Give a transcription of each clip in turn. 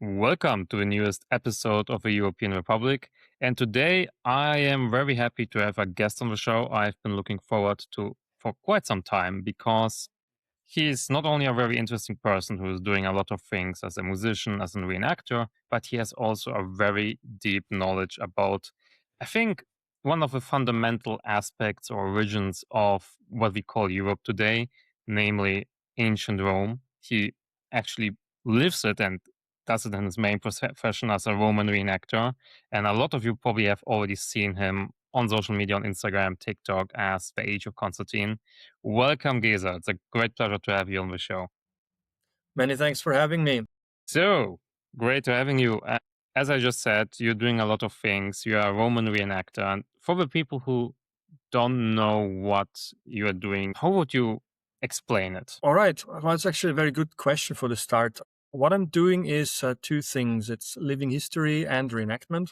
Welcome to the newest episode of the European Republic. And today I am very happy to have a guest on the show I've been looking forward to for quite some time because he's not only a very interesting person who is doing a lot of things as a musician, as a reenactor, but he has also a very deep knowledge about, I think, one of the fundamental aspects or origins of what we call Europe today, namely ancient Rome. He actually lives it and does it in his main profession as a Roman reenactor. And a lot of you probably have already seen him on social media, on Instagram, TikTok, as the Age of Constantine. Welcome, Géza. It's a great pleasure to have you on the show. Many thanks for having me. So, great to having you. As I just said, you're doing a lot of things. You are a Roman reenactor. And for the people who don't know what you are doing, how would you explain it? All right. Well, it's actually a very good question for the start. What I'm doing is two things. It's living history and reenactment.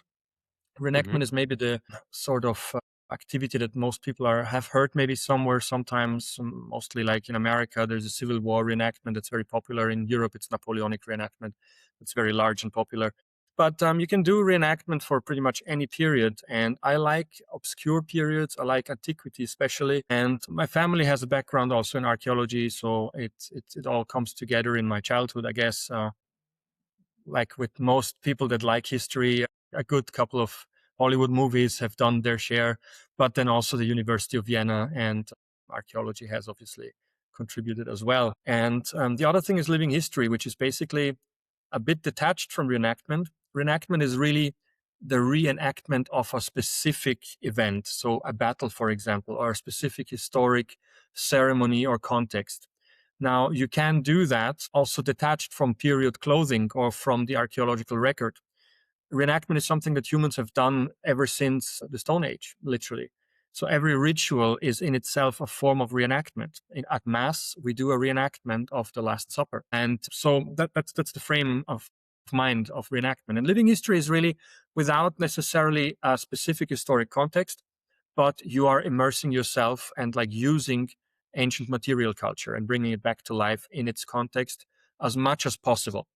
Hmm. Reenactment is maybe the sort of activity that most people have heard maybe somewhere, sometimes, mostly like in America. There's a Civil War reenactment that's very popular. In Europe, it's Napoleonic reenactment. It's very large and popular. But you can do reenactment for pretty much any period. And I like obscure periods. I like antiquity especially. And my family has a background also in archaeology. So it all comes together in my childhood, I guess. Like with most people that like history, a good couple of Hollywood movies have done their share, but then also the University of Vienna and archaeology has obviously contributed as well. And the other thing is living history, which is basically a bit detached from reenactment. Reenactment is really the reenactment of a specific event. So a battle, for example, or a specific historic ceremony or context. Now, you can do that also detached from period clothing or from the archaeological record. Reenactment is something that humans have done ever since the Stone Age, literally. So every ritual is in itself a form of reenactment. At Mass, we do a reenactment of the Last Supper. And so that's the frame of mind of reenactment. And living history is really without necessarily a specific historic context, but you are immersing yourself and like using ancient material culture and bringing it back to life in its context as much as possible.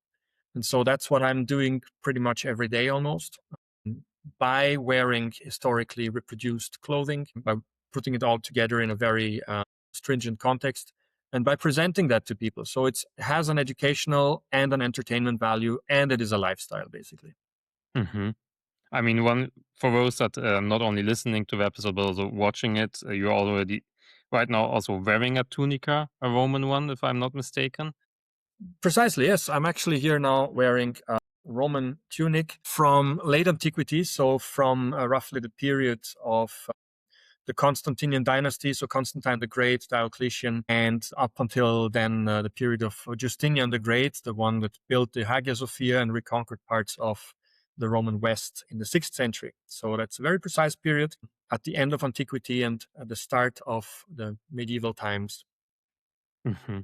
And so that's what I'm doing pretty much every day almost, by wearing historically reproduced clothing, by putting it all together in a very stringent context, and by presenting that to people. So it has an educational and an entertainment value, and it is a lifestyle, basically. Hmm. I mean, one for those that not only listening to the episode but also watching it, you're already right now also wearing a tunica, a Roman one, if I'm not mistaken. Precisely, yes. I'm actually here now wearing a Roman tunic from late antiquity, so from roughly the period of the Constantinian dynasty, so Constantine the Great, Diocletian, and up until then the period of Justinian the Great, the one that built the Hagia Sophia and reconquered parts of the Roman West in the 6th century. So that's a very precise period at the end of antiquity and at the start of the medieval times. Hmm.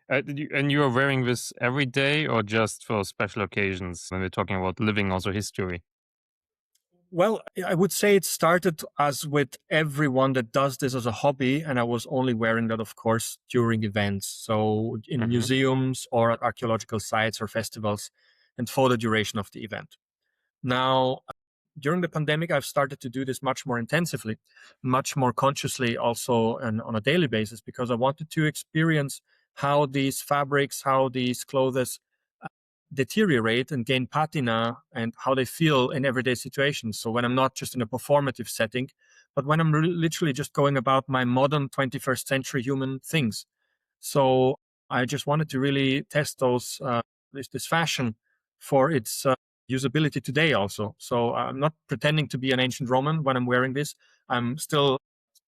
And you are wearing this every day or just for special occasions when we're talking about living also history? Well, I would say it started as with everyone that does this as a hobby. And I was only wearing that, of course, during events. So in Hmm. museums or at archaeological sites or festivals and for the duration of the event. Now, during the pandemic, I've started to do this much more intensively, much more consciously also and on a daily basis, because I wanted to experience how these fabrics, how these clothes deteriorate and gain patina and how they feel in everyday situations. So when I'm not just in a performative setting, but when I'm literally just going about my modern 21st century human things. So I just wanted to really test this fashion for its usability today also. So I'm not pretending to be an ancient Roman when I'm wearing this. I'm still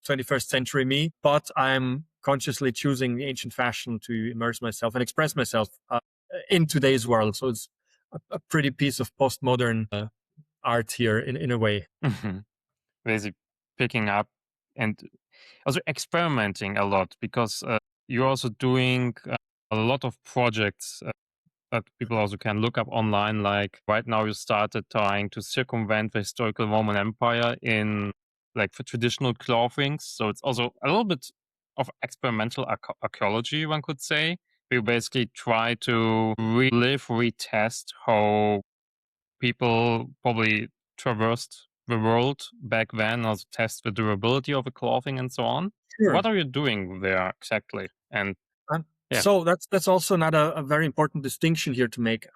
21st century me, but I'm consciously choosing the ancient fashion to immerse myself and express myself in today's world. So it's a pretty piece of postmodern art here in a way. Hmm. Basically picking up and also experimenting a lot because you're also doing a lot of projects that people also can look up online. Like right now, you started trying to circumvent the historical Roman Empire in like for traditional clothing. So it's also a little bit of experimental archaeology, one could say, You basically try to relive, retest how people probably traversed the world back then, also test the durability of the clothing and so on. Sure. What are you doing there exactly? And yeah. So that's also not a very important distinction here to make.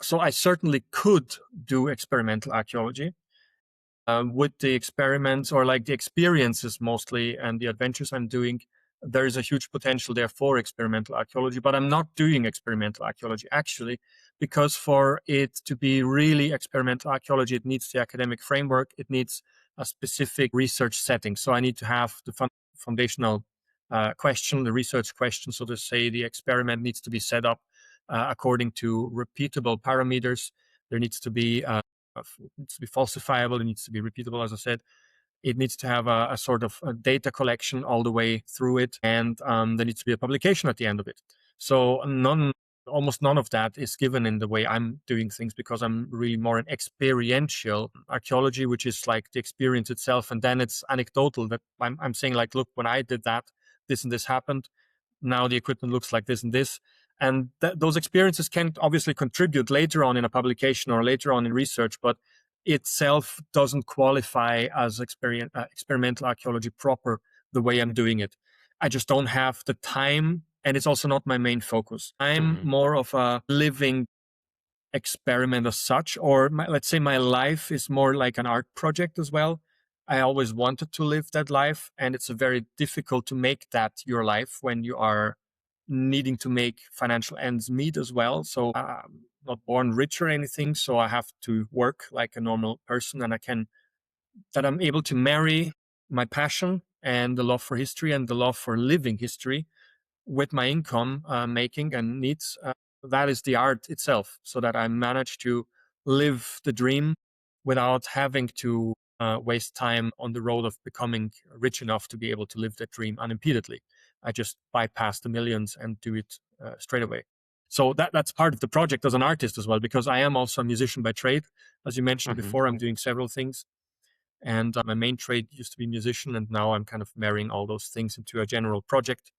So I certainly could do experimental archaeology. With the experiments or like the experiences mostly and the adventures I'm doing, there is a huge potential there for experimental archaeology, but I'm not doing experimental archaeology actually, because for it to be really experimental archaeology, it needs the academic framework, it needs a specific research setting. So I need to have the foundational question, the research question, so to say. The experiment needs to be set up according to repeatable parameters. There needs to be it needs to be falsifiable. It needs to be repeatable, as I said. It needs to have a sort of a data collection all the way through it, and there needs to be a publication at the end of it. So almost none of that is given in the way I'm doing things, because I'm really more an experiential archaeology, which is like the experience itself, and then it's anecdotal. That I'm saying like, look, when I did that, this and this happened. Now the equipment looks like this and this. And those experiences can obviously contribute later on in a publication or later on in research, but itself doesn't qualify as experimental archaeology proper the way I'm doing it. I just don't have the time, and it's also not my main focus. I'm more of a living experiment as such, or let's say my life is more like an art project as well. I always wanted to live that life, and it's very difficult to make that your life when you are needing to make financial ends meet as well. So I'm not born rich or anything, so I have to work like a normal person, and I'm able to marry my passion and the love for history and the love for living history with my income making and needs. That is the art itself, so that I manage to live the dream without having to waste time on the road of becoming rich enough to be able to live that dream unimpededly. I just bypass the millions and do it straight away. So that's part of the project as an artist as well, because I am also a musician by trade. As you mentioned before, I'm doing several things. And my main trade used to be musician, and now I'm kind of marrying all those things into a general project.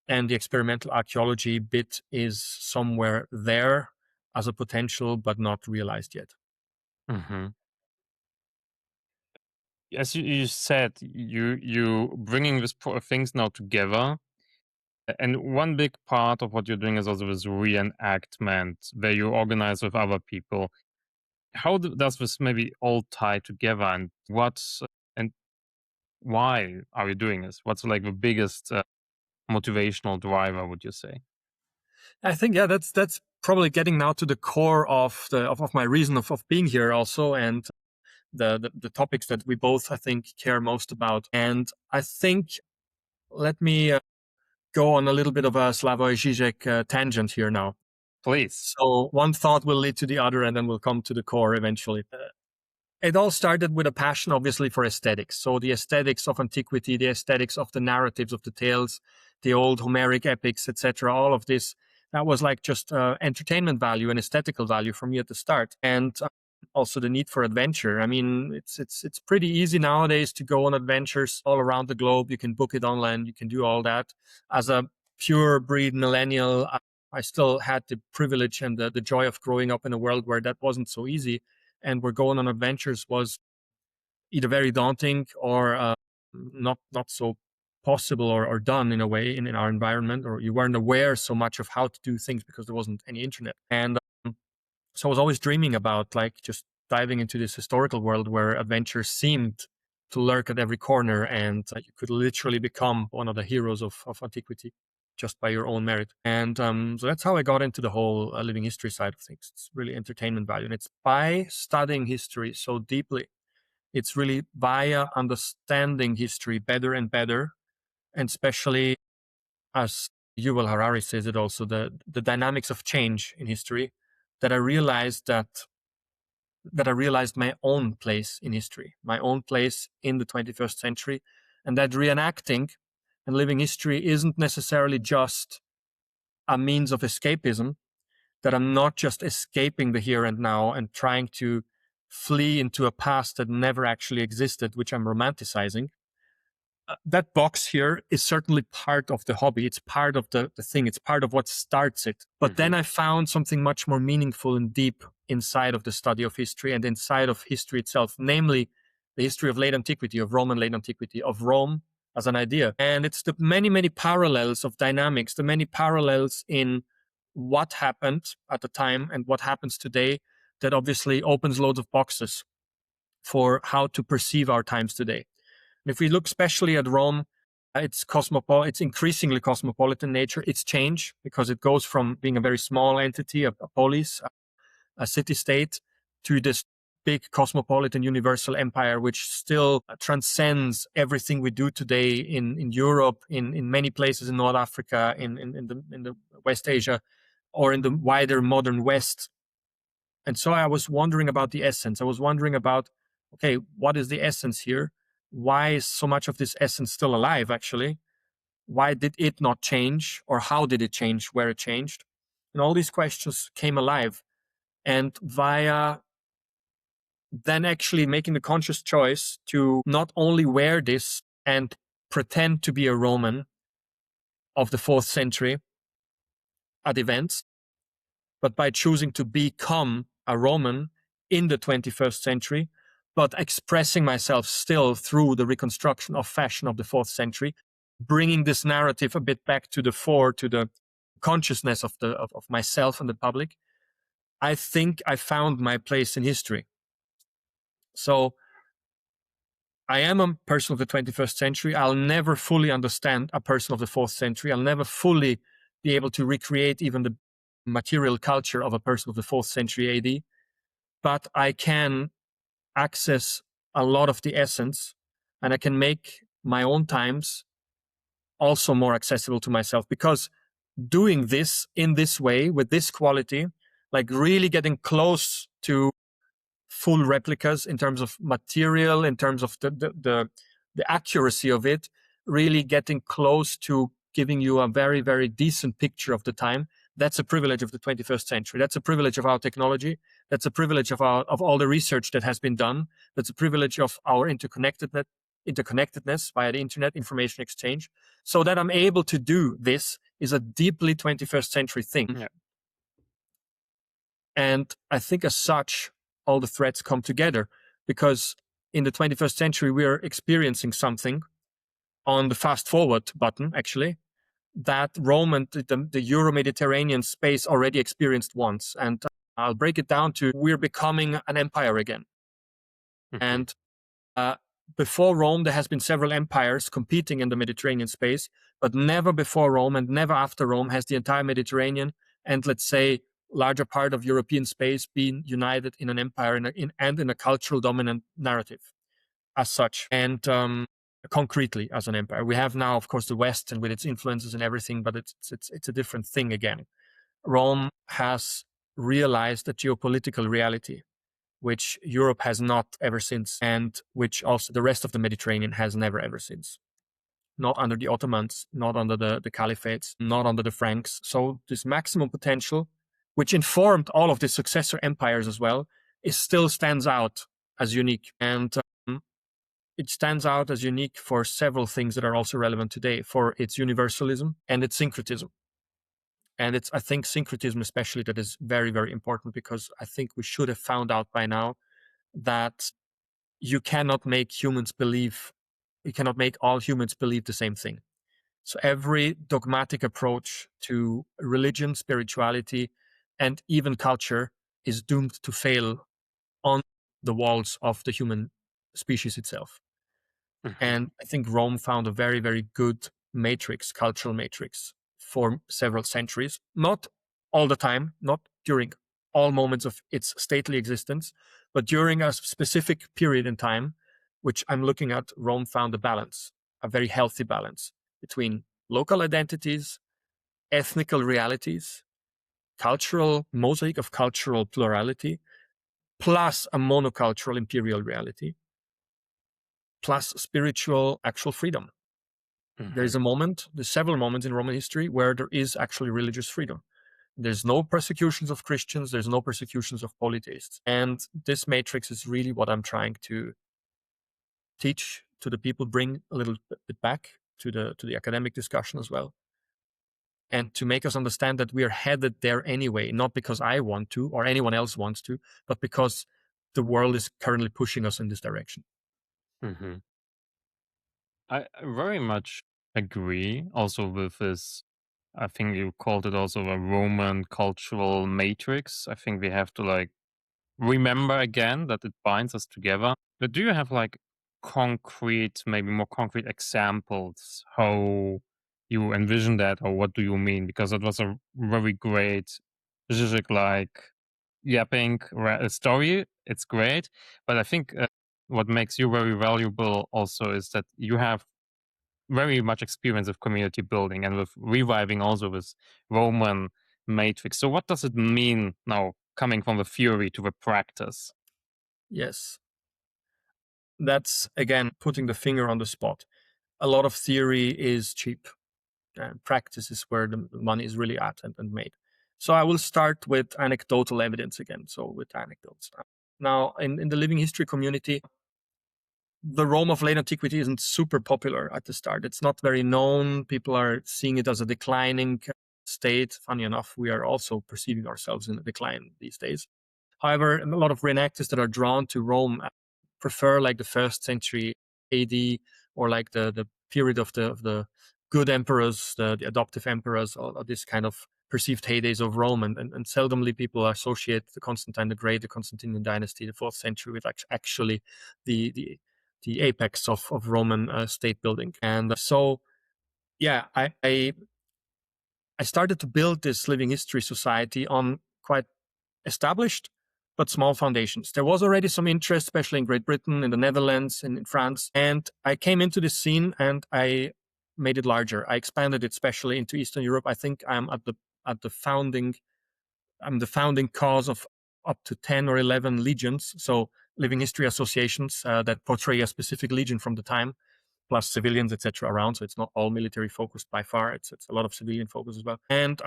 And the experimental archaeology bit is somewhere there as a potential, but not realized yet. Mhm. As you said, you bringing these things now together, and one big part of what you're doing is also this reenactment where you organize with other people. How does this maybe all tie together, and and why are we doing this? What's like the biggest motivational driver, would you say? I think, yeah, that's probably getting now to the core of my reason of being here also, and the topics that we both, I think, care most about. And I think, let me go on a little bit of a Slavoj Žižek tangent here now. Please. So one thought will lead to the other, and then we'll come to the core eventually. It all started with a passion, obviously, for aesthetics. So the aesthetics of antiquity, the aesthetics of the narratives of the tales, the old Homeric epics, etc. All of this, that was like just entertainment value and aesthetical value for me at the start. And also the need for adventure. I mean, it's pretty easy nowadays to go on adventures all around the globe. You can book it online. You can do all that. As a pure breed millennial, I still had the privilege and the joy of growing up in a world where that wasn't so easy, and where going on adventures was either very daunting or not so possible or done in a way in our environment, or you weren't aware so much of how to do things because there wasn't any internet. And so I was always dreaming about like just diving into this historical world where adventure seemed to lurk at every corner, and you could literally become one of the heroes of antiquity just by your own merit. And so that's how I got into the whole living history side of things. It's really entertainment value. And it's by studying history so deeply. It's really via understanding history better and better. And especially, as Yuval Harari says it also, the dynamics of change in history, that I realized my own place in history, my own place in the 21st century, and that reenacting and living history isn't necessarily just a means of escapism, that I'm not just escaping the here and now and trying to flee into a past that never actually existed, which I'm romanticizing. that box here is certainly part of the hobby. It's part of the thing. It's part of what starts it. But then I found something much more meaningful and deep inside of the study of history and inside of history itself, namely the history of late antiquity, of Roman late antiquity, of Rome as an idea. And it's the many, many parallels of dynamics, the many parallels in what happened at the time and what happens today that obviously opens loads of boxes for how to perceive our times today. And if we look especially at Rome, it's increasingly cosmopolitan nature. It's change because it goes from being a very small entity, a polis, a city-state, to this big cosmopolitan universal empire, which still transcends everything we do today in Europe, in many places in North Africa, in the West Asia, or in the wider modern West. And so I was wondering about the essence. I was wondering about, okay, what is the essence here? Why is so much of this essence still alive, actually? Why did it not change? Or how did it change, where it changed? And all these questions came alive. And via then actually making the conscious choice to not only wear this and pretend to be a Roman of the 4th century at events, but by choosing to become a Roman in the 21st century, but expressing myself still through the reconstruction of fashion of the 4th century, bringing this narrative a bit back to the fore, to the consciousness of myself and the public. I think I found my place in history. So I am a person of the 21st century. I'll never fully understand a person of the 4th century. I'll never fully be able to recreate even the material culture of a person of the 4th century AD. But I can access a lot of the essence, and I can make my own times also more accessible to myself, because doing this in this way with this quality, like really getting close to full replicas in terms of material, in terms of the accuracy of it, really getting close to giving you a very, very decent picture of the time. That's a privilege of the 21st century. That's a privilege of our technology. That's a privilege of all the research that has been done. That's a privilege of our interconnectedness via the internet, information exchange. So that I'm able to do this is a deeply 21st century thing. Yeah. And I think as such, all the threads come together, because in the 21st century, we are experiencing something on the fast forward button, actually, that Rome and the Euro-Mediterranean space already experienced once. And I'll break it down to, we're becoming an empire again. And before Rome, there has been several empires competing in the Mediterranean space, but never before Rome and never after Rome has the entire Mediterranean and, let's say, larger part of European space been united in an empire and in a cultural dominant narrative as such, and concretely as an empire. We have now, of course, the West and with its influences and everything, but it's a different thing again. Rome has realized a geopolitical reality which Europe has not ever since, and which also the rest of the Mediterranean has never ever since. Not under the Ottomans, not under the Caliphates, not under the Franks. So this maximum potential, which informed all of the successor empires as well, still stands out as unique. And it stands out as unique for several things that are also relevant today, for its universalism and its syncretism. And it's, I think, syncretism especially that is very, very important, because I think we should have found out by now that you cannot make all humans believe the same thing. So every dogmatic approach to religion, spirituality, and even culture is doomed to fail on the walls of the human species itself. And I think Rome found a very, very good cultural matrix for several centuries, not all the time, not during all moments of its stately existence, but during a specific period in time, which I'm looking at, Rome found a very healthy balance between local identities, ethnical realities, mosaic of cultural plurality, plus a monocultural imperial reality, plus spiritual actual freedom. There's several moments in Roman history where there is actually religious freedom. There's no persecutions of Christians. There's no persecutions of polytheists. And this matrix is really what I'm trying to teach to the people, bring a little bit back to the academic discussion as well, and to make us understand that we are headed there anyway, not because I want to or anyone else wants to, but because the world is currently pushing us in this direction. Hmm. I very much agree also with this. I think you called it also a Roman cultural matrix. I think we have to like remember again that it binds us together. But do you have like concrete, maybe more concrete examples how you envision that, or what do you mean? Because it was a very great, Zizek like yapping story. It's great, but I think what makes you very valuable also is that you have very much experience of community building and with reviving also this Roman matrix. So what does it mean now coming from the theory to the practice? Yes, that's again putting the finger on the spot. A lot of theory is cheap, and practice is where the money is really at and made. So I will start with anecdotal evidence again. So with anecdotes. Now, in the living history community, the Rome of late antiquity isn't super popular at the start. It's not very known. People are seeing it as a declining state. Funny enough, we are also perceiving ourselves in a decline these days. However, a lot of reenactors that are drawn to Rome prefer like the first century AD, or like the period of the good emperors, the adoptive emperors, or this kind of perceived heydays of Rome. And seldomly people associate the Constantine the Great, the Constantinian dynasty, the 4th century, with actually the apex of Roman state building. And so, yeah, I started to build this living history society on quite established but small foundations. There was already some interest, especially in Great Britain, in the Netherlands, and in France. And I came into this scene and I made it larger. I expanded it, especially into Eastern Europe. I think I'm the founding cause of up to 10 or 11 legions. So living history associations that portray a specific legion from the time, plus civilians, etc. around. So it's not all military focused by far. It's a lot of civilian focus as well. And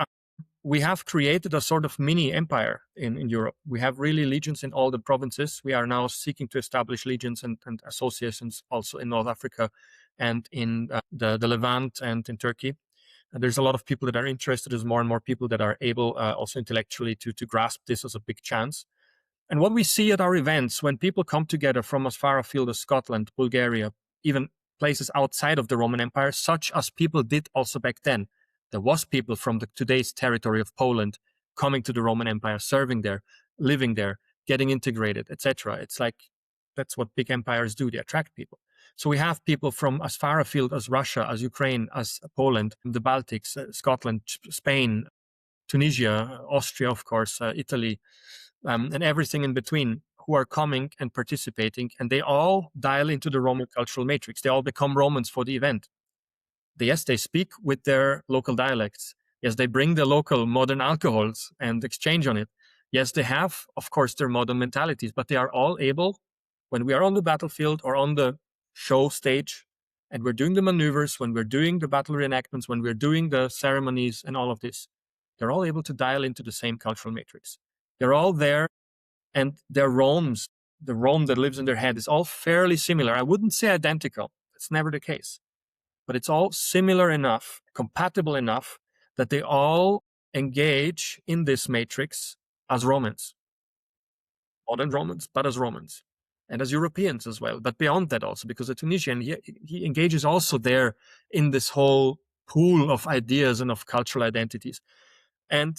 we have created a sort of mini empire in Europe. We have really legions in all the provinces. We are now seeking to establish legions and associations also in North Africa and in the Levant and in Turkey. And there's a lot of people that are interested. There's more and more people that are able also intellectually to grasp this as a big chance. And what we see at our events, when people come together from as far afield as Scotland, Bulgaria, even places outside of the Roman Empire, such as people did also back then. There was people from today's territory of Poland coming to the Roman Empire, serving there, living there, getting integrated, etc. It's like that's what big empires do. They attract people. So we have people from as far afield as Russia, as Ukraine, as Poland, the Baltics, Scotland, Spain, Tunisia, Austria, of course, Italy, and everything in between, who are coming and participating, and they all dial into the Roman cultural matrix. They all become Romans for the event. Yes, they speak with their local dialects. Yes, they bring the local modern alcohols and exchange on it. Yes, they have, of course, their modern mentalities, but they are all able, when we are on the battlefield or on the show stage, and we're doing the maneuvers, when we're doing the battle reenactments, when we're doing the ceremonies and all of this, they're all able to dial into the same cultural matrix. They're all there, and their Romes, the Rome that lives in their head, is all fairly similar. I wouldn't say identical. It's never the case. But it's all similar enough, compatible enough, that they all engage in this matrix as Romans. Modern Romans, but as Romans. And as Europeans as well. But beyond that also, because the Tunisian, he engages also there in this whole pool of ideas and of cultural identities. And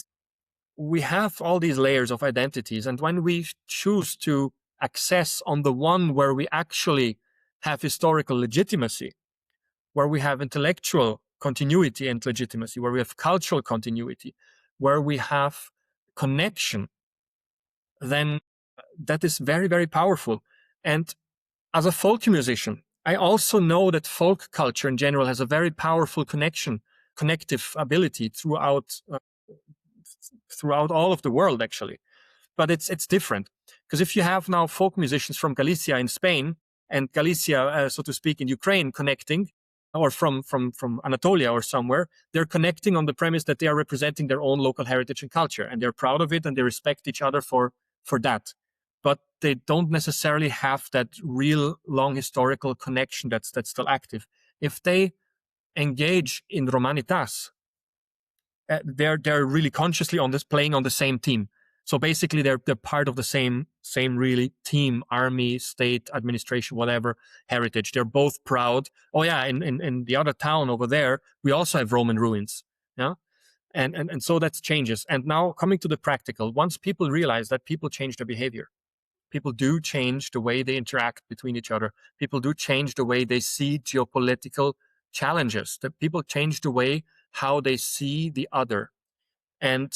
we have all these layers of identities. And when we choose to access on the one where we actually have historical legitimacy, where we have intellectual continuity and legitimacy, where we have cultural continuity, where we have connection, then that is very, very powerful. And as a folk musician, I also know that folk culture in general has a very powerful connective ability throughout all of the world, actually. But it's different, because if you have now folk musicians from Galicia in Spain and Galicia, so to speak, in Ukraine connecting, or from Anatolia or somewhere, they're connecting on the premise that they are representing their own local heritage and culture, and they're proud of it and they respect each other for that. but they don't necessarily have that real long historical connection that's still active. If they engage in Romanitas, they're really consciously on this playing on the same team. So basically, they're part of the same really team, army, state, administration, whatever heritage. They're both proud. Oh yeah, in the other town over there, we also have Roman ruins. Yeah, and so that changes. And now coming to the practical, once people realize that people change their behavior, people do change the way they interact between each other. People do change the way they see geopolitical challenges. That people change the way how they see the other. And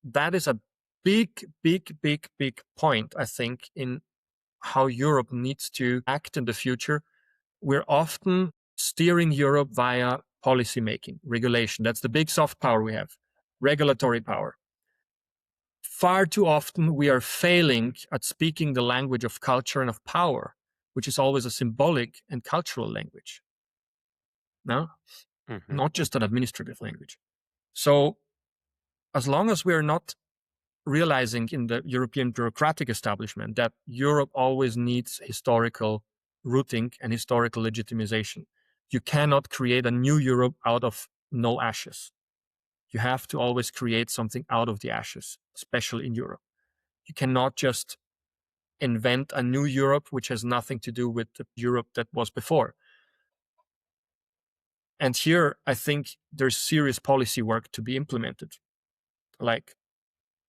that is a big, big, big, big point, I think, in how Europe needs to act in the future. We're often steering Europe via policy making, regulation. That's the big soft power we have, regulatory power. Far too often, we are failing at speaking the language of culture and of power, which is always a symbolic and cultural language. No? Not just an administrative language. So as long as we're not realizing in the European bureaucratic establishment that Europe always needs historical rooting and historical legitimization, you cannot create a new Europe out of no ashes. You have to always create something out of the ashes, especially in Europe. You cannot just invent a new Europe which has nothing to do with the Europe that was before. And here, I think there's serious policy work to be implemented. Like,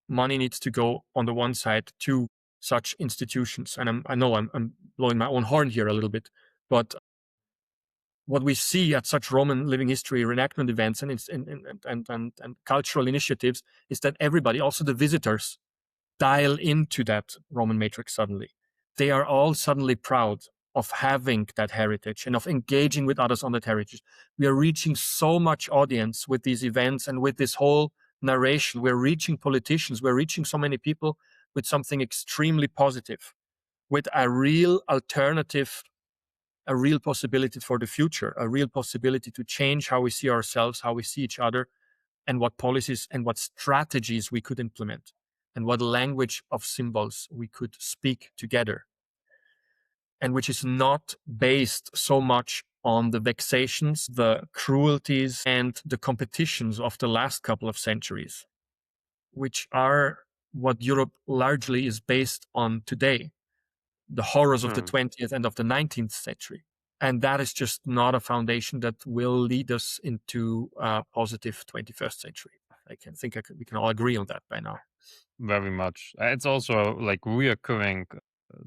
money needs to go on the one side to such institutions. And I know I'm blowing my own horn here a little bit, but what we see at such Roman living history reenactment events and cultural initiatives is that everybody, also the visitors, dial into that Roman matrix suddenly. They are all suddenly proud of having that heritage and of engaging with others on that heritage. We are reaching so much audience with these events and with this whole narration. We're reaching politicians. We're reaching so many people with something extremely positive, with a real alternative, a real possibility for the future, a real possibility to change how we see ourselves, how we see each other, and what policies and what strategies we could implement, and what language of symbols we could speak together. And which is not based so much on the vexations, the cruelties, and the competitions of the last couple of centuries, which are what Europe largely is based on today, the horrors of the 20th and of the 19th century. And that is just not a foundation that will lead us into a positive 21st century. I think we can all agree on that by now. Very much. It's also like reoccurring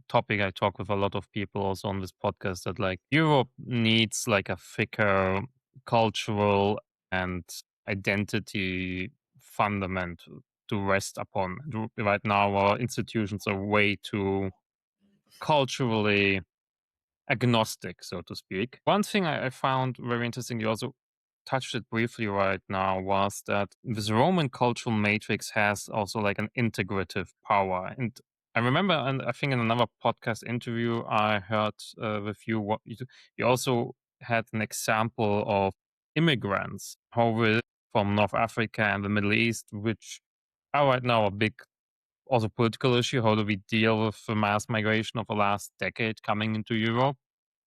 topic I talk with a lot of people also on this podcast, that like Europe needs like a thicker cultural and identity fundament to rest upon. Right now, our institutions are way too culturally agnostic, so to speak. One thing I found very interesting, you also touched it briefly right now, was that this Roman cultural matrix has also like an integrative power. And I remember, and I think in another podcast interview I heard with you, what you also had an example of immigrants from North Africa and the Middle East, which are right now a big also political issue. How do we deal with the mass migration of the last decade coming into Europe?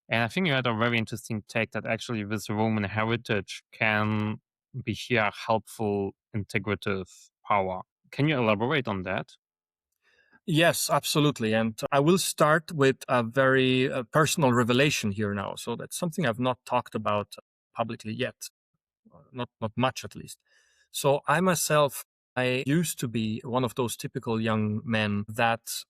And I think you had a very interesting take that actually this Roman heritage can be here a helpful integrative power. Can you elaborate on that? Yes, absolutely. And I will start with a very personal revelation here now. So that's something I've not talked about publicly yet, not much at least. So I myself, I used to be one of those typical young men that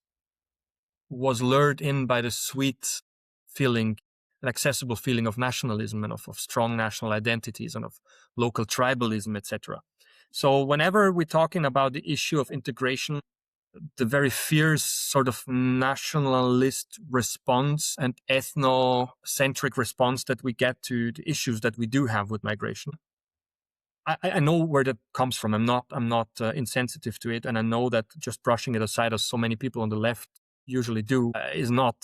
was lured in by the sweet feeling, an accessible feeling of nationalism and of strong national identities and of local tribalism, etc. So whenever we're talking about the issue of integration, the very fierce sort of nationalist response and ethnocentric response that we get to the issues that we do have with migration, I know where that comes from. I'm not insensitive to it, and I know that just brushing it aside, as so many people on the left usually do, is not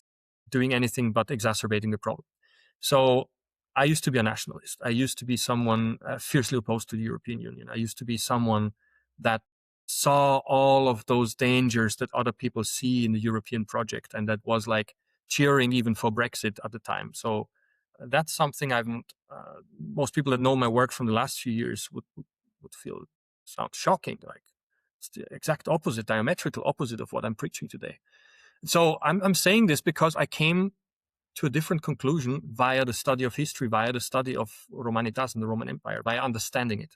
doing anything but exacerbating the problem. So I used to be a nationalist. I used to be someone fiercely opposed to the European Union. I used to be someone that saw all of those dangers that other people see in the European project, and that was like cheering even for Brexit at the time. So that's something I've most people that know my work from the last few years would feel sounds shocking. Like it's the exact opposite, diametrical opposite of what I'm preaching today. So I'm saying this because I came to a different conclusion via the study of history, via the study of Romanitas and the Roman Empire, by understanding it.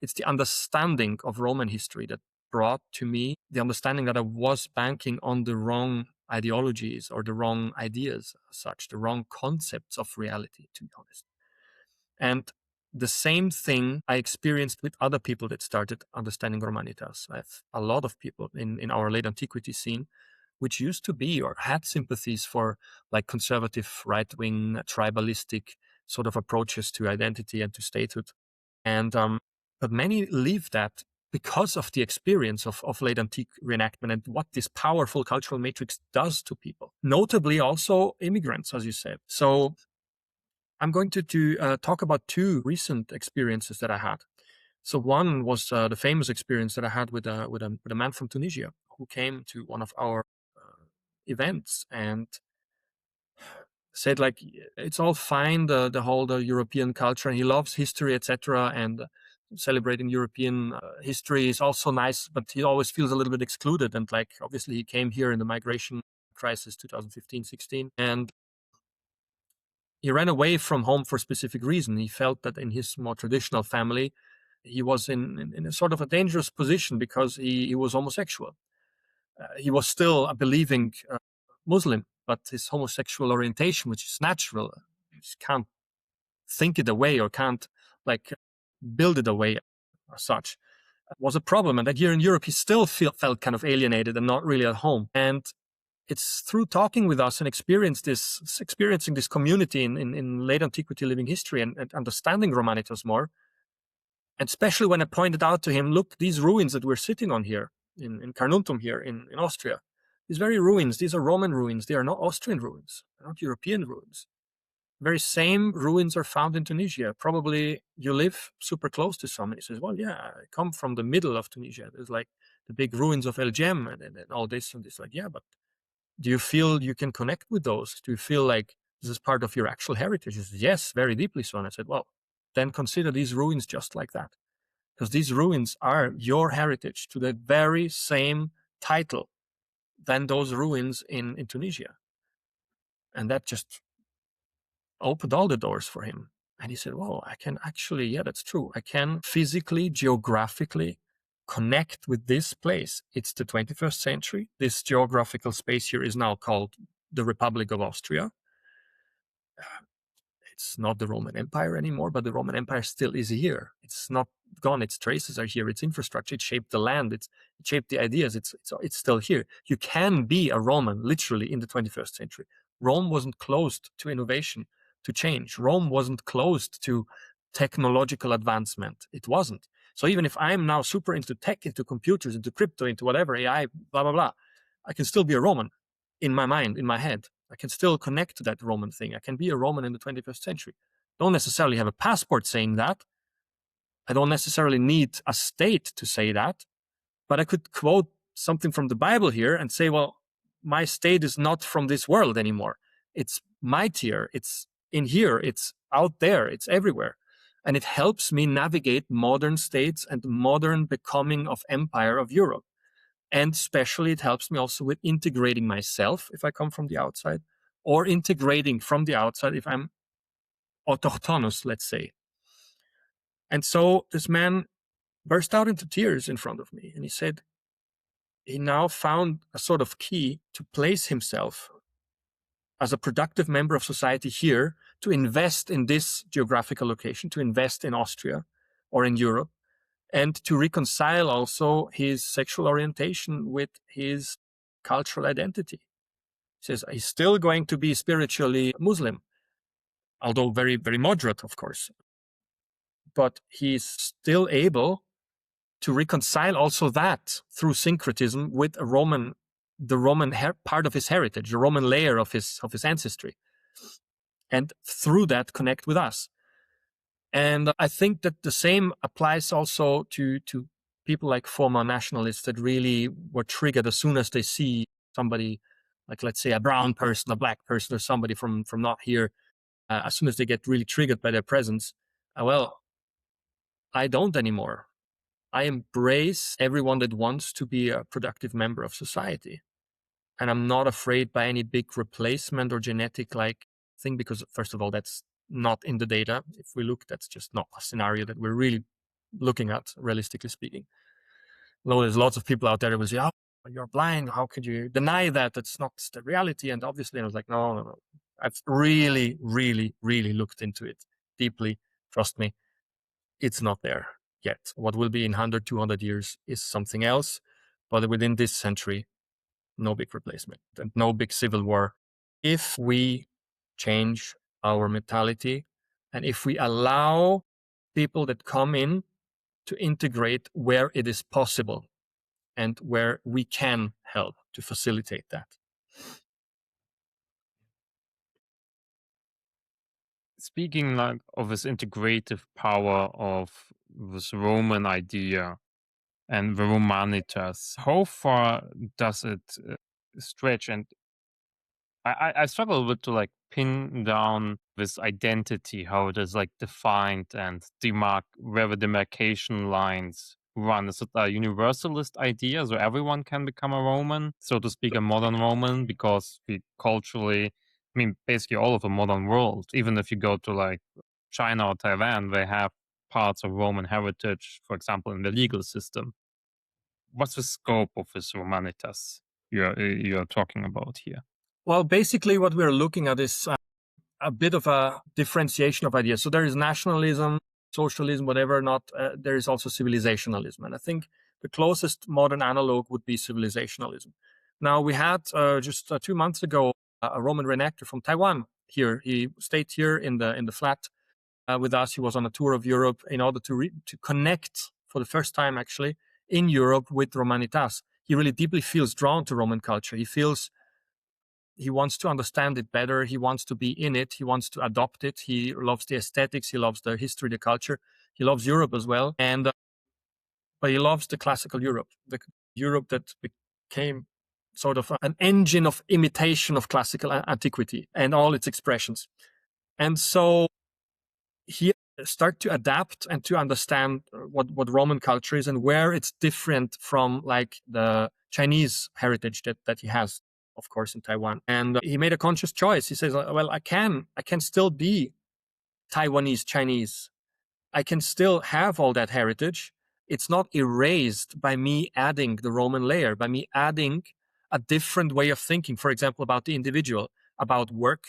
It's the understanding of Roman history that brought to me the understanding that I was banking on the wrong ideologies or the wrong ideas, as such, the wrong concepts of reality, to be honest. And the same thing I experienced with other people that started understanding Romanitas. I have a lot of people in our late antiquity scene which used to be or had sympathies for like conservative, right-wing, tribalistic sort of approaches to identity and to statehood. And but many leave that because of the experience of late antique reenactment and what this powerful cultural matrix does to people, notably also immigrants, as you said. So I'm going to talk about two recent experiences that I had. So one was the famous experience that I had with a man from Tunisia who came to one of our events and said like it's all fine, the whole European culture, and he loves history, etc. And celebrating European history is also nice, but he always feels a little bit excluded. And like obviously he came here in the migration crisis 2015-16, and he ran away from home for a specific reason. He felt that in his more traditional family, he was in a sort of a dangerous position because he was homosexual. He was still a believing Muslim, but his homosexual orientation, which is natural, you just can't think it away or can't like build it away as such, was a problem. And that here in Europe, he still felt kind of alienated and not really at home. And it's through talking with us and experiencing this community in late antiquity living history and understanding Romanitas more. And especially when I pointed out to him, look, these ruins that we're sitting on here in Carnuntum here in Austria, these very ruins, these are Roman ruins. They are not Austrian ruins. They're not European ruins. Very same ruins are found in Tunisia. Probably you live super close to some. And he says, well, yeah, I come from the middle of Tunisia. There's like the big ruins of El Jem and all this and this. Like, yeah, but do you feel you can connect with those? Do you feel like this is part of your actual heritage? He says, yes, very deeply so. And I said, well, then consider these ruins just like that. Because these ruins are your heritage to the very same title than those ruins in Tunisia. And that just opened all the doors for him. And he said, well, I can actually, yeah, that's true. I can physically, geographically connect with this place. It's the 21st century. This geographical space here is now called the Republic of Austria. It's not the Roman Empire anymore, but the Roman Empire still is here. It's not gone. Its traces are here. Its infrastructure, it shaped the land. It shaped the ideas. It's still here. You can be a Roman literally in the 21st century. Rome wasn't closed to innovation, to change. Rome wasn't closed to technological advancement. It wasn't. So even if I'm now super into tech, into computers, into crypto, into whatever, AI, blah, blah, blah, I can still be a Roman in my mind, in my head. I can still connect to that Roman thing. I can be a Roman in the 21st century. Don't necessarily have a passport saying that. I don't necessarily need a state to say that, but I could quote something from the Bible here and say, well, my state is not from this world anymore. It's mightier. It's in here. It's out there. It's everywhere. And it helps me navigate modern states and modern becoming of empire of Europe. And especially it helps me also with integrating myself if I come from the outside, or integrating from the outside if I'm autochthonous, let's say. And so this man burst out into tears in front of me. And he said he now found a sort of key to place himself as a productive member of society here, to invest in this geographical location, to invest in Austria or in Europe, and to reconcile also his sexual orientation with his cultural identity. He says he's still going to be spiritually Muslim, although very, very moderate, of course. But he's still able to reconcile also that through syncretism with the Roman part of his heritage, the Roman layer of his ancestry, and through that connect with us. And I think that the same applies also to people like former nationalists that really were triggered as soon as they see somebody, like let's say a brown person, a black person, or somebody from not here. As soon as they get really triggered by their presence, well, I don't anymore. I embrace everyone that wants to be a productive member of society. And I'm not afraid by any big replacement or genetic like thing, because first of all, that's not in the data. If we look, that's just not a scenario that we're really looking at, realistically speaking. Though there's lots of people out there that will say, oh, you're blind. How could you deny that? That's not the reality. And obviously, I was like, no, no, no. I've really, really, really looked into it deeply. Trust me, it's not there yet. What will be in 100, 200 years is something else. But within this century, no big replacement and no big civil war. If we change our mentality and if we allow people that come in to integrate where it is possible and where we can help to facilitate that. Speaking like of this integrative power of this Roman idea and the Romanitas, how far does it stretch? And I struggle with to like pin down this identity, how it is like defined and where the demarcation lines run. Is it a universalist idea, so everyone can become a Roman, so to speak, a modern Roman, because we culturally, I mean, basically all of the modern world, even if you go to like China or Taiwan, they have parts of Roman heritage, for example, in the legal system. What's the scope of this Romanitas you're talking about here? Well, basically, what we're looking at is a bit of a differentiation of ideas. So there is nationalism, socialism, whatever. Not there is also civilizationalism, and I think the closest modern analog would be civilizationalism. Now we had just 2 months ago a Roman reenactor from Taiwan here. He stayed here in the flat with us. He was on a tour of Europe in order to connect for the first time actually in Europe with Romanitas. He really deeply feels drawn to Roman culture. He wants to understand it better. He wants to be in it. He wants to adopt it. He loves the aesthetics. He loves the history, the culture. He loves Europe as well. And but he loves the classical Europe, the Europe that became sort of an engine of imitation of classical antiquity and all its expressions. And so he start to adapt and to understand what Roman culture is and where it's different from like the Chinese heritage that he has, of course, in Taiwan. And he made a conscious choice. He says, well, I can still be Taiwanese Chinese. I can still have all that heritage. It's not erased by me adding the Roman layer, by me adding a different way of thinking, for example, about the individual, about work,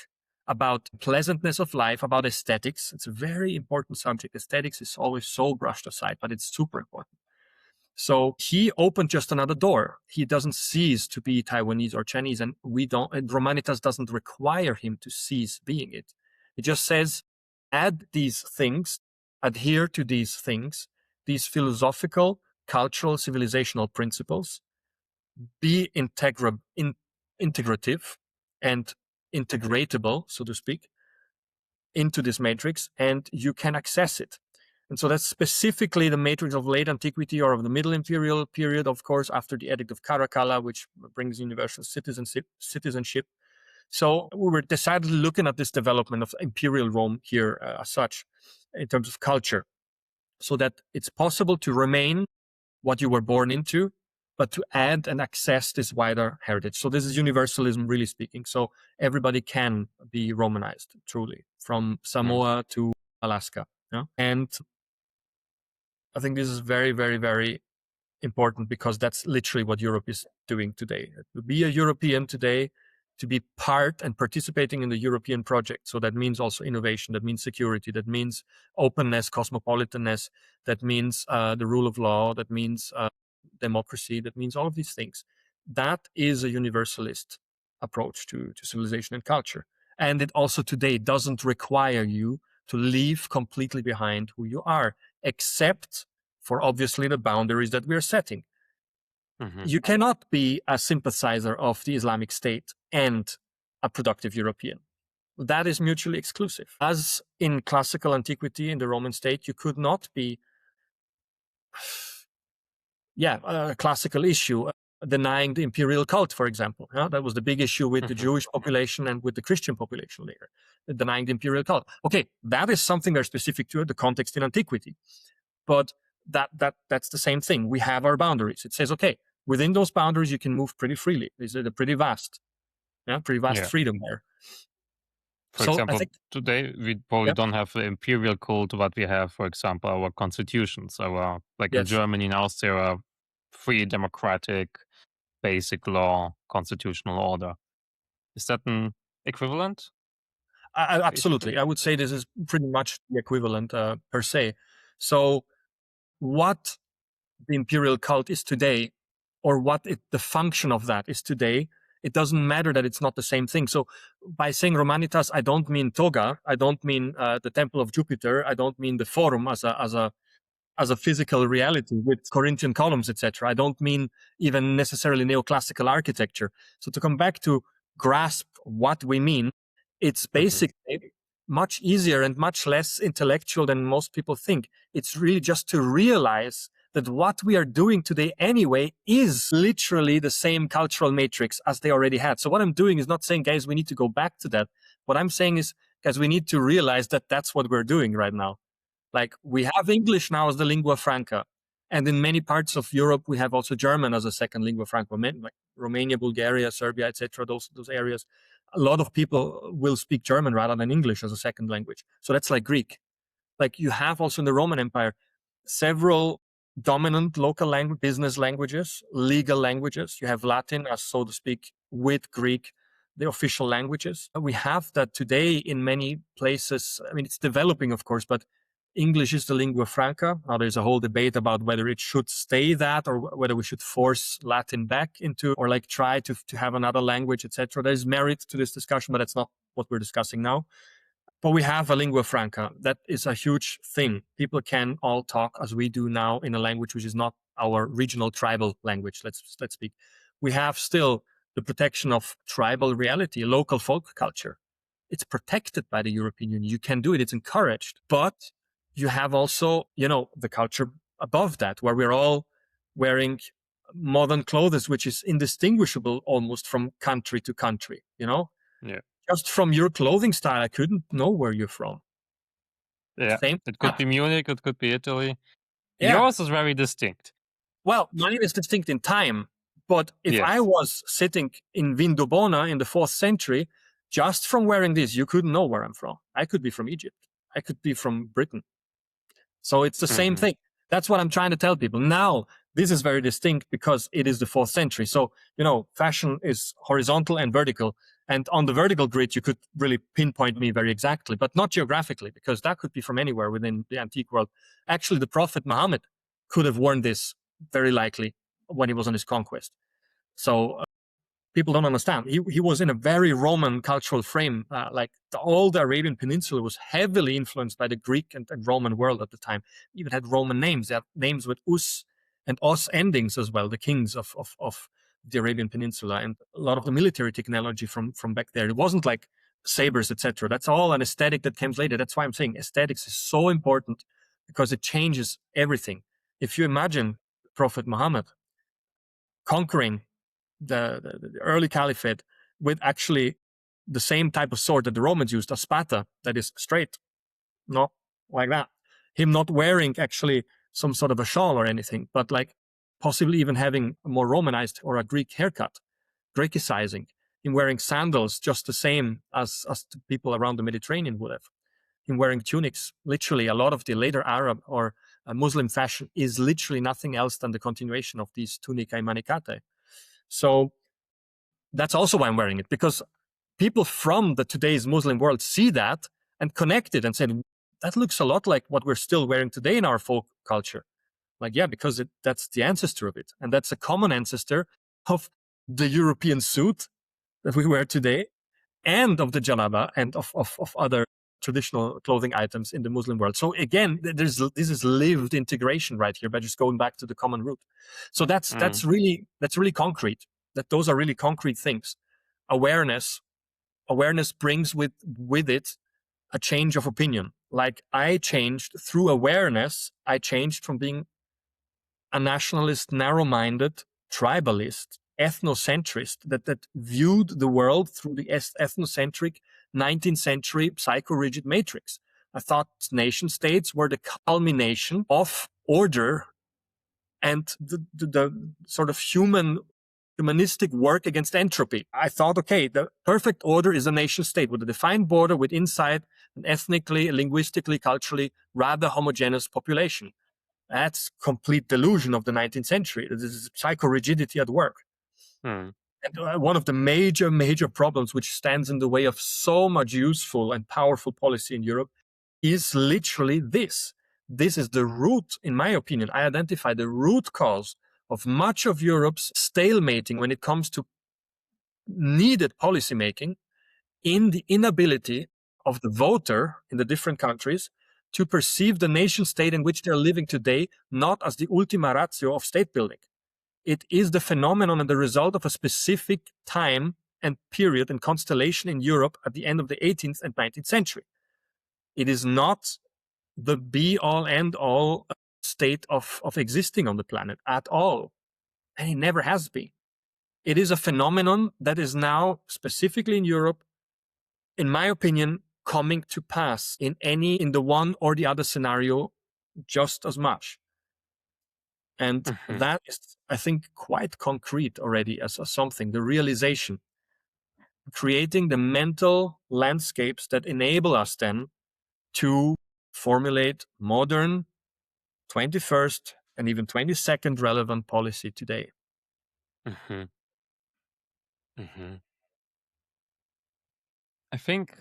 about pleasantness of life, about aesthetics. It's a very important subject. Aesthetics is always so brushed aside, but it's super important. So he opened just another door. He doesn't cease to be Taiwanese or Chinese, and Romanitas doesn't require him to cease being it. It just says, add these things, adhere to these things, these philosophical, cultural, civilizational principles, be integrative and integratable, so to speak, into this matrix, and you can access it. And so that's specifically the matrix of late antiquity or of the Middle Imperial period, of course, after the Edict of Caracalla, which brings universal citizenship. So we were decidedly looking at this development of imperial Rome here as such, in terms of culture, so that it's possible to remain what you were born into, but to add and access this wider heritage. So this is universalism, really speaking. So everybody can be Romanized, truly, from Samoa to Alaska. Yeah? And I think this is very, very, very important, because that's literally what Europe is doing today. To be a European today, to be part and participating in the European project. So that means also innovation, that means security, that means openness, cosmopolitanness, that means the rule of law, that means democracy, that means all of these things. That is a universalist approach to civilization and culture. And it also today doesn't require you to leave completely behind who you are, except for obviously the boundaries that we're setting. Mm-hmm. You cannot be a sympathizer of the Islamic State and a productive European. That is mutually exclusive. As in classical antiquity in the Roman state, you could not be classical issue, denying the imperial cult, for example. That was the big issue with the Mhm. Jewish population and with the Christian population later, denying the imperial cult. Okay, that is something very specific to the context in antiquity, but that's the same thing. We have our boundaries. It says, okay, within those boundaries, you can move pretty freely. Is it a pretty vast, pretty vast Yeah. freedom there? For So I example, think, today we probably yeah, don't have the imperial cult, but we have, for example, our constitutions. Our like in yes. Germany and Austria, free democratic basic law, constitutional order. Is that an equivalent, basically? Absolutely. I would say this is pretty much the equivalent per se. So what the imperial cult is today, or the function of that is today, it doesn't matter that it's not the same thing. So by saying Romanitas, I don't mean toga, I don't mean the Temple of Jupiter, I don't mean the Forum as a physical reality with Corinthian columns, etc. I don't mean even necessarily neoclassical architecture. So to come back to grasp what we mean, it's Mhm. basically much easier and much less intellectual than most people think. It's really just to realize that what we are doing today anyway is literally the same cultural matrix as they already had. So what I'm doing is not saying, guys, we need to go back to that. What I'm saying is, guys, we need to realize that that's what we're doing right now. Like we have English now as the lingua franca. And in many parts of Europe, we have also German as a second lingua franca, like Romania, Bulgaria, Serbia, etc. Those areas. A lot of people will speak German rather than English as a second language. So that's like Greek. Like you have also in the Roman Empire several dominant local language, business languages, legal languages. You have Latin as, so to speak, with Greek, the official languages. We have that today in many places. I mean, it's developing, of course, but English is the lingua franca. Now there's a whole debate about whether it should stay that or whether we should force Latin back into, or like try to have another language, etc. There's merit to this discussion, but that's not what we're discussing now. But we have a lingua franca. That is a huge thing. People can all talk as we do now in a language which is not our regional tribal language. Let's speak. We have still the protection of tribal reality, local folk culture. It's protected by the European Union. You can do it. It's encouraged. But you have also, the culture above that, where we're all wearing modern clothes, which is indistinguishable almost from country to country, Yeah. just from your clothing style, I couldn't know where you're from. Yeah. Same It could stuff. be Munich, it could be Italy. Yeah. Yours is very distinct. Well, mine is distinct in time, but if I Yes. was sitting in Vindobona in the 4th century, just from wearing this, you couldn't know where I'm from. I could be from Egypt. I could be from Britain. So it's the same Mhm. thing. That's what I'm trying to tell people. Now, this is very distinct because it is the 4th century. So, fashion is horizontal and vertical. And on the vertical grid, you could really pinpoint me very exactly, but not geographically, because that could be from anywhere within the antique world. Actually, the Prophet Muhammad could have worn this very likely when he was on his conquest. So people don't understand. He was in a very Roman cultural frame. All the Arabian Peninsula was heavily influenced by the Greek and Roman world at the time. Even had Roman names. They had names with us and os endings as well. The kings of the Arabian Peninsula, and a lot of the military technology from back there. It wasn't like sabers, etc. That's all an aesthetic that came later. That's why I'm saying aesthetics is so important, because it changes everything. If you imagine Prophet Muhammad conquering the early caliphate with actually the same type of sword that the Romans used, a spada that is straight, not like that. Him not wearing actually some sort of a shawl or anything, but like possibly even having a more Romanized or a Greek haircut, Grecicizing. Him wearing sandals just the same as the people around the Mediterranean would have. Him wearing tunics. Literally, a lot of the later Arab or Muslim fashion is literally nothing else than the continuation of these tunica manicate. So that's also why I'm wearing it, because people from the today's Muslim world see that and connect it and said, that looks a lot like what we're still wearing today in our folk culture. Like, yeah, because that's the ancestor of it. And that's a common ancestor of the European suit that we wear today, and of the jalaba, and of other traditional clothing items in the Muslim world. So again, this is lived integration right here by just going back to the common root. So that's Mhm. that's really that's really concrete. That those are really concrete things. Awareness brings with it a change of opinion. Like I changed through awareness. I changed from being a nationalist, narrow-minded, tribalist, ethnocentrist that viewed the world through the ethnocentric 19th century psycho-rigid matrix. I thought nation states were the culmination of order and the sort of humanistic work against entropy. I thought, okay, the perfect order is a nation state with a defined border, with inside an ethnically, linguistically, culturally rather homogeneous population. That's complete delusion of the 19th century. This is psycho-rigidity at work. Hmm. And one of the major problems which stands in the way of so much useful and powerful policy in Europe is literally this. This is the root, in my opinion. I identify the root cause of much of Europe's stalemating when it comes to needed policymaking in the inability of the voter in the different countries to perceive the nation state in which they're living today not as the ultima ratio of state building. It is the phenomenon and the result of a specific time and period and constellation in Europe at the end of the 18th and 19th century. It is not the be-all, end-all state of existing on the planet at all. And it never has been. It is a phenomenon that is now, specifically in Europe, in my opinion, coming to pass in the one or the other scenario just as much. And Mhm. that is, I think, quite concrete already as something, the realization, creating the mental landscapes that enable us then to formulate modern 21st and even 22nd relevant policy today. Mhm. Mhm. I think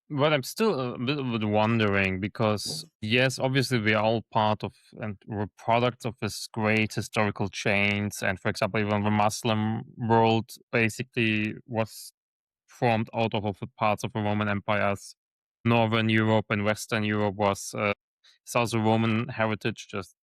what I'm still a bit wondering, because yes, obviously we are all part of and we're products of this great historical change. And for example, even the Muslim world basically was formed out of the parts of the Roman Empire's Northern Europe, and Western Europe was South Roman heritage, just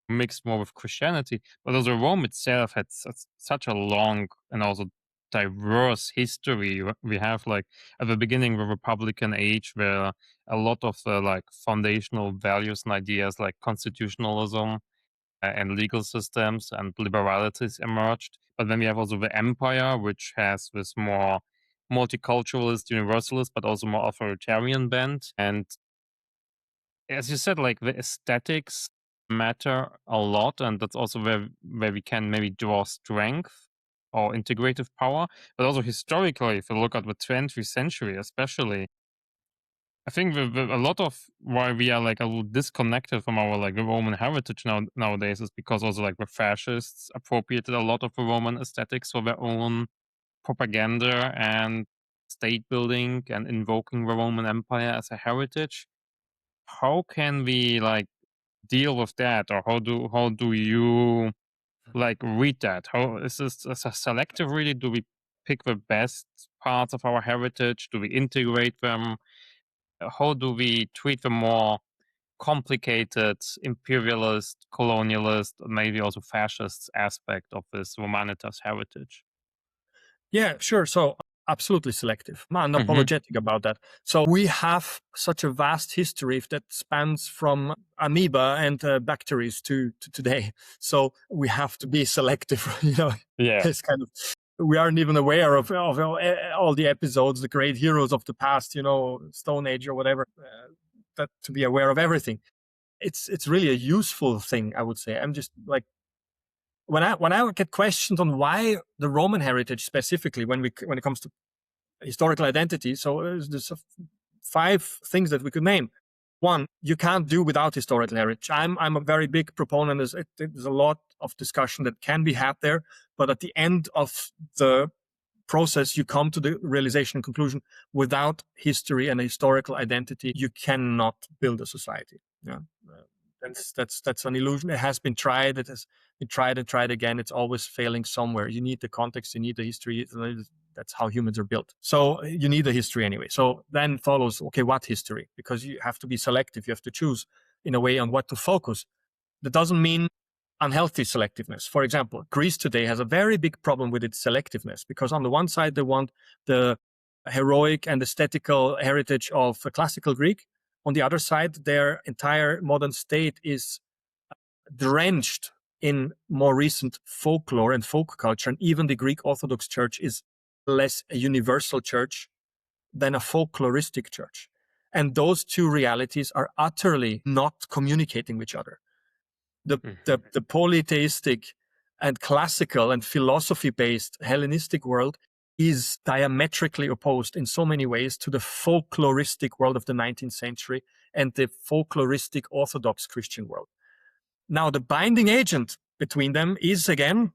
mixed more with Christianity. But also Rome itself had such a long and also diverse history. We have like at the beginning the Republican age, where a lot of the like foundational values and ideas like constitutionalism and legal systems and liberalities emerged. But then we have also the empire, which has this more multiculturalist, universalist, but also more authoritarian bent. And as you said, like the aesthetics matter a lot, and that's also where we can maybe draw strength or integrative power. But also historically, if you look at the 20th century, especially, I think a lot of why we are like a little disconnected from our like the Roman heritage nowadays is because also like the fascists appropriated a lot of the Roman aesthetics for their own propaganda and state building and invoking the Roman Empire as a heritage. How can we like deal with that, or how do you like read that? How is this as a selective? Really, do we pick the best parts of our heritage? Do we integrate them? How do we treat the more complicated imperialist, colonialist, maybe also fascist aspect of this Romanitas heritage? Yeah, sure. So absolutely selective. I'm Hmm. unapologetic about that. So we have such a vast history that spans from amoeba and bacteria to today. So we have to be selective. Yeah. It's kind of, we aren't even aware of all the episodes, the great heroes of the past, Stone Age or whatever. That to be aware of everything. It's really a useful thing, I would say. I'm just like, when I get questions on why the Roman heritage specifically, when it comes to historical identity, so there's 5 things that we could name. One, you can't do without historical heritage. I'm a very big proponent. There's a lot of discussion that can be had there, but at the end of the process, you come to the realization and conclusion: without history and a historical identity, you cannot build a society. Yeah. Uh, that's an illusion. It has been tried. It has been tried and tried again. It's always failing somewhere. You need the context. You need the history. That's how humans are built. So you need the history anyway. So then follows, okay, what history? Because you have to be selective. You have to choose in a way on what to focus. That doesn't mean unhealthy selectiveness. For example, Greece today has a very big problem with its selectiveness, because on the one side, they want the heroic and aesthetical heritage of classical Greek. On the other side, their entire modern state is drenched in more recent folklore and folk culture. And even the Greek Orthodox Church is less a universal church than a folkloristic church. And those two realities are utterly not communicating with each other. The polytheistic and classical and philosophy-based Hellenistic world is diametrically opposed in so many ways to the folkloristic world of the 19th century and the folkloristic Orthodox Christian world. Now, the binding agent between them is, again,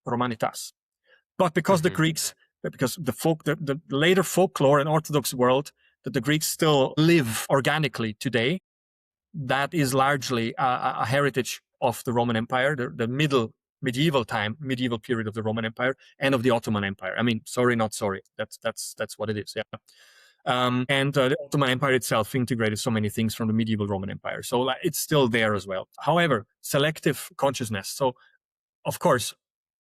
Romanitas. But because the Greeks, because the later folklore and Orthodox world that the Greeks still live organically today, that is largely a heritage of the Roman Empire, the medieval period of the Roman Empire and of the Ottoman Empire. I mean, sorry, not sorry. That's what it is. Yeah. And the Ottoman Empire itself integrated so many things from the medieval Roman Empire. So it's still there as well. However, selective consciousness. So, of course,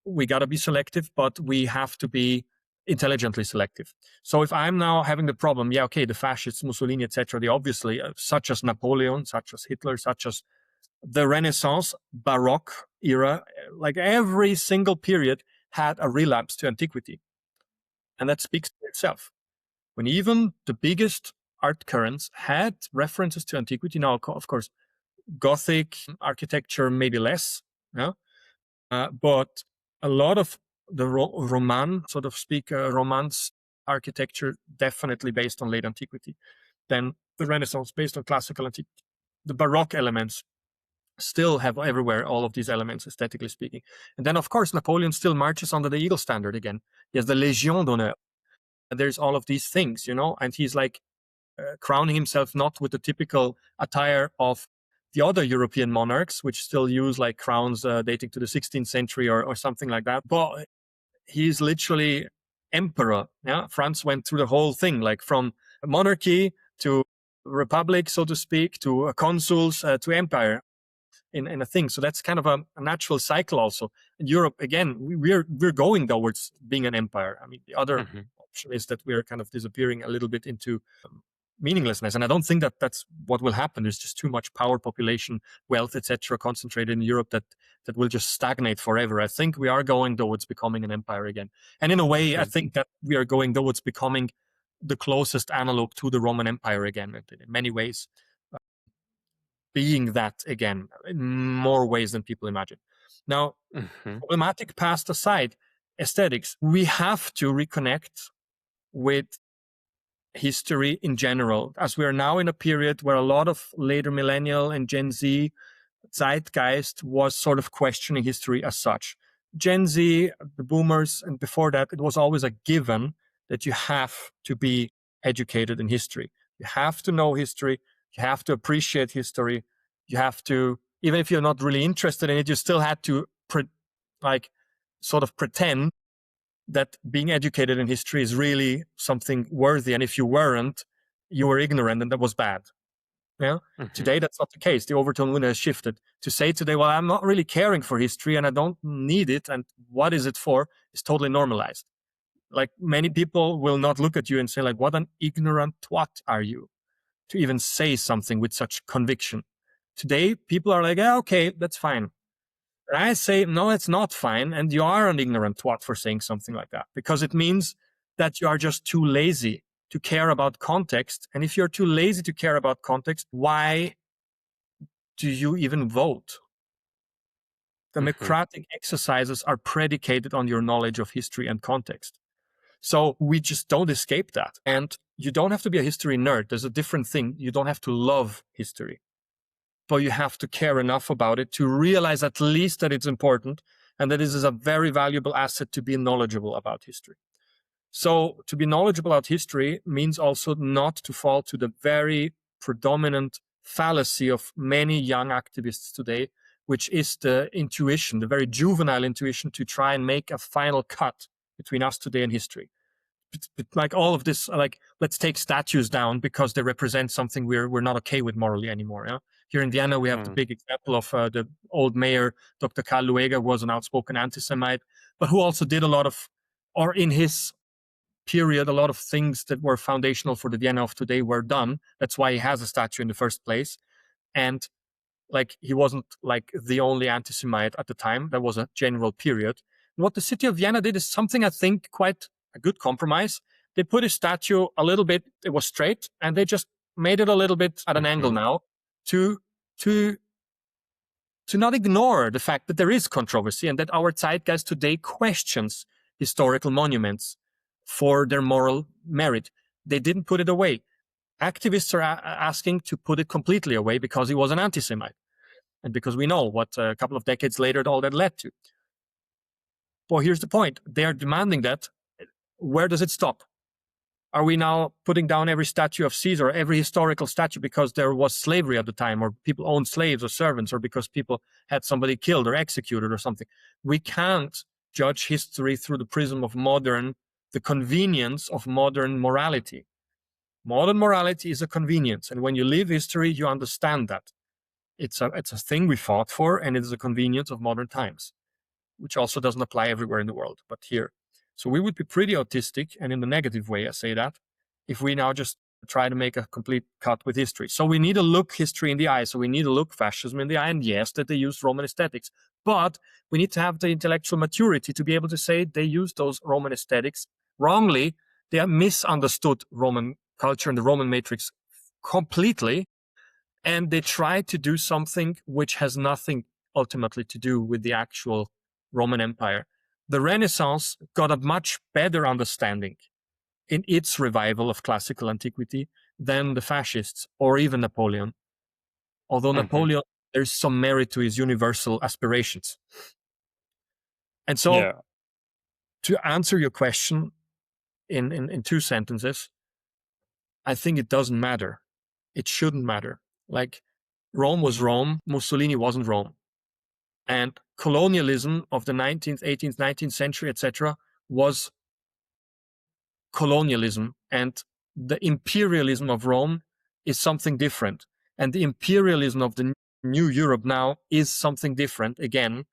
we got to be selective, but we have to be intelligently selective. So if I'm now having the problem, yeah, okay, the fascists, Mussolini, etc., they obviously, such as Napoleon, such as Hitler, such as the Renaissance, Baroque era, like every single period had a relapse to antiquity. And that speaks for itself. When even the biggest art currents had references to antiquity, now, of course, Gothic architecture, maybe less, yeah? But a lot of the Roman, so to speak, Romance architecture, definitely based on late antiquity. Then the Renaissance, based on classical antiquity. The Baroque elements still have everywhere all of these elements, aesthetically speaking. And then, of course, Napoleon still marches under the eagle standard again. He has the Légion d'honneur. There's all of these things, and he's like crowning himself not with the typical attire of the other European monarchs, which still use like crowns dating to the 16th century or something like that. But he's literally emperor. Yeah, France went through the whole thing, like from monarchy to republic, so to speak, to consuls to empire in a thing. So that's kind of a natural cycle also. In Europe, again, we're going towards being an empire. I mean, the other option is that we're kind of disappearing a little bit into meaninglessness, and I don't think that that's what will happen. There's just too much power, population, wealth, etc., concentrated in Europe that will just stagnate forever. I think we are going towards becoming an empire again, and in a way, I think that we are going towards becoming the closest analog to the Roman Empire again, in many ways, being that again in more ways than people imagine. Now, problematic past aside, aesthetics, we have to reconnect with history in general, as we are now in a period where a lot of later millennial and Gen Z zeitgeist was sort of questioning history as such. Gen Z, the boomers, and before that, it was always a given that you have to be educated in history. You have to know history. You have to appreciate history. You have to, even if you're not really interested in it, you still had to sort of pretend that being educated in history is really something worthy. And if you weren't, you were ignorant, and that was bad. Yeah. Today, that's not the case. The overtone winner has shifted to say today, well, I'm not really caring for history and I don't need it. And what is it for? Is totally normalized. Like, many people will not look at you and say, like, what an ignorant twat are you to even say something with such conviction. Today, people are like, yeah, okay, that's fine. And I say, no, it's not fine. And you are an ignorant twat for saying something like that, because it means that you are just too lazy to care about context. And if you're too lazy to care about context, why do you even vote? Democratic exercises are predicated on your knowledge of history and context. So we just don't escape that. And you don't have to be a history nerd. There's a different thing. You don't have to love history, but you have to care enough about it to realize at least that it's important and that this is a very valuable asset to be knowledgeable about history. So to be knowledgeable about history means also not to fall to the very predominant fallacy of many young activists today, which is the intuition, the very juvenile intuition to try and make a final cut between us today and history. Like all of this, like, let's take statues down because they represent something we're not okay with morally anymore. Yeah? Here in Vienna, we have the big example of the old mayor, Dr. Karl Lueger, was an outspoken anti-Semite, but who also did a lot of, or in his period, a lot of things that were foundational for the Vienna of today were done. That's why he has a statue in the first place. And Like he wasn't like the only anti-Semite at the time. That was a general period. And what the city of Vienna did is something I think quite a good compromise. They put his statue a little bit, it was straight, and they just made it a little bit at an angle Hmm. now to to to not ignore the fact that there is controversy and that our zeitgeist today questions historical monuments for their moral merit. They didn't put it away. Activists are asking to put it completely away because he was an anti-Semite and because we know what a couple of decades later all that led to. Well, here's the point. They are demanding that. Where does it stop? Are we now putting down every statue of Caesar, every historical statue because there was slavery at the time, or people owned slaves or servants, or because people had somebody killed or executed or something? We can't judge history through the prism of the convenience of modern morality. Modern morality is a convenience. And when you live history, you understand that. It's a thing we fought for, and it is a convenience of modern times, which also doesn't apply everywhere in the world, but here. So we would be pretty autistic, and in the negative way, I say that, if we now just try to make a complete cut with history. So we need to look history in the eye. So we need to look fascism in the eye. And yes, that they used Roman aesthetics, but we need to have the intellectual maturity to be able to say they used those Roman aesthetics wrongly. They have misunderstood Roman culture and the Roman matrix completely. And they try to do something which has nothing ultimately to do with the actual Roman Empire. The Renaissance got a much better understanding in its revival of classical antiquity than the fascists or even Napoleon. Although Hmm. Napoleon, there's some merit to his universal aspirations. And so, Yeah. to answer your question in two sentences, I think it doesn't matter. It shouldn't matter. Like, Rome was Rome, Mussolini wasn't Rome. And colonialism of the 19th, 18th, 19th century, etc., was colonialism. And the imperialism of Rome is something different. And the imperialism of the new Europe now is something different again,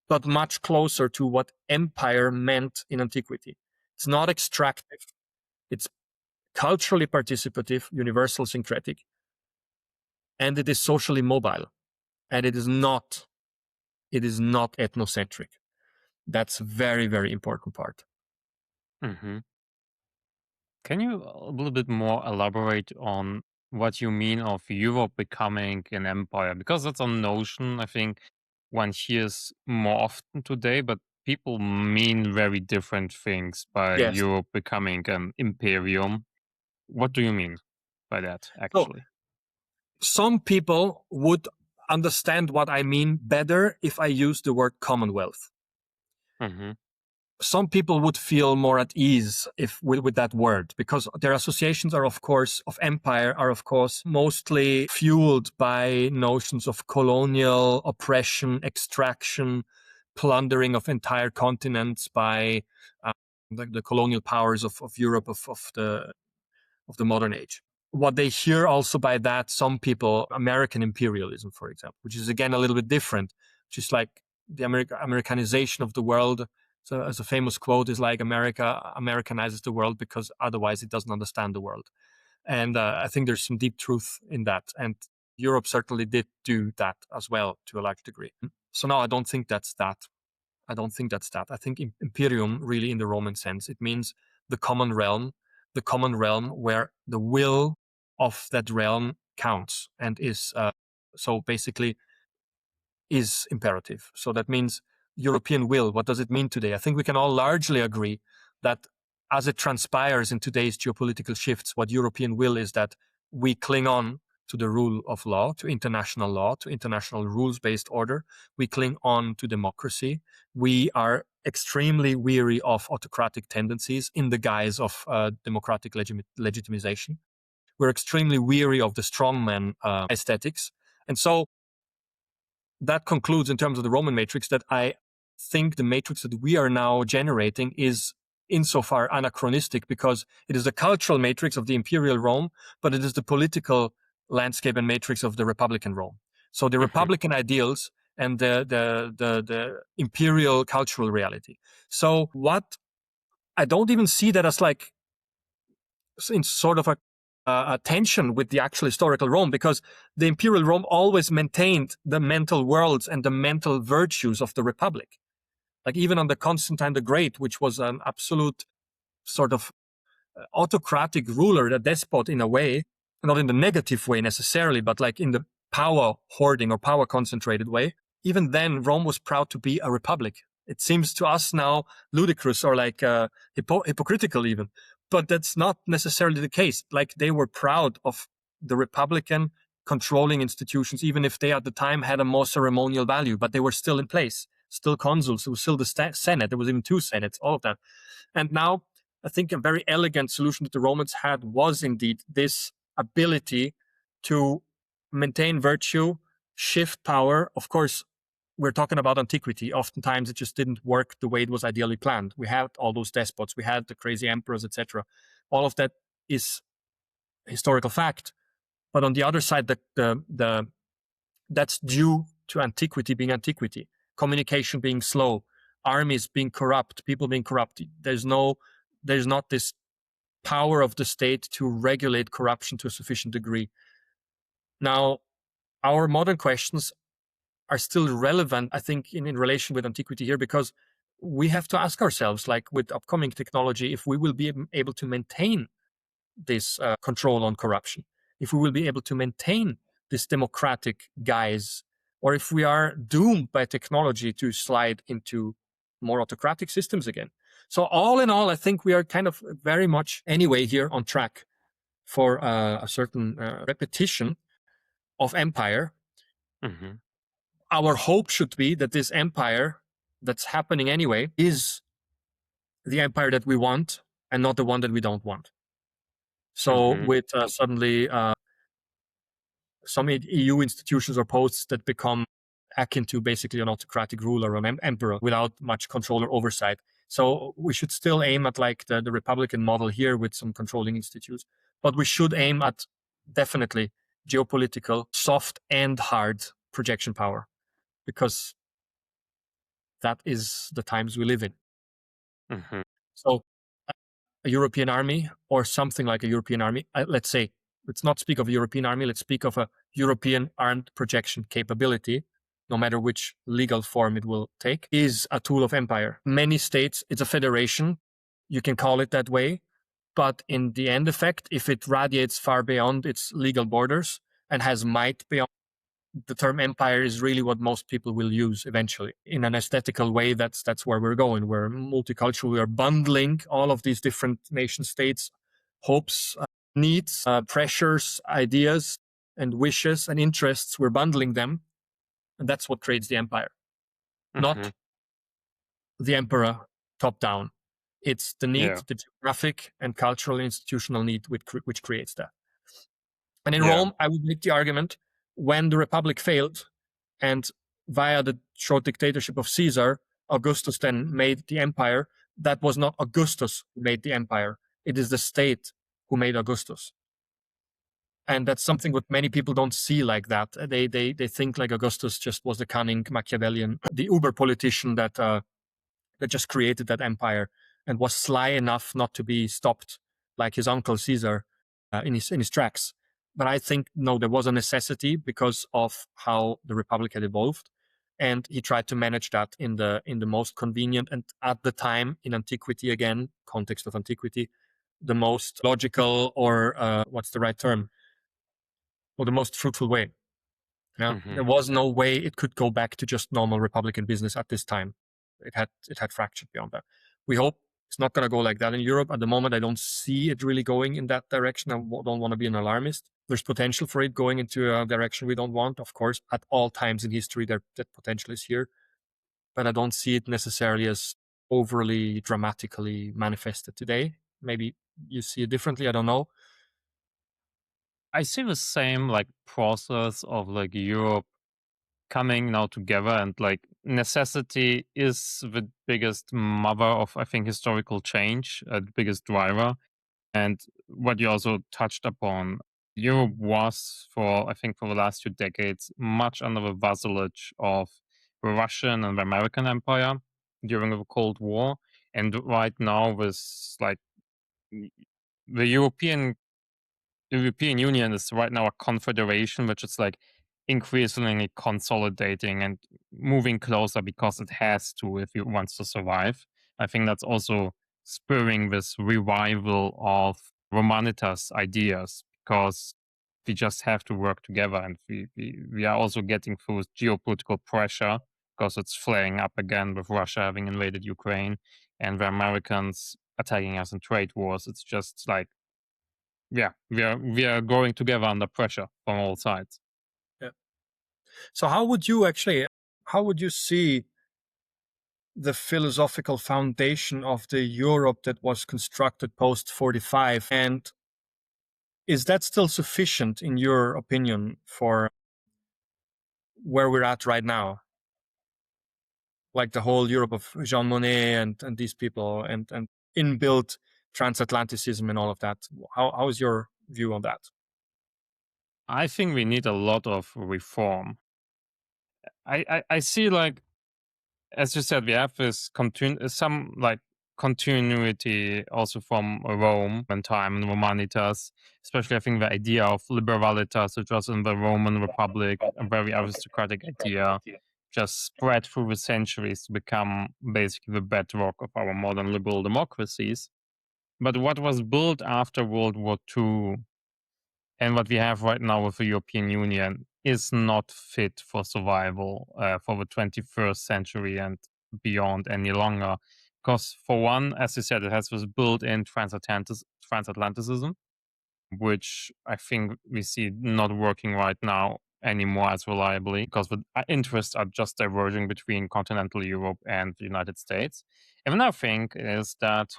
but much closer to what empire meant in antiquity. It's not extractive. It's culturally participative, universal syncretic, and it is socially mobile. And it is not ethnocentric. That's a very, very important part. Hmm. Can you a little bit more elaborate on what you mean of Europe becoming an empire? Because that's a notion I think one hears more often today, but people mean very different things by Yes. Europe becoming an imperium. What do you mean by that, So actually? some people would understand what I mean better if I use the word Commonwealth. Hmm. Some people would feel more at ease if with that word, because their associations are, of course, of empire are, of course, mostly fueled by notions of colonial oppression, extraction, plundering of entire continents by the colonial powers of Europe of the modern age. What they hear also by that, some people, American imperialism, for example, which is again a little bit different, which is like the Americanization of the world. So, as a famous quote is like, America Americanizes the world because otherwise it doesn't understand the world. And I think there's some deep truth in that. And Europe certainly did do that as well to a large degree. So no, I don't think that's that. I don't think that's that. I think imperium, really in the Roman sense, it means the common realm where the will of that realm counts and is so basically is imperative. So that means European will. What does it mean today? I think we can all largely agree that as it transpires in today's geopolitical shifts, what European will is that we cling on to the rule of law, to international rules-based order. We cling on to democracy. We are extremely weary of autocratic tendencies in the guise of democratic legitimization. We're extremely weary of the strongman aesthetics. And so that concludes in terms of the Roman matrix that I think the matrix that we are now generating is insofar anachronistic because it is the cultural matrix of the imperial Rome, but it is the political landscape and matrix of the republican Rome. So the Hmm. republican ideals and the imperial cultural reality. So what I don't even see that as like in sort of a a tension with the actual historical Rome, because the imperial Rome always maintained the mental worlds and the mental virtues of the Republic. Like even under Constantine the Great, which was an absolute sort of autocratic ruler, a despot in a way, not in the negative way necessarily, but like in the power hoarding or power concentrated way. Even then, Rome was proud to be a republic. It seems to us now ludicrous or like hypocritical even, but that's not necessarily the case. Like they were proud of the republican controlling institutions, even if they at the time had a more ceremonial value, but they were still in place, still consuls, it was still the Senate, there was even two Senates, all of that. And now I think a very elegant solution that the Romans had was indeed this ability to maintain virtue, shift power. Of course, we're talking about antiquity. Oftentimes it just didn't work the way it was ideally planned. We had all those despots, we had the crazy emperors, etc. All of that is historical fact. But on the other side, that's due to antiquity being antiquity, communication being slow, armies being corrupt, people being corrupt. There's not this power of the state to regulate corruption to a sufficient degree. Now, our modern questions are still relevant, I think, in relation with antiquity here, because we have to ask ourselves, like with upcoming technology, if we will be able to maintain this control on corruption, if we will be able to maintain this democratic guise, or if we are doomed by technology to slide into more autocratic systems again. So all in all, I think we are kind of very much anyway here on track for a certain repetition of empire. Hmm. Our hope should be that this empire that's happening anyway is the empire that we want and not the one that we don't want. So Hmm. with suddenly some EU institutions or posts that become akin to basically an autocratic ruler or an emperor without much control or oversight. So we should still aim at like the Republican model here with some controlling institutes, but we should aim at definitely geopolitical, soft and hard projection power, because that is the times we live in. Hmm. So a European army or something like a European army, let's say, let's not speak of a European army, let's speak of a European armed projection capability, no matter which legal form it will take, is a tool of empire. Many states, it's a federation, you can call it that way, but in the end effect, if it radiates far beyond its legal borders and has might beyond, the term empire is really what most people will use eventually. In an aesthetical way, that's where we're going. We're multicultural. We are bundling all of these different nation states, hopes, needs, pressures, ideas, and wishes and interests. We're bundling them, and that's what creates the empire, Hmm. not the emperor top down. It's the need, Yeah. the geographic and cultural and institutional need which creates that. And in Yeah. Rome, I would make the argument, when the Republic failed and via the short dictatorship of Caesar, Augustus then made the empire, that was not Augustus who made the empire. It is the state who made Augustus. And that's something what many people don't see like that. They think like Augustus just was the cunning Machiavellian, the uber politician that just created that empire and was sly enough not to be stopped like his uncle Caesar in his tracks. But I think no, there was a necessity because of how the republic had evolved, and he tried to manage that in the most convenient and at the time in antiquity, again context of antiquity, the most logical or what's the right term, or the most fruitful way. Yeah, there Hmm. was no way it could go back to just normal Republican business at this time. It had fractured beyond that. We hope it's not going to go like that in Europe. At the moment, I don't see it really going in that direction. I don't want to be an alarmist. There's potential for it going into a direction we don't want. Of course, at all times in history, that potential is here, but I don't see it necessarily as overly dramatically manifested today. Maybe you see it differently. I don't know. I see the same like process of like Europe coming now together, and like necessity is the biggest mother of, I think, historical change, the biggest driver. And what you also touched upon, Europe was for, I think, for the last 2 decades much under the vassalage of the Russian and the American empire during the Cold War. And right now with like the European the European Union is right now a confederation, which is like increasingly consolidating and moving closer because it has to if it wants to survive. I think that's also spurring this revival of Romanitas ideas because we just have to work together, and we are also getting through geopolitical pressure because it's flaring up again with Russia having invaded Ukraine and the Americans attacking us in trade wars. It's just like, yeah, we are going together under pressure from all sides. Yeah. So how would you see the philosophical foundation of the Europe that was constructed post 45? And is that still sufficient, in your opinion, for where we're at right now? Like the whole Europe of Jean Monnet and these people and inbuilt transatlanticism and all of that. How is your view on that? I think we need a lot of reform. I see, like, as you said, we have this some like continuity also from Rome and time and Romanitas, especially I think the idea of liberalitas, which was in the Roman Republic, a very aristocratic idea, just spread through the centuries to become basically the bedrock of our modern liberal democracies. But what was built after World War II and what we have right now with the European Union is not fit for survival for the 21st century and beyond any longer. Because, for one, as you said, it has this built in transatlanticism, which I think we see not working right now anymore as reliably because the interests are just diverging between continental Europe and the United States. And another thing is that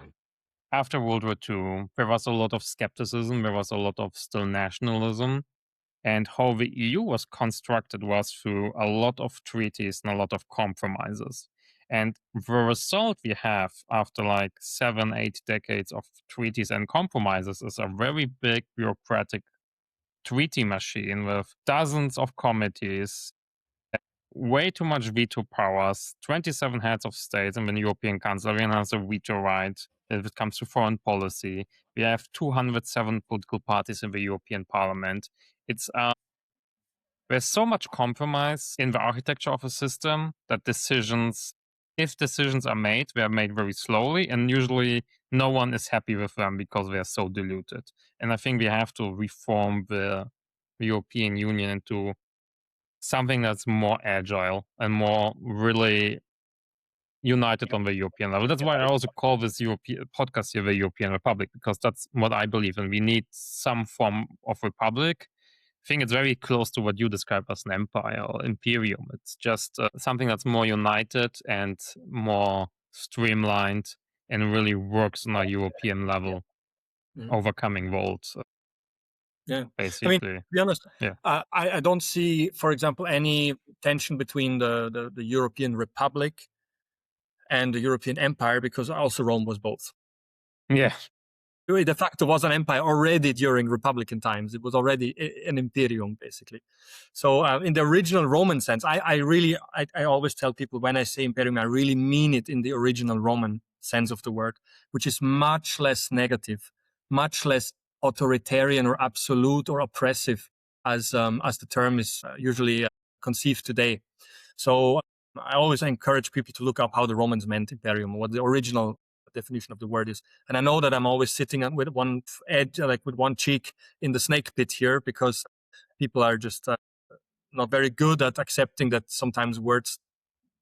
after World War II, there was a lot of skepticism, there was a lot of still nationalism. And how the EU was constructed was through a lot of treaties and a lot of compromises. And the result we have after like 7, 8 decades of treaties and compromises is a very big bureaucratic treaty machine with dozens of committees, way too much veto powers, 27 heads of state in the European Council. Everyone has a veto right if it comes to foreign policy. We have 207 political parties in the European Parliament. It's there's so much compromise in the architecture of a system that if decisions are made, they are made very slowly, and usually no one is happy with them because they are so diluted. And I think we have to reform the European Union into something that's more agile and more really united on the European level. That's why I also call this European podcast here the European Republic, because that's what I believe in. We need some form of republic. I think it's very close to what you describe as an empire or imperium. It's just something that's more united and more streamlined and really works on a European level, overcoming worlds, Yeah. I mean, basically. to be honest, Yeah. I don't see, for example, any tension between the European Republic and the European Empire, because also Rome was both. Yeah. De facto was an empire already during Republican times. It was already an imperium, basically. So in the original Roman sense, I always tell people when I say imperium, I really mean it in the original Roman sense of the word, which is much less negative, much less authoritarian or absolute or oppressive as the term is usually conceived today. So I always encourage people to look up how the Romans meant imperium, what the original definition of the word is. And I know that I'm always sitting with one edge, like with one cheek in the snake pit here, because people are just not very good at accepting that sometimes words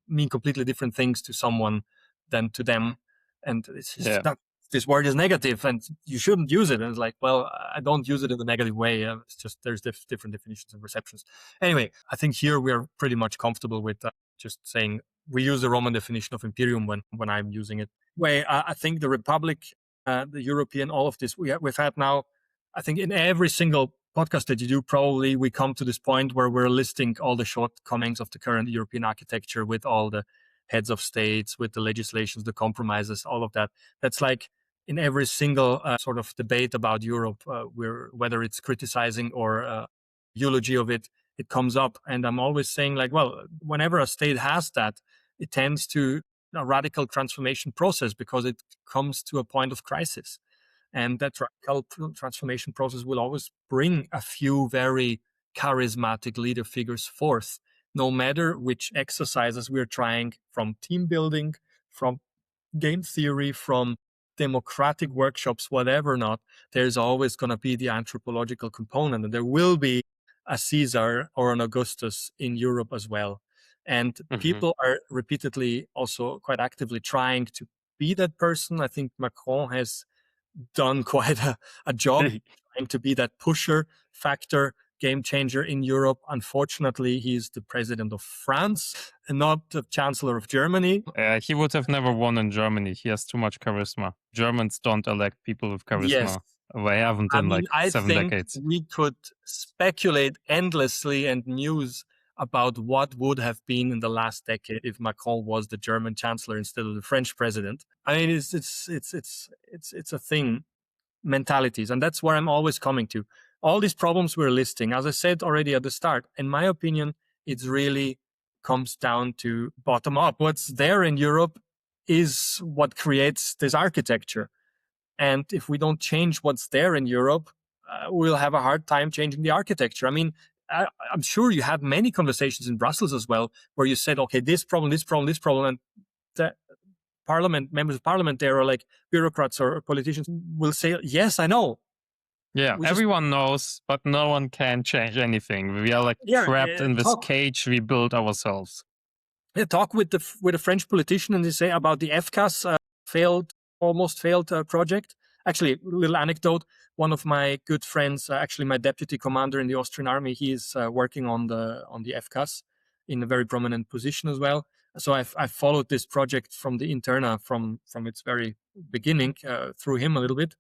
mean completely different things to someone than to them. And it's just that this word is negative and you shouldn't use it. And it's like, well, I don't use it in a negative way. It's just there's different definitions and receptions. Anyway, I think here we are pretty much comfortable with just saying we use the Roman definition of imperium when I'm using it. Way I think the Republic, the European, all of this we've had now. I think in every single podcast that you do, probably we come to this point where we're listing all the shortcomings of the current European architecture with all the heads of states, with the legislations, the compromises, all of that. That's like in every single sort of debate about Europe, whether it's criticizing or eulogy of it, it comes up. And I'm always saying like, well, whenever a state has that, it tends to a radical transformation process because it comes to a point of crisis. And that radical transformation process will always bring a few very charismatic leader figures forth, no matter which exercises we're trying, from team building, from game theory, from democratic workshops, whatever not, there's always going to be the anthropological component. And there will be a Caesar or an Augustus in Europe as well. And Hmm. people are repeatedly also quite actively trying to be that person. I think Macron has done quite a job trying to be that pusher factor, game changer in Europe. Unfortunately, he's the president of France and not the chancellor of Germany. He would have never won in Germany. He has too much charisma. Germans don't elect people with Yes. charisma. They haven't I in mean, like I seven think decades. we could speculate endlessly and muse about what would have been in the last decade if Macron was the German chancellor instead of the French president. I mean, it's a thing, mentalities, and that's where I'm always coming to. All these problems we're listing, as I said already at the start, in my opinion, it really comes down to bottom up. What's there in Europe is what creates this architecture. And if we don't change what's there in Europe, we'll have a hard time changing the architecture. I mean, I'm sure you had many conversations in Brussels as well, where you said, okay, this problem, this problem, this problem. And the parliament, members of parliament there, or like bureaucrats or politicians, will say, yes, I know. Yeah, We just, everyone knows, but no one can change anything. We are like yeah, trapped in this talk, cage we built ourselves. yeah, talk with the French politician, and they say about the FCAS almost failed project. Actually, little anecdote. One of my good friends, actually my deputy commander in the Austrian army, he is working on the FCAS in a very prominent position as well. So I followed this project from the interna from its very beginning through him a little bit.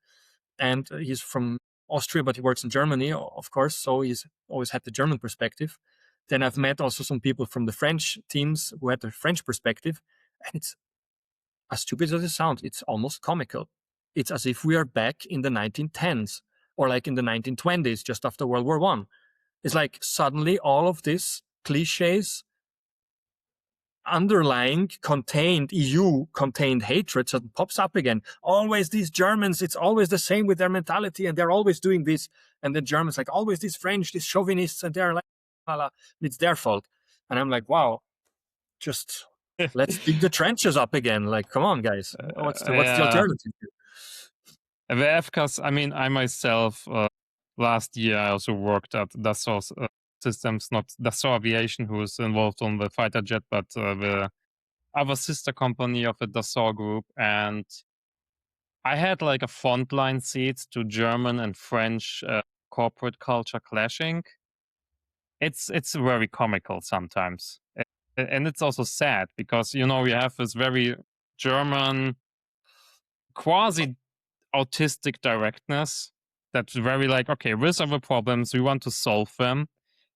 And he's from Austria, but he works in Germany, of course. So he's always had the German perspective. Then I've met also some people from the French teams who had the French perspective. And it's, as stupid as it sounds, it's almost comical. It's as if we are back in the 1910s or like in the 1920s, just after World War One. It's like suddenly all of these cliches, underlying contained EU contained hatred that pops up again. Always these Germans, it's always the same with their mentality, and they're always doing this. And the Germans, like always these French, these chauvinists, and they're like, it's their fault. And I'm like, wow, just let's dig the trenches up again. Like, come on, guys, what's the Yeah, alternative here? the FCAS, I mean, I myself, last year, I also worked at Dassault Systems, not Dassault Aviation, who is involved on the fighter jet, but the other sister company of the Dassault group. And I had like a frontline seat to German and French corporate culture clashing. It's very comical sometimes. And it's also sad because, you know, we have this very German quasi autistic directness that's very like, okay, these are the problems, we want to solve them.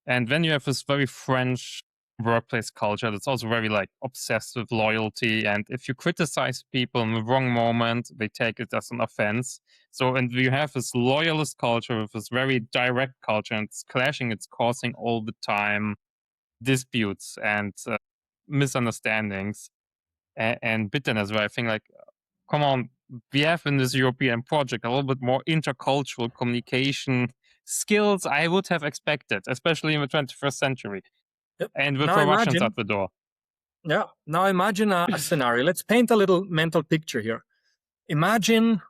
And then you have this very French workplace culture that's also very like obsessed with loyalty. And if you criticize people in the wrong moment, they take it as an offense. So, and you have this loyalist culture with this very direct culture, and it's clashing, it's causing all the time disputes and misunderstandings and bitterness, where I think like, come on, we have in this European project a little bit more intercultural communication skills I would have expected, especially in the 21st century. Yep. And with Now the Russians imagine, at the door. yeah, now imagine a scenario. Let's paint a little mental picture here. Imagine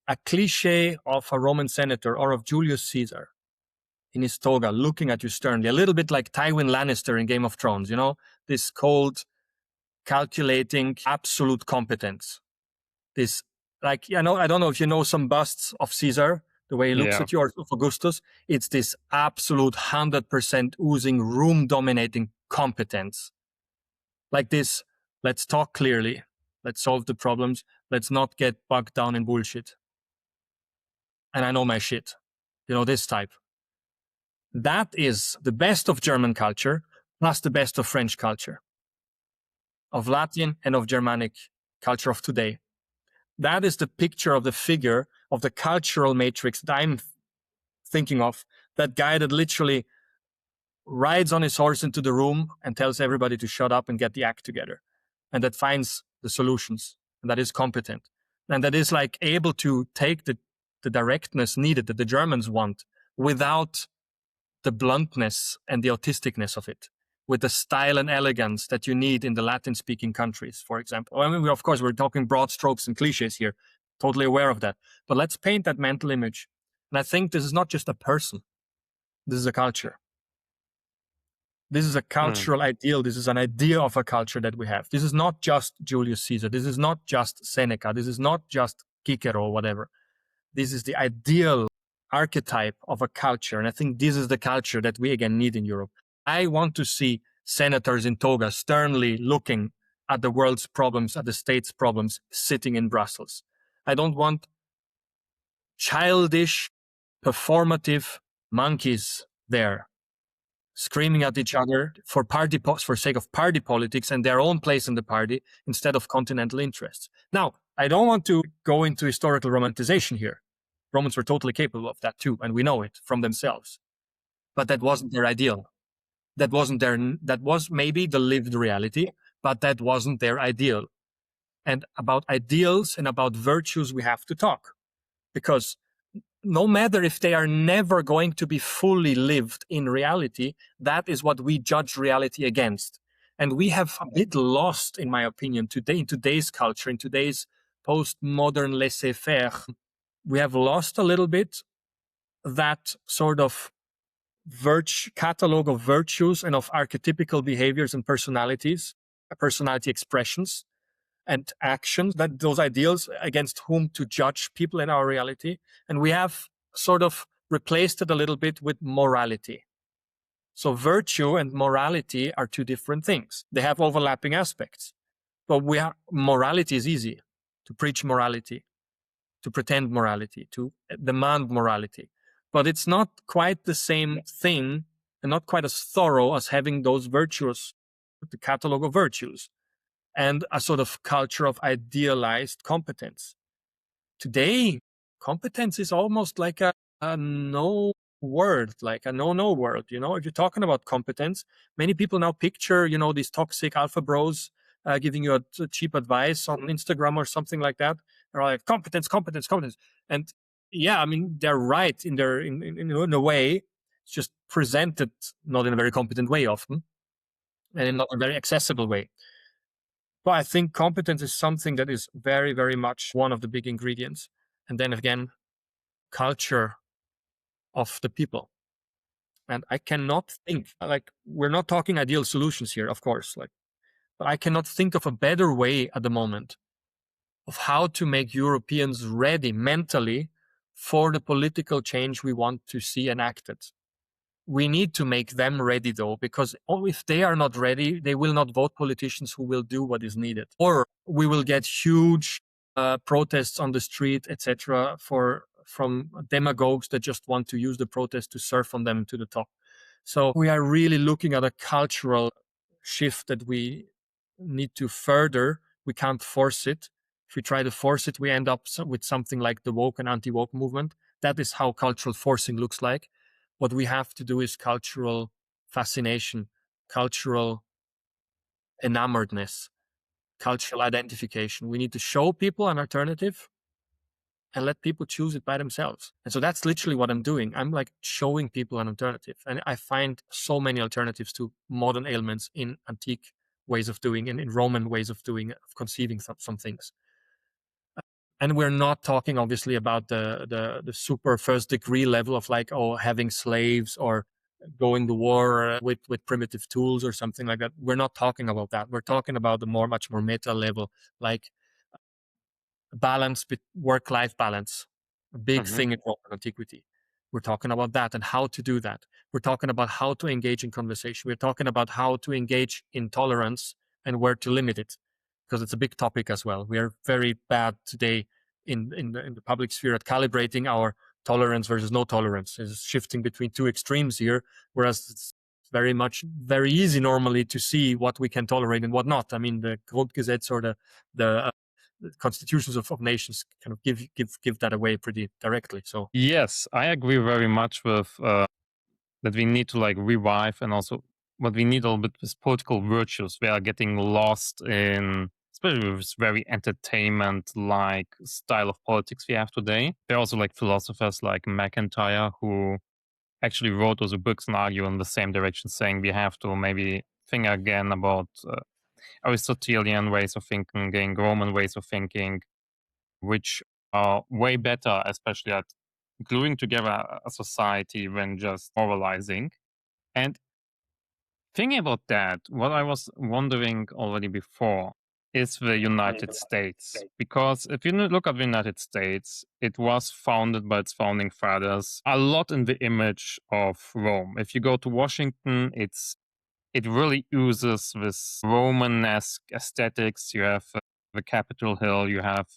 a cliche of a Roman senator or of Julius Caesar in his toga, looking at you sternly, a little bit like Tywin Lannister in Game of Thrones, you know, this cold, calculating, absolute competence. This, like, you know, I don't know if you know some busts of Caesar, the way he looks Yeah. at you, or of Augustus. It's this absolute 100% oozing, room dominating competence. Like this, let's talk clearly, let's solve the problems, let's not get bogged down in bullshit. And I know my shit, you know, this type. That is the best of German culture plus the best of French culture, of Latin and of Germanic culture of today. That is the picture of the figure of the cultural matrix that I'm thinking of. That guy that literally rides on his horse into the room and tells everybody to shut up and get the act together, and that finds the solutions, and that is competent, and that is like able to take the the directness needed that the Germans want without the bluntness and the autisticness of it, with the style and elegance that you need in the Latin-speaking countries, for example. I mean, of course, we're talking broad strokes and cliches here, totally aware of that. But let's paint that mental image. And I think this is not just a person. This is a culture. This is a cultural ideal. This is an idea of a culture that we have. This is not just Julius Caesar. This is not just Seneca. This is not just Cicero or whatever. This is the ideal archetype of a culture. And I think this is the culture that we again need in Europe. I want to see senators in toga sternly looking at the world's problems, at the state's problems, sitting in Brussels. I don't want childish, performative monkeys there screaming at each other for sake of party politics and their own place in the party instead of continental interests. Now, I don't want to go into historical romanticization here. Romans were totally capable of that too, and we know it from themselves. But that wasn't their ideal. That was maybe the lived reality, but that wasn't their ideal. And about ideals and about virtues, we have to talk, because no matter if they are never going to be fully lived in reality, that is what we judge reality against. And we have a bit lost, in my opinion, today, in today's culture, in today's postmodern laissez-faire, we have lost a little bit that sort of catalog of virtues and of archetypical behaviors and personalities, personality expressions and actions, that those ideals against whom to judge people in our reality. And we have sort of replaced it a little bit with morality. So virtue and morality are two different things. They have overlapping aspects. But morality is easy. To preach morality, to pretend morality, to demand morality. But it's not quite the same thing and not quite as thorough as having those virtues, the catalog of virtues, and a sort of culture of idealized competence. Today, competence is almost like a no word, like a no word. You know, if you're talking about competence, many people now picture, these toxic alpha bros giving you a cheap advice on Instagram or something like that. They're like, competence. And yeah, I mean, they're right in a way. It's just presented not in a very competent way often, and in not a very accessible way. But I think competence is something that is very, very much one of the big ingredients. And then again, culture of the people. And I cannot think, we're not talking ideal solutions here, of course, but I cannot think of a better way at the moment of how to make Europeans ready mentally for the political change we want to see enacted. We need to make them ready, though, because if they are not ready, they will not vote politicians who will do what is needed. Or we will get huge protests on the street, etc., from demagogues that just want to use the protest to surf on them to the top. So we are really looking at a cultural shift that we need to further. We can't force it. If we try to force it, we end up with something like the woke and anti-woke movement. That is how cultural forcing looks like. What we have to do is cultural fascination, cultural enamoredness, cultural identification. We need to show people an alternative and let people choose it by themselves. And so that's literally what I'm doing. I'm like showing people an alternative. And I find so many alternatives to modern ailments in antique ways of doing and in Roman ways of doing, of conceiving some things. And we're not talking obviously about the super first degree level of having slaves or going to war with primitive tools or something like that. We're not talking about that. We're talking about the much more meta level, like balance, work-life balance, a big thing in Roman antiquity. We're talking about that and how to do that. We're talking about how to engage in conversation. We're talking about how to engage in tolerance and where to limit it, because it's a big topic as well. We are very bad today in the public sphere at calibrating our tolerance versus no tolerance. It's shifting between two extremes here, whereas it's very easy normally to see what we can tolerate and what not. I mean, the Grundgesetz or the constitutions of nations kind of give that away pretty directly. So yes, I agree very much with that we need to revive, and also what we need a little bit is political virtues. We are getting lost in especially with this very entertainment-like style of politics we have today. There are also like philosophers like McIntyre who actually wrote those books and argue in the same direction, saying we have to maybe think again about Aristotelian ways of thinking, Roman ways of thinking, which are way better, especially at gluing together a society than just moralizing. And thinking about that, what I was wondering already before is the United States. Because if you look at the United States, it was founded by its founding fathers a lot in the image of Rome. If you go to Washington, it really oozes this Romanesque aesthetics. You have the Capitol Hill, you have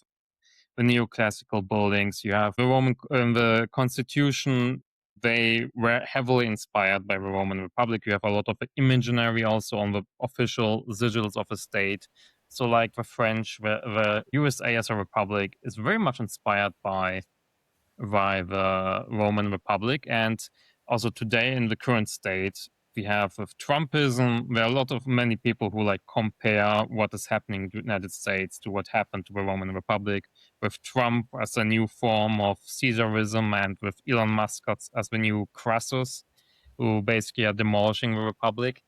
the neoclassical buildings, you have the the Constitution. They were heavily inspired by the Roman Republic. You have a lot of imaginary also on the official sigils of the state. So, like the French, the USA as a republic is very much inspired by the Roman Republic. And also today in the current state, we have with Trumpism, there are a lot of many people who like compare what is happening in the United States to what happened to the Roman Republic, with Trump as a new form of Caesarism and with Elon Musk as the new Crassus, who basically are demolishing the Republic.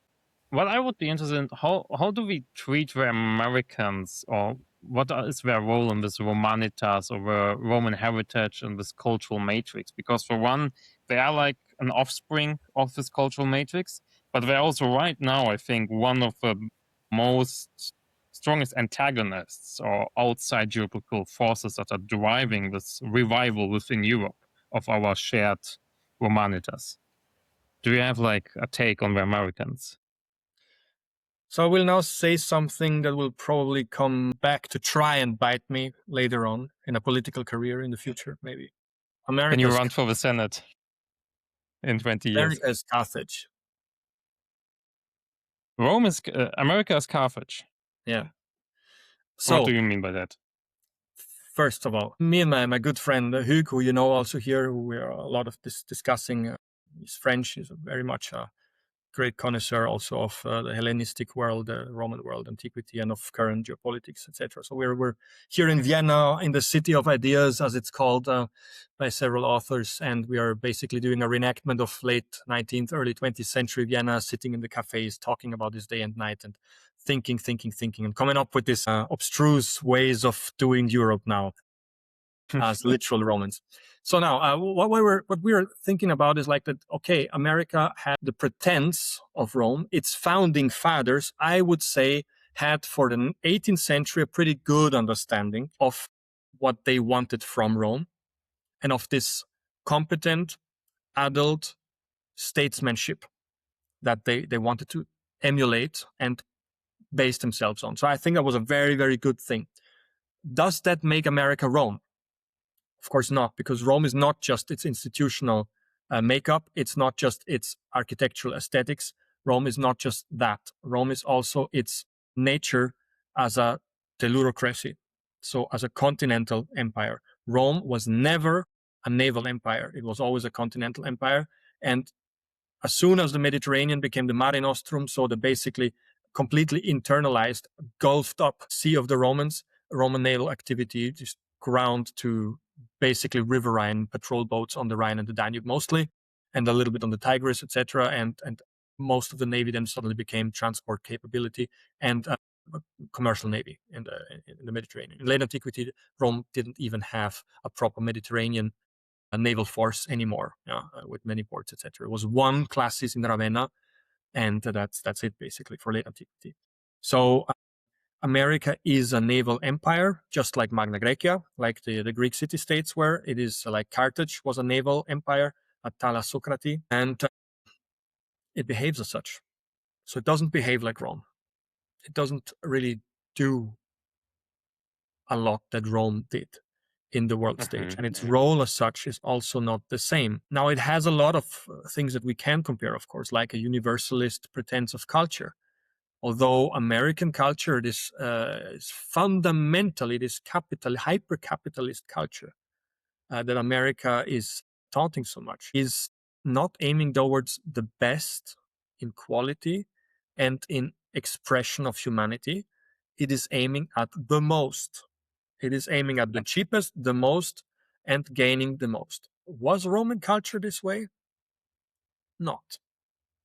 What I would be interested in, how do we treat the Americans, or what is their role in this Romanitas or the Roman heritage and this cultural matrix? Because for one, they are like an offspring of this cultural matrix, but they're also right now, I think, one of the most strongest antagonists or outside geopolitical forces that are driving this revival within Europe of our shared Romanitas. Do you have like a take on the Americans? So I will now say something that will probably come back to try and bite me later on in a political career in the future, maybe. Can you America's run for the Senate in 20 years? America is Carthage. Rome is America is Carthage. Yeah. What So, do you mean by that? first of all, me and my good friend Hugues, who you know also here, who we are a lot of discussing his French, is very much a great connoisseur also of the Hellenistic world, the Roman world, antiquity, and of current geopolitics, etc. So we're here in Vienna, in the city of ideas, as it's called by several authors, and we are basically doing a reenactment of late 19th, early 20th century Vienna, sitting in the cafes, talking about this day and night, and thinking, and coming up with this abstruse ways of doing Europe now as literal Romans. So now, what we were thinking about is like that. Okay, America had the pretense of Rome. Its founding fathers, I would say, had for the 18th century a pretty good understanding of what they wanted from Rome and of this competent adult statesmanship that they wanted to emulate and base themselves on. So I think that was a very, very good thing. Does that make America Rome? Of course not, because Rome is not just its institutional makeup. It's not just its architectural aesthetics. Rome is not just that. Rome is also its nature as a tellurocracy, so as a continental empire. Rome was never a naval empire. It was always a continental empire. And as soon as the Mediterranean became the Mare Nostrum, so the basically completely internalized, gulfed up sea of the Romans, Roman naval activity just ground to basically riverine patrol boats on the Rhine and the Danube mostly, and a little bit on the Tigris, etc. And most of the navy then suddenly became transport capability and a commercial navy in the Mediterranean. In late antiquity, Rome didn't even have a proper Mediterranean naval force anymore, with many ports, etc. It was one classis in Ravenna, and that's it basically for late antiquity. So America is a naval empire, just like Magna Graecia, like the Greek city-states were. It is like Carthage was a naval empire, at Thalassocraty, and it behaves as such. So it doesn't behave like Rome. It doesn't really do a lot that Rome did in the world stage. And its role as such is also not the same. Now, it has a lot of things that we can compare, of course, like a universalist pretense of culture. Although American culture is fundamentally this hyper-capitalist culture that America is taunting so much, is not aiming towards the best in quality and in expression of humanity. it is aiming at the most. It is aiming at the cheapest, the most, and gaining the most. Was Roman culture this way? Not.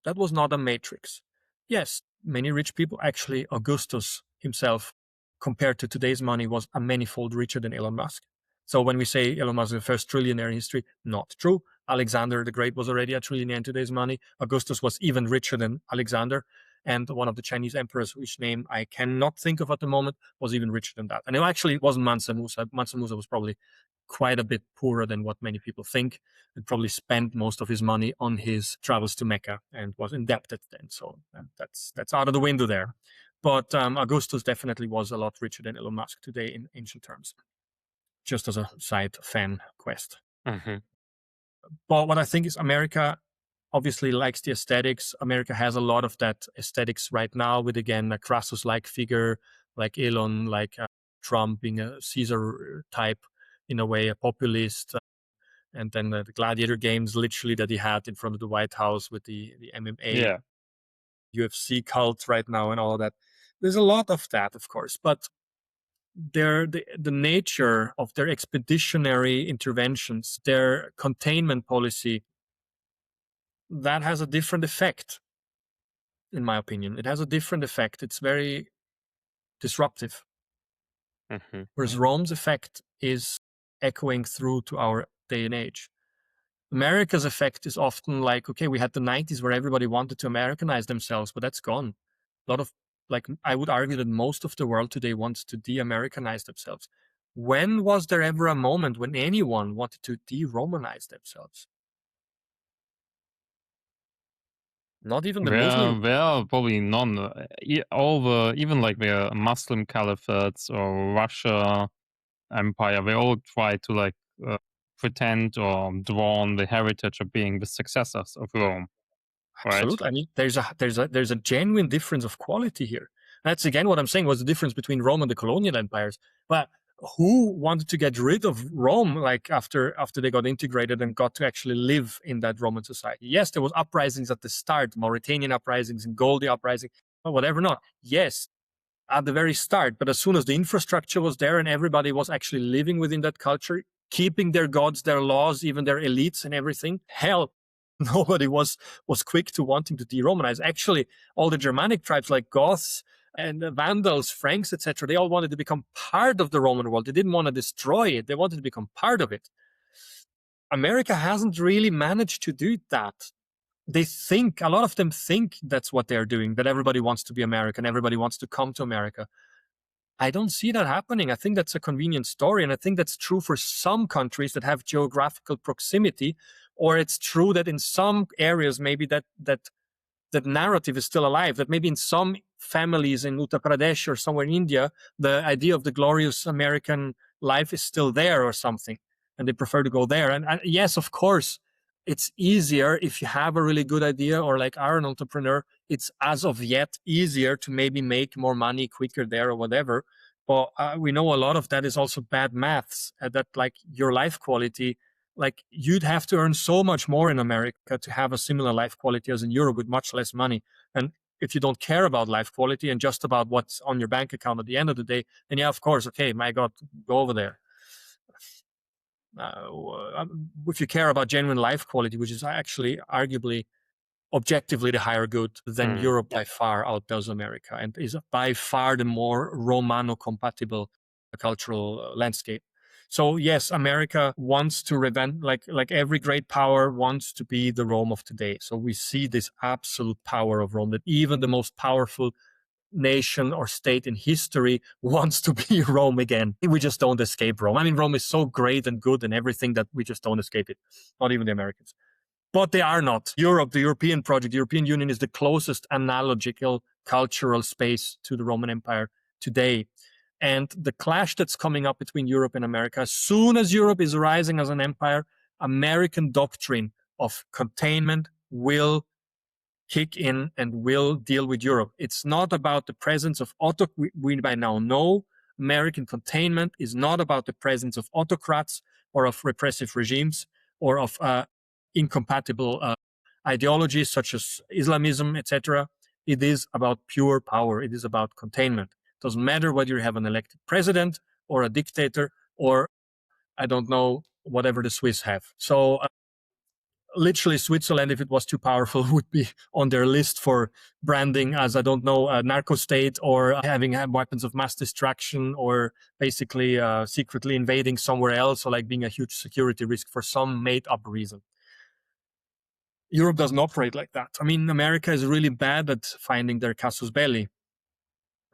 That was not a matrix. Yes, many rich people, actually, Augustus himself, compared to today's money, was a manifold richer than Elon Musk. So when we say Elon Musk is the first trillionaire in history, not true. Alexander the Great was already a trillionaire in today's money. Augustus was even richer than Alexander. And one of the Chinese emperors, which name I cannot think of at the moment, was even richer than that. And it actually wasn't Mansa Musa. Mansa Musa was probably quite a bit poorer than what many people think, and probably spent most of his money on his travels to Mecca and was indebted then. So that's out of the window there. But Augustus definitely was a lot richer than Elon Musk today in ancient terms, just as a side fan quest. Mm-hmm. But what I think is America obviously likes the aesthetics. America has a lot of that aesthetics right now with, again, a Crassus-like figure, like Elon, like Trump being a Caesar type, in a way, a populist. And then the gladiator games, literally, that he had in front of the White House with the MMA, UFC cult right now and all of that. There's a lot of that, of course, but the nature of their expeditionary interventions, their containment policy, that has a different effect, in my opinion. It has a different effect. It's very disruptive. Mm-hmm. Whereas Rome's effect is echoing through to our day and age. America's effect is often like, okay, we had the 90s where everybody wanted to Americanize themselves, but that's gone. A lot of, like, I would argue that most of the world today wants to de-Americanize themselves. When was there ever a moment when anyone wanted to de-Romanize themselves? Not even the Muslim. Well, probably none. All the, even like the Muslim caliphates or Russia Empire, they all try to like pretend or draw on the heritage of being the successors of Rome, right? Absolutely. I mean, there's a genuine difference of quality here. That's again what I'm saying was the difference between Rome and the colonial empires. But who wanted to get rid of Rome, like after they got integrated and got to actually live in that Roman society? Yes, there was uprisings at the start, Mauritanian uprisings and Goldie uprising, or whatever not. Yes, at the very start. But as soon as the infrastructure was there and everybody was actually living within that culture, keeping their gods, their laws, even their elites and everything, hell, nobody was quick to wanting to de-Romanize. Actually, all the Germanic tribes like Goths and Vandals, Franks, etc., they all wanted to become part of the Roman world. They didn't want to destroy it. They wanted to become part of it. America hasn't really managed to do that. They think, a lot of them think that's what they're doing, that everybody wants to be American, everybody wants to come to America. I don't see that happening. I think that's a convenient story. And I think that's true for some countries that have geographical proximity, or it's true that in some areas, maybe that narrative is still alive, that maybe in some families in Uttar Pradesh or somewhere in India, the idea of the glorious American life is still there or something, and they prefer to go there. And yes, of course, it's easier if you have a really good idea, or like are an entrepreneur, it's as of yet easier to maybe make more money quicker there or whatever. But we know a lot of that is also bad maths, that like your life quality, like you'd have to earn so much more in America to have a similar life quality as in Europe with much less money. And if you don't care about life quality and just about what's on your bank account at the end of the day, then yeah, of course, okay, my God, go over there. If you care about genuine life quality, which is actually arguably objectively the higher good, then Europe by far outdoes America and is by far the more Romano-compatible cultural landscape. So yes, America wants to revenge, like every great power wants to be the Rome of today. So we see this absolute power of Rome, that even the most powerful nation or state in history wants to be Rome again. We just don't escape Rome. I mean, Rome is so great and good and everything that we just don't escape it. Not even the Americans. But they are not. Europe, the European project, the European Union is the closest analogical cultural space to the Roman Empire today. And the clash that's coming up between Europe and America, as soon as Europe is rising as an empire, American doctrine of containment will kick in and will deal with Europe. It's not about the presence of we by now know American containment is not about the presence of autocrats or of repressive regimes or of incompatible ideologies such as Islamism, etc. It is about pure power. It is about containment. Doesn't matter whether you have an elected president or a dictator or, I don't know, whatever the Swiss have. So literally Switzerland, if it was too powerful, would be on their list for branding as, I don't know, a narco state or having weapons of mass destruction or basically secretly invading somewhere else or like being a huge security risk for some made up reason. Europe doesn't operate like that. I mean, America is really bad at finding their casus belli.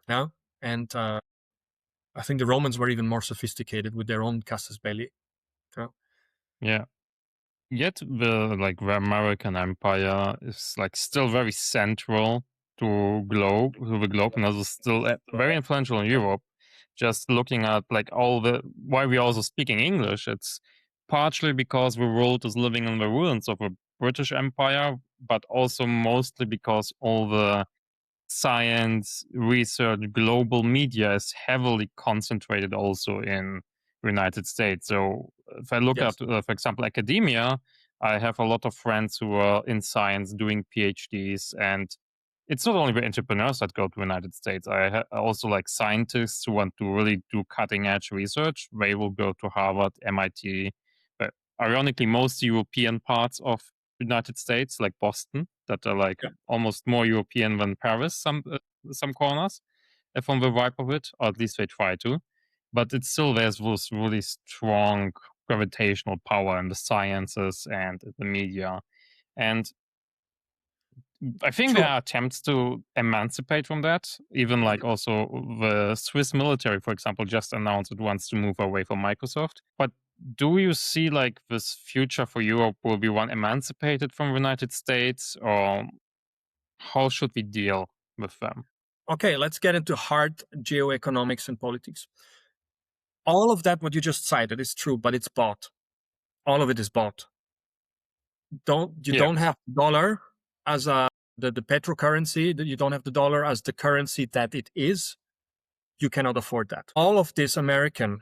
Yeah? And I think the Romans were even more sophisticated with their own casus belli. Yeah. Yeah. Yet the American Empire is like still very central to the globe and also still very influential in Europe. Just looking at like all the why we're also speaking English, it's partially because the world is living in the ruins of a British Empire, but also mostly because all the science, research, global media is heavily concentrated also in the United States. So if I look Yes. at, for example, academia, I have a lot of friends who are in science doing PhDs, and it's not only the entrepreneurs that go to the United States. Also like scientists who want to really do cutting edge research. They will go to Harvard, MIT. But ironically, most European parts of the United States, like Boston, that are like Yeah. almost more European than Paris. Some corners, from the vibe of it, or at least they try to. But it's still there's this really strong gravitational power in the sciences and the media, and I think there True. are attempts to emancipate from that. Even like also the Swiss military, for example, just announced it wants to move away from Microsoft. But do you see like this future for Europe will be one emancipated from the United States, or how should we deal with them? Okay, let's get into hard geoeconomics and politics. All of that, what you just cited, is true, but it's bought. All of it is bought. You Yeah, don't have dollar as the petro currency. You don't have the dollar as the currency that it is. You cannot afford that. All of this American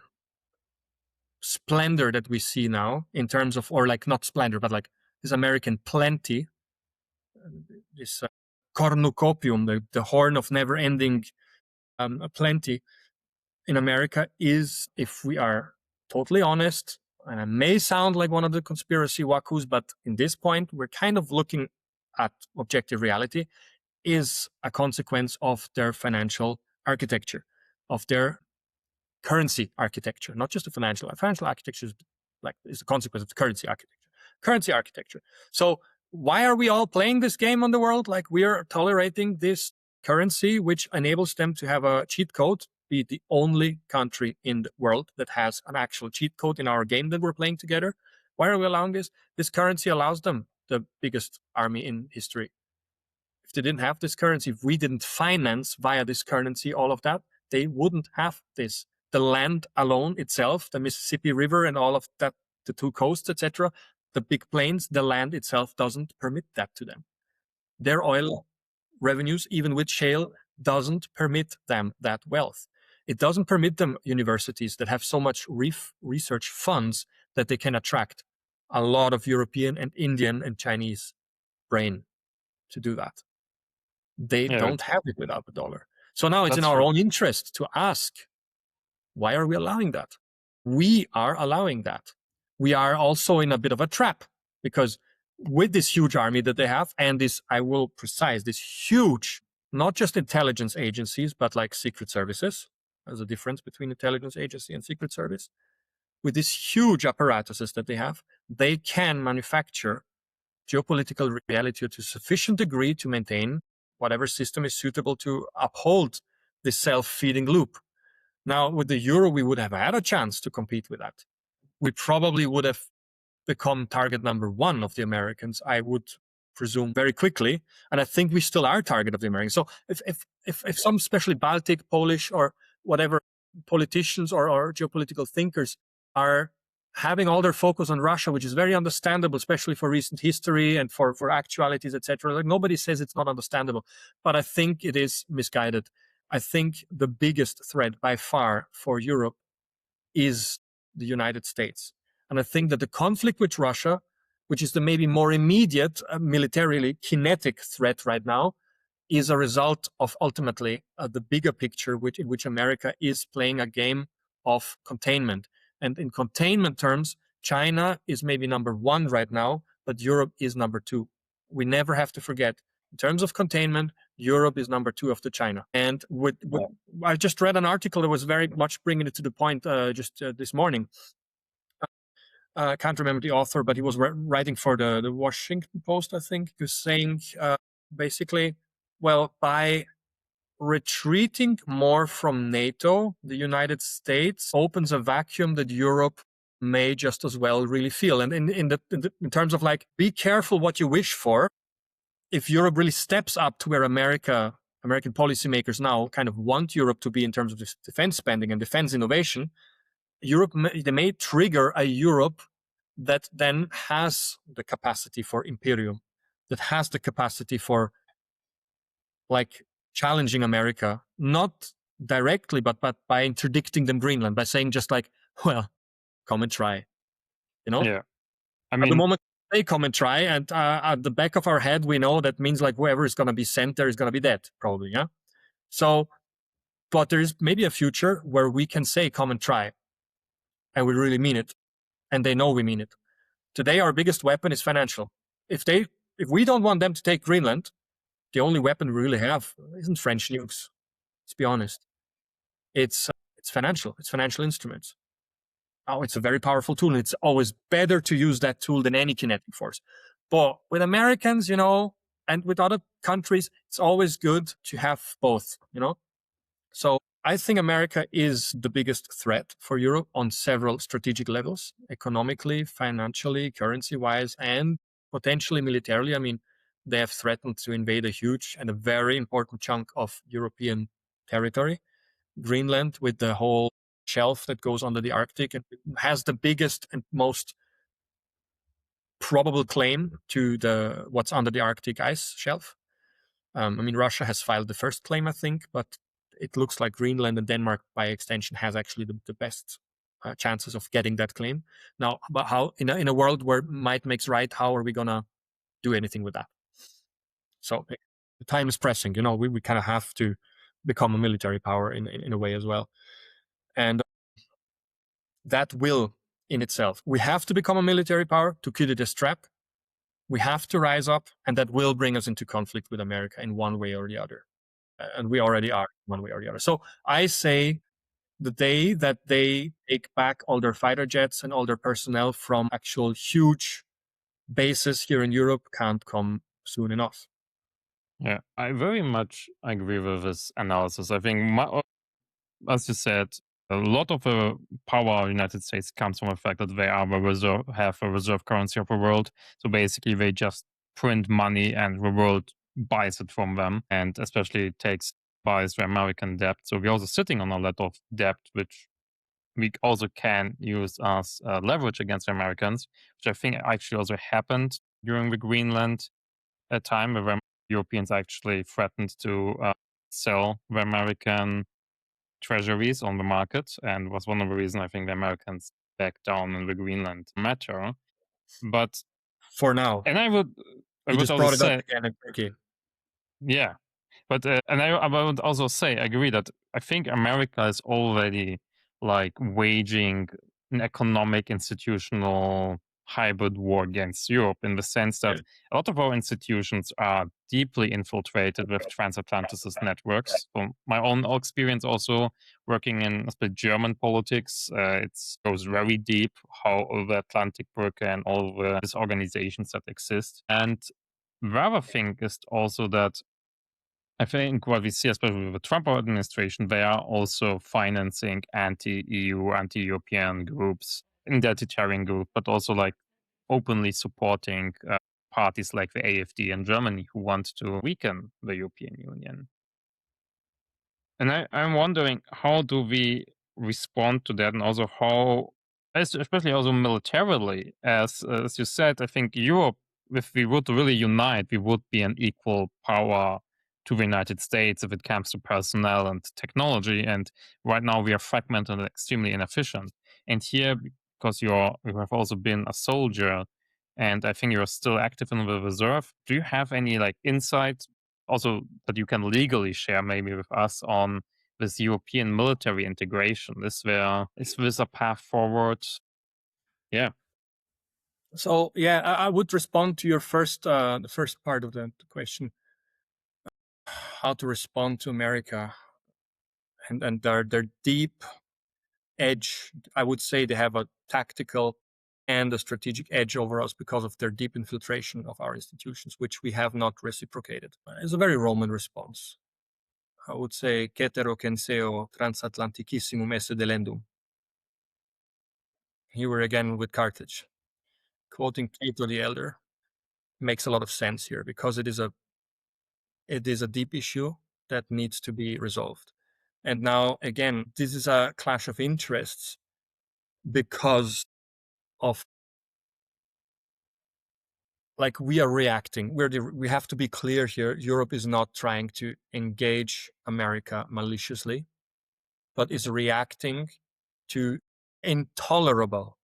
splendor that we see now, in terms of, or like not splendor, but like this American plenty, this cornucopium, the horn of never-ending plenty in America is, if we are totally honest, and I may sound like one of the conspiracy wackoos, but in this point, we're kind of looking at objective reality, is a consequence of their financial architecture, of their currency architecture, not just the financial. Financial architecture is a consequence of the currency architecture. Currency architecture. So why are we all playing this game on the world? Like, we are tolerating this currency, which enables them to have a cheat code, be the only country in the world that has an actual cheat code in our game that we're playing together. Why are we allowing this? This currency allows them the biggest army in history. If they didn't have this currency, if we didn't finance via this currency all of that, they wouldn't have this. The land alone itself, the Mississippi River and all of that, the two coasts, etc., the big plains, the land itself doesn't permit that to them. Their oil revenues, even with shale, doesn't permit them that wealth. It doesn't permit them universities that have so much research funds that they can attract a lot of European and Indian and Chinese brain to do that. They yeah, don't have it without the dollar. So now it's in that's our true. own interest to ask, why are we allowing that? We are allowing that. We are also in a bit of a trap, because with this huge army that they have, and this, I will precise, this huge, not just intelligence agencies, but like secret services. There's a difference between intelligence agency and secret service. With these huge apparatuses that they have, they can manufacture geopolitical reality to a sufficient degree to maintain whatever system is suitable to uphold this self-feeding loop. Now, with the euro, we would have had a chance to compete with that. We probably would have become target number one of the Americans, I would presume, very quickly. And I think we still are target of the Americans. So if some, especially Baltic, Polish, or whatever politicians or geopolitical thinkers are having all their focus on Russia, which is very understandable, especially for recent history and for actualities, etc. Like, nobody says it's not understandable, but I think it is misguided. I think the biggest threat by far for Europe is the United States. And I think that the conflict with Russia, which is the maybe more immediate, militarily kinetic threat right now, is a result of ultimately the bigger picture, in which America is playing a game of containment. And in containment terms, China is maybe number one right now, but Europe is number two. We never have to forget, in terms of containment, Europe is number two after China. And I just read an article that was very much bringing it to the point just this morning. I can't remember the author, but he was writing for the Washington Post, I think. He was saying basically, well, by retreating more from NATO, the United States opens a vacuum that Europe may just as well really feel. And in terms of like, be careful what you wish for. If Europe really steps up to where American policymakers now kind of want Europe to be in terms of defense spending and defense innovation, they may trigger a Europe that then has the capacity for imperium, that has the capacity for like challenging America, not directly, but by interdicting them Greenland, by saying just like, well, come and try, you know? Yeah. I At the mean, moment, they come and try, and at the back of our head, we know that means like whoever is going to be sent there is going to be dead, probably, yeah? So, but there's maybe a future where we can say, come and try, and we really mean it, and they know we mean it. Today, our biggest weapon is financial. If we don't want them to take Greenland, the only weapon we really have isn't French nukes. Let's be honest. It's financial. It's financial instruments. Oh, it's a very powerful tool. And it's always better to use that tool than any kinetic force. But with Americans, you know, and with other countries, it's always good to have both, you know. So I think America is the biggest threat for Europe on several strategic levels, economically, financially, currency-wise, and potentially militarily. I mean, they have threatened to invade a huge and a very important chunk of European territory. Greenland, with the whole shelf that goes under the Arctic, and has the biggest and most probable claim to what's under the Arctic ice shelf. I mean, Russia has filed the first claim, I think, but it looks like Greenland and Denmark, by extension, has actually the best chances of getting that claim. Now, but how in a world where might makes right, how are we gonna do anything with that? So the time is pressing. You know, we kind of have to become a military power in a way as well, and that will in itself. We have to become a military power to kill it a strap. We have to rise up, and that will bring us into conflict with America in one way or the other. And we already are one way or the other. So I say the day that they take back all their fighter jets and all their personnel from actual huge bases here in Europe can't come soon enough. yeah, I very much agree with this analysis. I think, as you said, a lot of the power of the United States comes from the fact that they have a reserve currency of the world. So basically, they just print money, and the world buys it from them, and especially buys the American debt. So we're also sitting on a lot of debt, which we also can use as leverage against the Americans, which I think actually also happened during the Greenland time, where Europeans actually threatened to sell the American treasuries on the market, and was one of the reasons I think the Americans backed down in the Greenland matter. But For now, and I would just also brought it up say, again in Turkey. yeah, but and I would also say, I agree that I think America is already like waging an economic institutional hybrid war against Europe, in the sense that a lot of our institutions are deeply infiltrated with transatlanticist networks. From my own experience, also working in German politics, it goes very deep how the Atlantic Brücke and all these organizations that exist. And the other thing is also that I think what we see, especially with the Trump administration, they are also financing anti-EU, anti-European groups, identitarian group, but also like openly supporting parties like the AfD in Germany who want to weaken the European Union. And I'm wondering, how do we respond to that, and also how, especially also militarily, as you said, I think Europe, if we would really unite, we would be an equal power to the United States if it comes to personnel and technology. And right now we are fragmented and extremely inefficient. And here, because you have also been a soldier, and I think you're still active in the reserve, do you have any like insight also that you can legally share maybe with us on this European military integration. Is this a path forward? Yeah. So yeah, I would respond to your the first part of the question, how to respond to America and their deep edge. I would say they have a tactical and a strategic edge over us because of their deep infiltration of our institutions, which we have not reciprocated. It's a very Roman response. I would say, Cetero censeo transatlanticissimum esse delendum. Here we're again with Carthage. Quoting Cato the Elder makes a lot of sense here because it is a deep issue that needs to be resolved. And now, again, this is a clash of interests because of, like, we are reacting. We have to be clear here. Europe is not trying to engage America maliciously, but is reacting to intolerable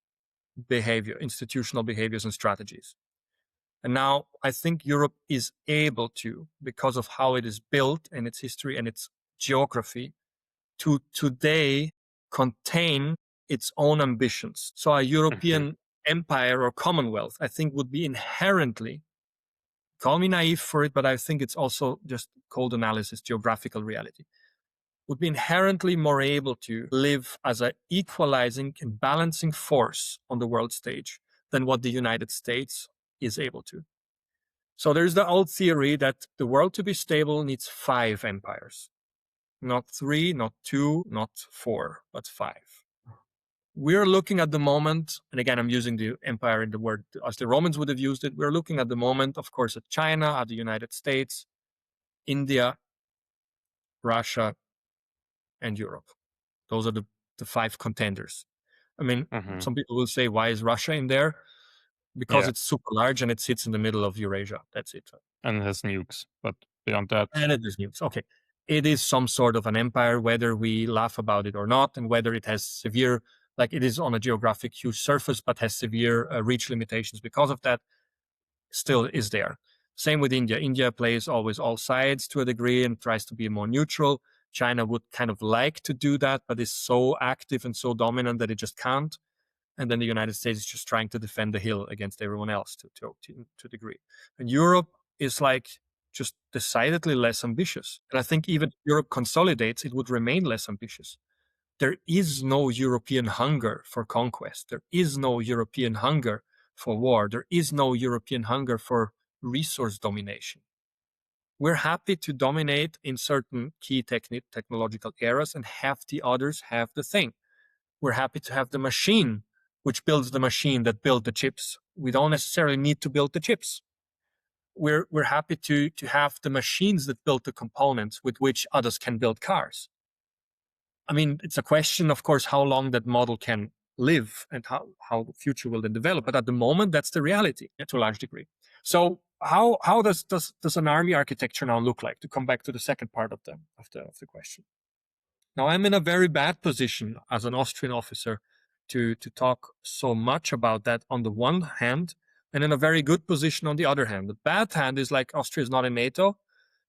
behavior, institutional behaviors and strategies. And now I think Europe is able to, because of how it is built and its history and its geography, to today contain its own ambitions. So a Mhm. European empire or commonwealth, I think, would be inherently, call me naive for it, but I think it's also just cold analysis, geographical reality, would be inherently more able to live as an equalizing and balancing force on the world stage than what the United States is able to. So there's the old theory that the world to be stable needs 5 empires, not 3, not 2, not 4, but 5. We're looking at the moment, and again, I'm using the empire in the word as the Romans would have used it. We're looking at the moment, of course, at China, at the United States, India, Russia, and Europe. Those are the 5 contenders. I mean, Mhm. some people will say, why is Russia in there? Because Yeah, it's super large and it sits in the middle of Eurasia. That's it. and has nukes, but beyond that, And it is news. Okay. It is some sort of an empire, whether we laugh about it or not, and whether it has severe, like it is on a geographic huge surface, but has severe reach limitations because of that, still is there. Same with India. India plays always all sides to a degree and tries to be more neutral. China would kind of like to do that, but is so active and so dominant that it just can't. And then the United States is just trying to defend the hill against everyone else to a degree. And Europe is like just decidedly less ambitious. And I think even if Europe consolidates, it would remain less ambitious. There is no European hunger for conquest. There is no European hunger for war. There is no European hunger for resource domination. We're happy to dominate in certain key technological eras and have the others have the thing. We're happy to have the machine which builds the machine that built the chips. We don't necessarily need to build the chips. We're happy to have the machines that build the components with which others can build cars. I mean, it's a question, of course, how long that model can live and how the future will then develop. But at the moment, that's the reality to a large degree. So how does an army architecture now look like? To come back to the second part of the question. Now, I'm in a very bad position as an Austrian officer to talk so much about that on the one hand, and in a very good position on the other hand. The bad hand is like Austria is not in NATO.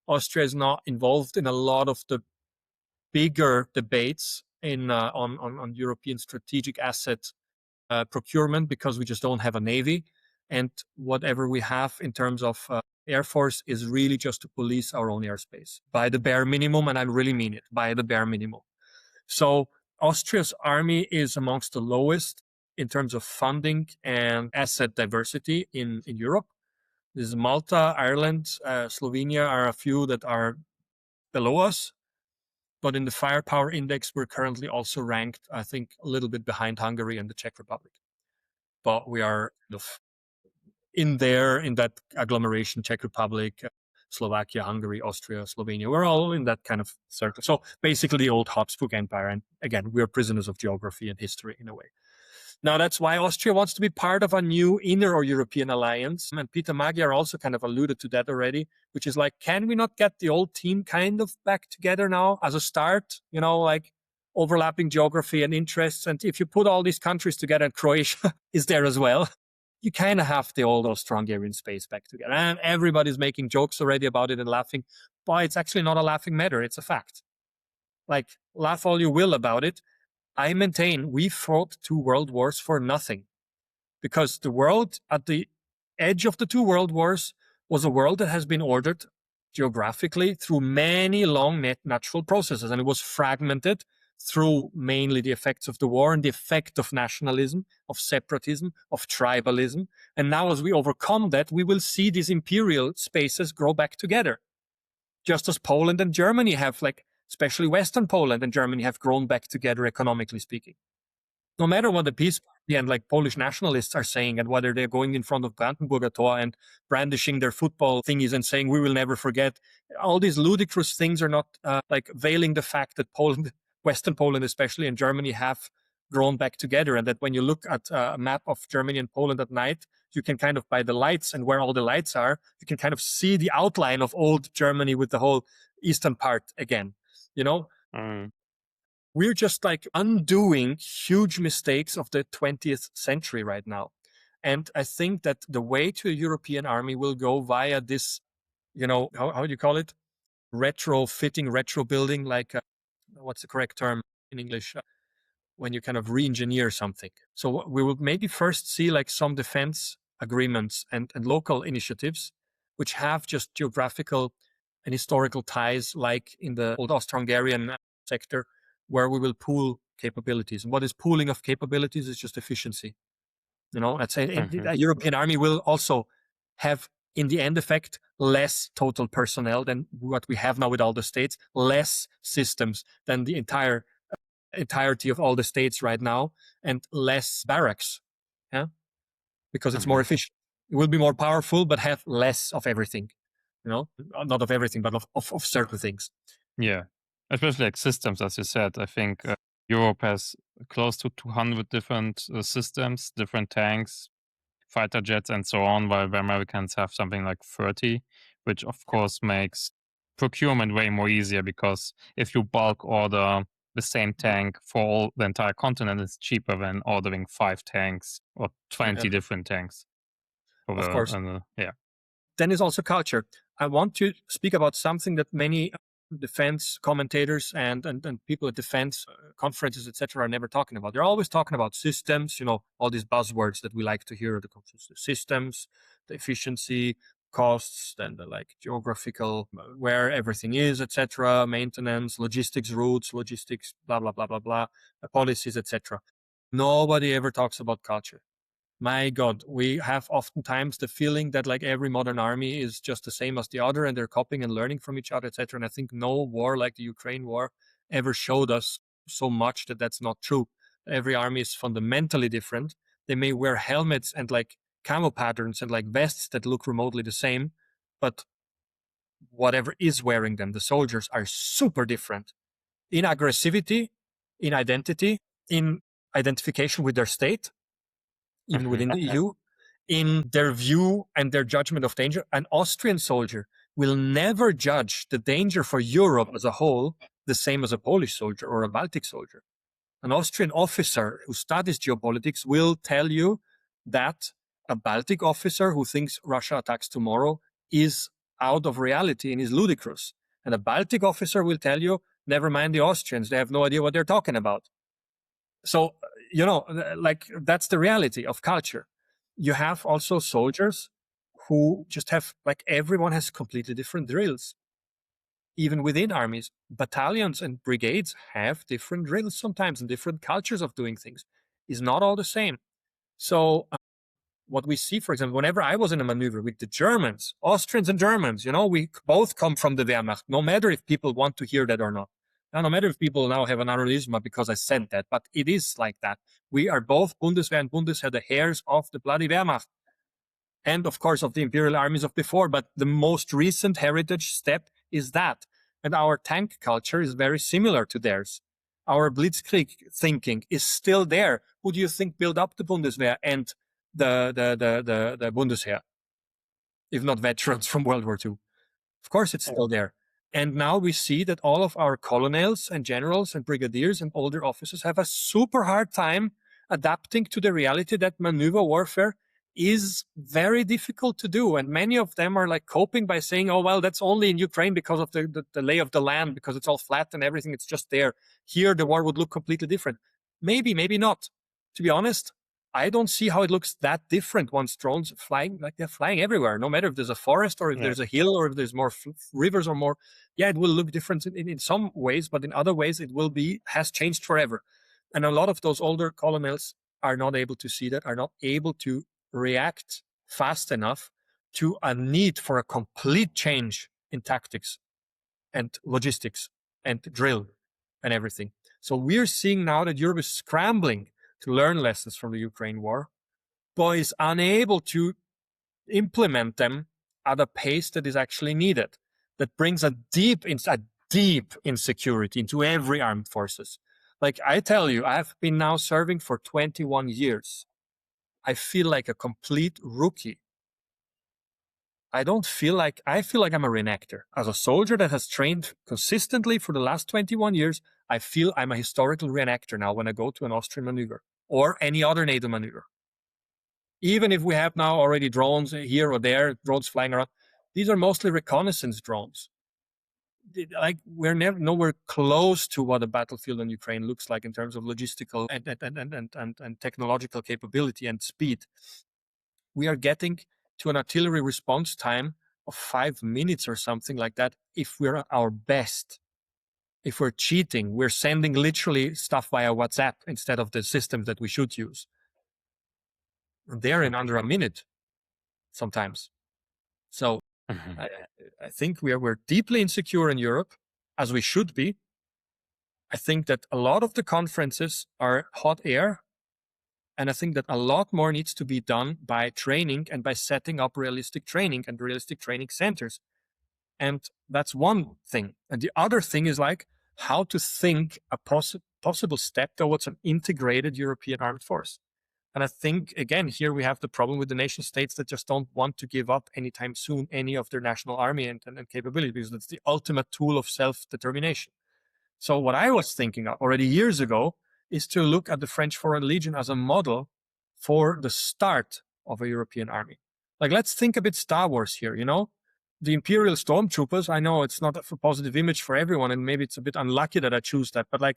Austria is not involved in a lot of the bigger debates on European strategic asset procurement because we just don't have a navy, and whatever we have in terms of air force is really just to police our own airspace by the bare minimum, and I really mean it, by the bare minimum. So Austria's army is amongst the lowest in terms of funding and asset diversity in Europe. This is Malta, Ireland, Slovenia are a few that are below us. But in the firepower index, we're currently also ranked, I think, a little bit behind Hungary and the Czech Republic. But we are kind of in there, in that agglomeration, Czech Republic, Slovakia, Hungary, Austria, Slovenia. We're all in that kind of circle. So basically the old Habsburg Empire. And again, we're prisoners of geography and history in a way. Now, that's why Austria wants to be part of a new inner or European alliance. And Peter Magyar also kind of alluded to that already, which is like, can we not get the old team kind of back together now as a start? You know, like overlapping geography and interests. And if you put all these countries together, and Croatia is there as well, you kind of have the old Austro-Hungarian space back together. And everybody's making jokes already about it and laughing. But it's actually not a laughing matter. It's a fact. Like, laugh all you will about it. I maintain we fought 2 world wars for nothing, because the world at the edge of the 2 world wars was a world that has been ordered geographically through many long natural processes, and it was fragmented through mainly the effects of the war and the effect of nationalism, of separatism, of tribalism. And now, as we overcome that, we will see these imperial spaces grow back together, just as Poland and Germany have, like, especially Western Poland and Germany, have grown back together economically speaking. No matter what the Peace Party and like Polish nationalists are saying, and whether they're going in front of Brandenburger Tor and brandishing their football thingies and saying we will never forget, all these ludicrous things are not like veiling the fact that Poland, Western Poland especially, and Germany have grown back together, and that when you look at a map of Germany and Poland at night, you can kind of, by the lights and where all the lights are, you can kind of see the outline of old Germany with the whole eastern part again. You know, we're just like undoing huge mistakes of the 20th century right now. And I think that the way to a European army will go via this, how do you call it? Retrofitting, retro building, like, what's the correct term in English? When you kind of re-engineer something. So we will maybe first see like some defense agreements and local initiatives, which have just geographical and historical ties, like in the old Austro-Hungarian sector, where we will pool capabilities. And what is pooling of capabilities is just efficiency. I'd say a European army will also have, in the end effect, less total personnel than what we have now with all the states, less systems than the entirety of all the states right now, and less barracks. Yeah, because it's more efficient. It will be more powerful, but have less of everything. Not of everything, but of certain things. Yeah, especially like systems, as you said. I think Europe has close to 200 different systems, different tanks, fighter jets, and so on, while the Americans have something like 30, which of course makes procurement way more easier, because if you bulk order the same tank for the entire continent, it's cheaper than ordering 5 tanks or 20 different tanks. Of course. Yeah. Then is also culture. I want to speak about something that many defense commentators and people at defense conferences, etc., are never talking about. They're always talking about systems, all these buzzwords that we like to hear, the systems, the efficiency, costs, then the like geographical, where everything is, etc., maintenance, logistics routes, logistics, blah, blah, blah, blah, blah, policies, etc. Nobody ever talks about culture. My God, we have oftentimes the feeling that like every modern army is just the same as the other, and they're copying and learning from each other, etc. And I think no war like the Ukraine war ever showed us so much that that's not true. Every army is fundamentally different. They may wear helmets and like camo patterns and like vests that look remotely the same, but whatever is wearing them, the soldiers are super different in aggressivity, in identity, in identification with their state, even within the EU, in their view and their judgment of danger. An Austrian soldier will never judge the danger for Europe as a whole the same as a Polish soldier or a Baltic soldier. An Austrian officer who studies geopolitics will tell you that a Baltic officer who thinks Russia attacks tomorrow is out of reality and is ludicrous. And a Baltic officer will tell you, never mind the Austrians, they have no idea what they're talking about. So, like, that's the reality of culture. You have also soldiers who just have, like, everyone has completely different drills. Even within armies, battalions and brigades have different drills sometimes and different cultures of doing things. It's not all the same. So what we see, for example, whenever I was in a maneuver with the Germans, Austrians and Germans, we both come from the Wehrmacht, no matter if people want to hear that or not. Now, no matter if people now have an aneurysma because I said that, but it is like that. We are both Bundeswehr and Bundesheer, the heirs of the bloody Wehrmacht. And of course, of the imperial armies of before. But the most recent heritage step is that. And our tank culture is very similar to theirs. Our blitzkrieg thinking is still there. Who do you think built up the Bundeswehr and the Bundesheer, if not veterans from World War II? Of course, it's still there. And now we see that all of our colonels and generals and brigadiers and older officers have a super hard time adapting to the reality that maneuver warfare is very difficult to do. And many of them are like coping by saying, oh, well, that's only in Ukraine because of the lay of the land, because it's all flat and everything. It's just there. Here, the war would look completely different. Maybe, maybe not. To be honest, I don't see how it looks that different once drones flying, like they're flying everywhere, no matter if there's a forest or if there's a hill or if there's more rivers or more. Yeah, it will look different in some ways, but in other ways, has changed forever. And a lot of those older colonels are not able to see that, are not able to react fast enough to a need for a complete change in tactics and logistics and drill and everything. So we're seeing now that Europe is scrambling to learn lessons from the Ukraine war, but is unable to implement them at a pace that is actually needed. That brings a deep insecurity into every armed forces. Like I tell you, I've been now serving for 21 years. I feel like a complete rookie. I feel like I'm a reenactor. As a soldier that has trained consistently for the last 21 years, I feel I'm a historical reenactor now when I go to an Austrian maneuver or any other NATO maneuver. Even if we have now already drones here or there, drones flying around, these are mostly reconnaissance drones. Like we're nowhere close to what a battlefield in Ukraine looks like in terms of logistical and technological capability and speed. We are getting to an artillery response time of 5 minutes or something like that if we're at our best. If we're cheating, we're sending literally stuff via WhatsApp instead of the systems that we should use. They're in under a minute sometimes. So I think we're deeply insecure in Europe, as we should be. I think that a lot of the conferences are hot air. And I think that a lot more needs to be done by training and by setting up realistic training and realistic training centers. And that's one thing. And the other thing is like how to think a possible step towards an integrated European armed force. And I think, again, here we have the problem with the nation states that just don't want to give up anytime soon any of their national army and capability, because that's the ultimate tool of self-determination. So what I was thinking of already years ago is to look at the French Foreign Legion as a model for the start of a European army. Like, let's think a bit Star Wars here, you know? The Imperial Stormtroopers, I know it's not a positive image for everyone, and maybe it's a bit unlucky that I choose that, but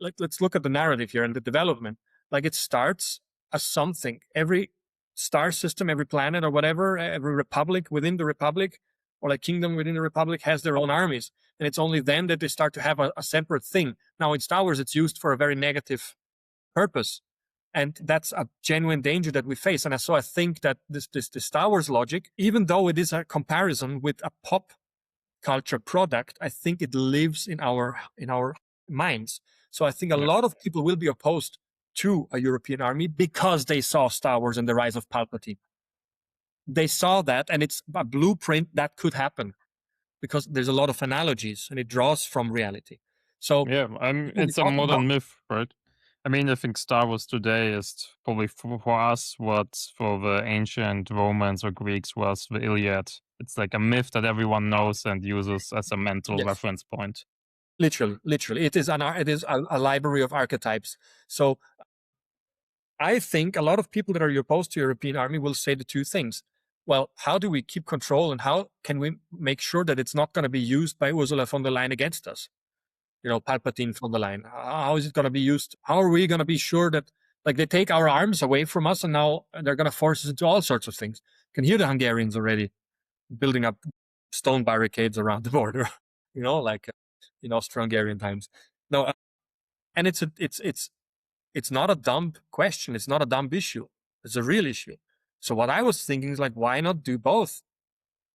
let's look at the narrative here and the development. Like, it starts as something. Every star system, every planet or whatever, every republic within the republic, or like kingdom within the republic, has their own armies. And it's only then that they start to have a separate thing. Now in Star Wars, it's used for a very negative purpose. And that's a genuine danger that we face. And so I think that this Star Wars logic, even though it is a comparison with a pop culture product, I think it lives in our minds. So I think a lot of people will be opposed to a European army because they saw Star Wars and the rise of Palpatine. They saw that, and it's a blueprint that could happen because there's a lot of analogies and it draws from reality. So yeah, it's a modern myth, right? I mean, I think Star Wars today is probably for us what for the ancient Romans or Greeks was the Iliad. It's like a myth that everyone knows and uses as a mental reference point. Literally, it is a library of archetypes. So I think a lot of people that are opposed to European army will say the two things. Well, how do we keep control and how can we make sure that it's not going to be used by Ursula von der Leyen against us? You know, Palpatine von der Leyen. How is it going to be used? How are we going to be sure that, like, they take our arms away from us and now they're going to force us into all sorts of things? You can hear the Hungarians already building up stone barricades around the border, you know, like in Austro-Hungarian times. No, and it's not a dumb question. It's not a dumb issue. It's a real issue. So what I was thinking is like, why not do both?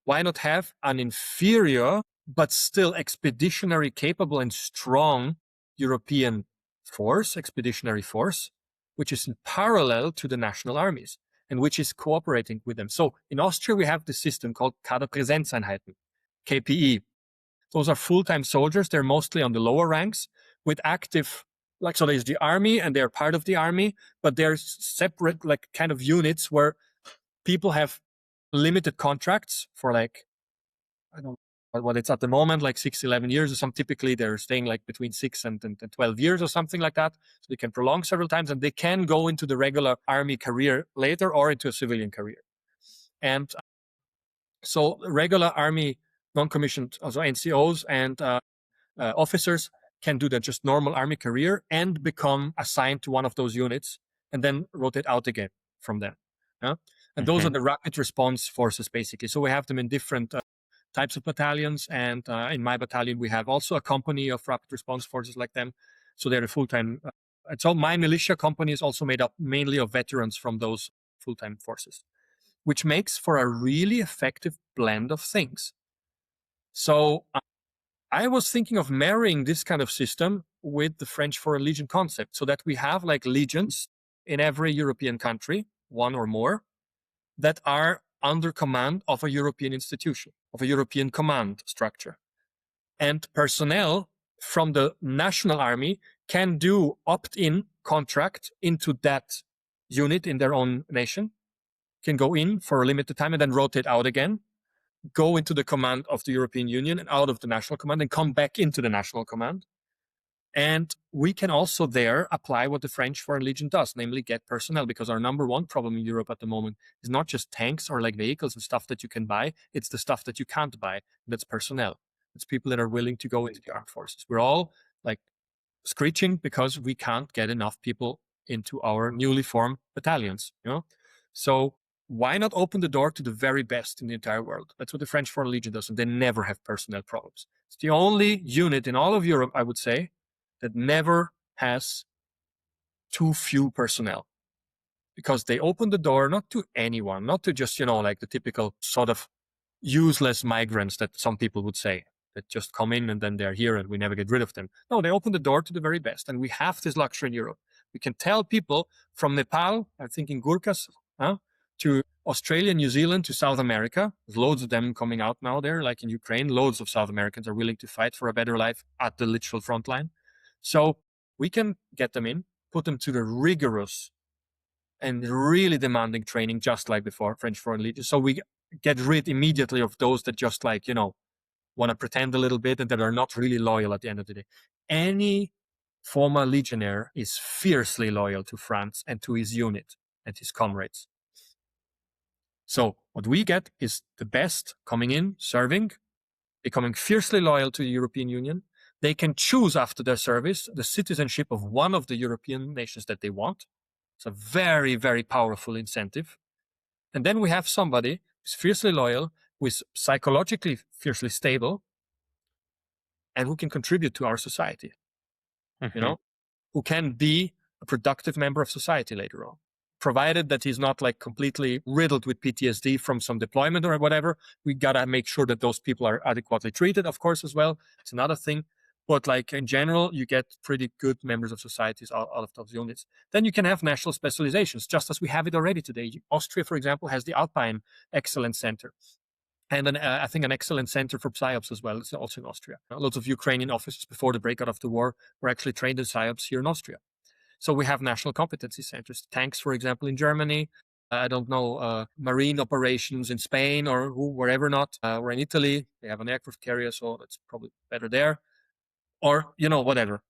Why not have an inferior but still expeditionary capable and strong European force, expeditionary force, which is in parallel to the national armies and which is cooperating with them. So in Austria, we have this system called Kaderpräsenzeinheiten, KPE. Those are full-time soldiers. They're mostly on the lower ranks with active, like, so there's the army and they're part of the army, but they're separate, like, kind of units where people have limited contracts for, like, I don't what it's at the moment, like 11 years or something. Typically, they're staying like between 6 and 12 years or something like that. So they can prolong several times, and they can go into the regular army career later or into a civilian career. And so regular army non-commissioned, also NCOs and officers can do that just normal army career and become assigned to one of those units and then rotate out again from them. Yeah? And those are the rapid response forces, basically. So we have them in different types of battalions. And in my battalion, we have also a company of rapid response forces like them. So they're a full-time. And so my militia company is also made up mainly of veterans from those full-time forces, which makes for a really effective blend of things. So I was thinking of marrying this kind of system with the French Foreign Legion concept so that we have like legions in every European country, one or more, that are under command of a European institution, of a European command structure. And personnel from the national army can do opt-in contract into that unit in their own nation, can go in for a limited time and then rotate out again, go into the command of the European Union and out of the national command and come back into the national command. And we can also there apply what the French Foreign Legion does, namely get personnel, because our number one problem in Europe at the moment is not just tanks or like vehicles and stuff that you can buy. It's the stuff that you can't buy. That's personnel. It's people that are willing to go into the armed forces. We're all like screeching because we can't get enough people into our newly formed battalions, you know? So why not open the door to the very best in the entire world? That's what the French Foreign Legion does, and they never have personnel problems. It's the only unit in all of Europe, I would say, that never has too few personnel, because they open the door not to anyone, not to just, like the typical sort of useless migrants that some people would say that just come in and then they're here and we never get rid of them. No, they open the door to the very best. And we have this luxury in Europe. We can tell people from Nepal, I think in Gurkhas, to Australia, New Zealand, to South America. There's loads of them coming out now there, like in Ukraine. Loads of South Americans are willing to fight for a better life at the literal front line. So we can get them in, put them to the rigorous and really demanding training, just like before French Foreign Legion. So we get rid immediately of those that just like, want to pretend a little bit and that are not really loyal at the end of the day. Any former legionnaire is fiercely loyal to France and to his unit and his comrades. So what we get is the best coming in, serving, becoming fiercely loyal to the European Union. They can choose after their service the citizenship of one of the European nations that they want. It's a very, very powerful incentive. And then we have somebody who's fiercely loyal, who is psychologically fiercely stable, and who can contribute to our society, who can be a productive member of society later on, provided that he's not like completely riddled with PTSD from some deployment or whatever. We got to make sure that those people are adequately treated, of course, as well. It's another thing. But like in general, you get pretty good members of societies out of those units. Then you can have national specializations, just as we have it already today. Austria, for example, has the Alpine Excellence Center. And then I think an excellent center for PSYOPs as well. It's also in Austria. Lots of Ukrainian officers before the breakout of the war were actually trained in PSYOPs here in Austria. So we have national competency centers. Tanks, for example, in Germany. I don't know, marine operations in Spain or wherever not. Or in Italy, they have an aircraft carrier, so that's probably better there. Or, whatever.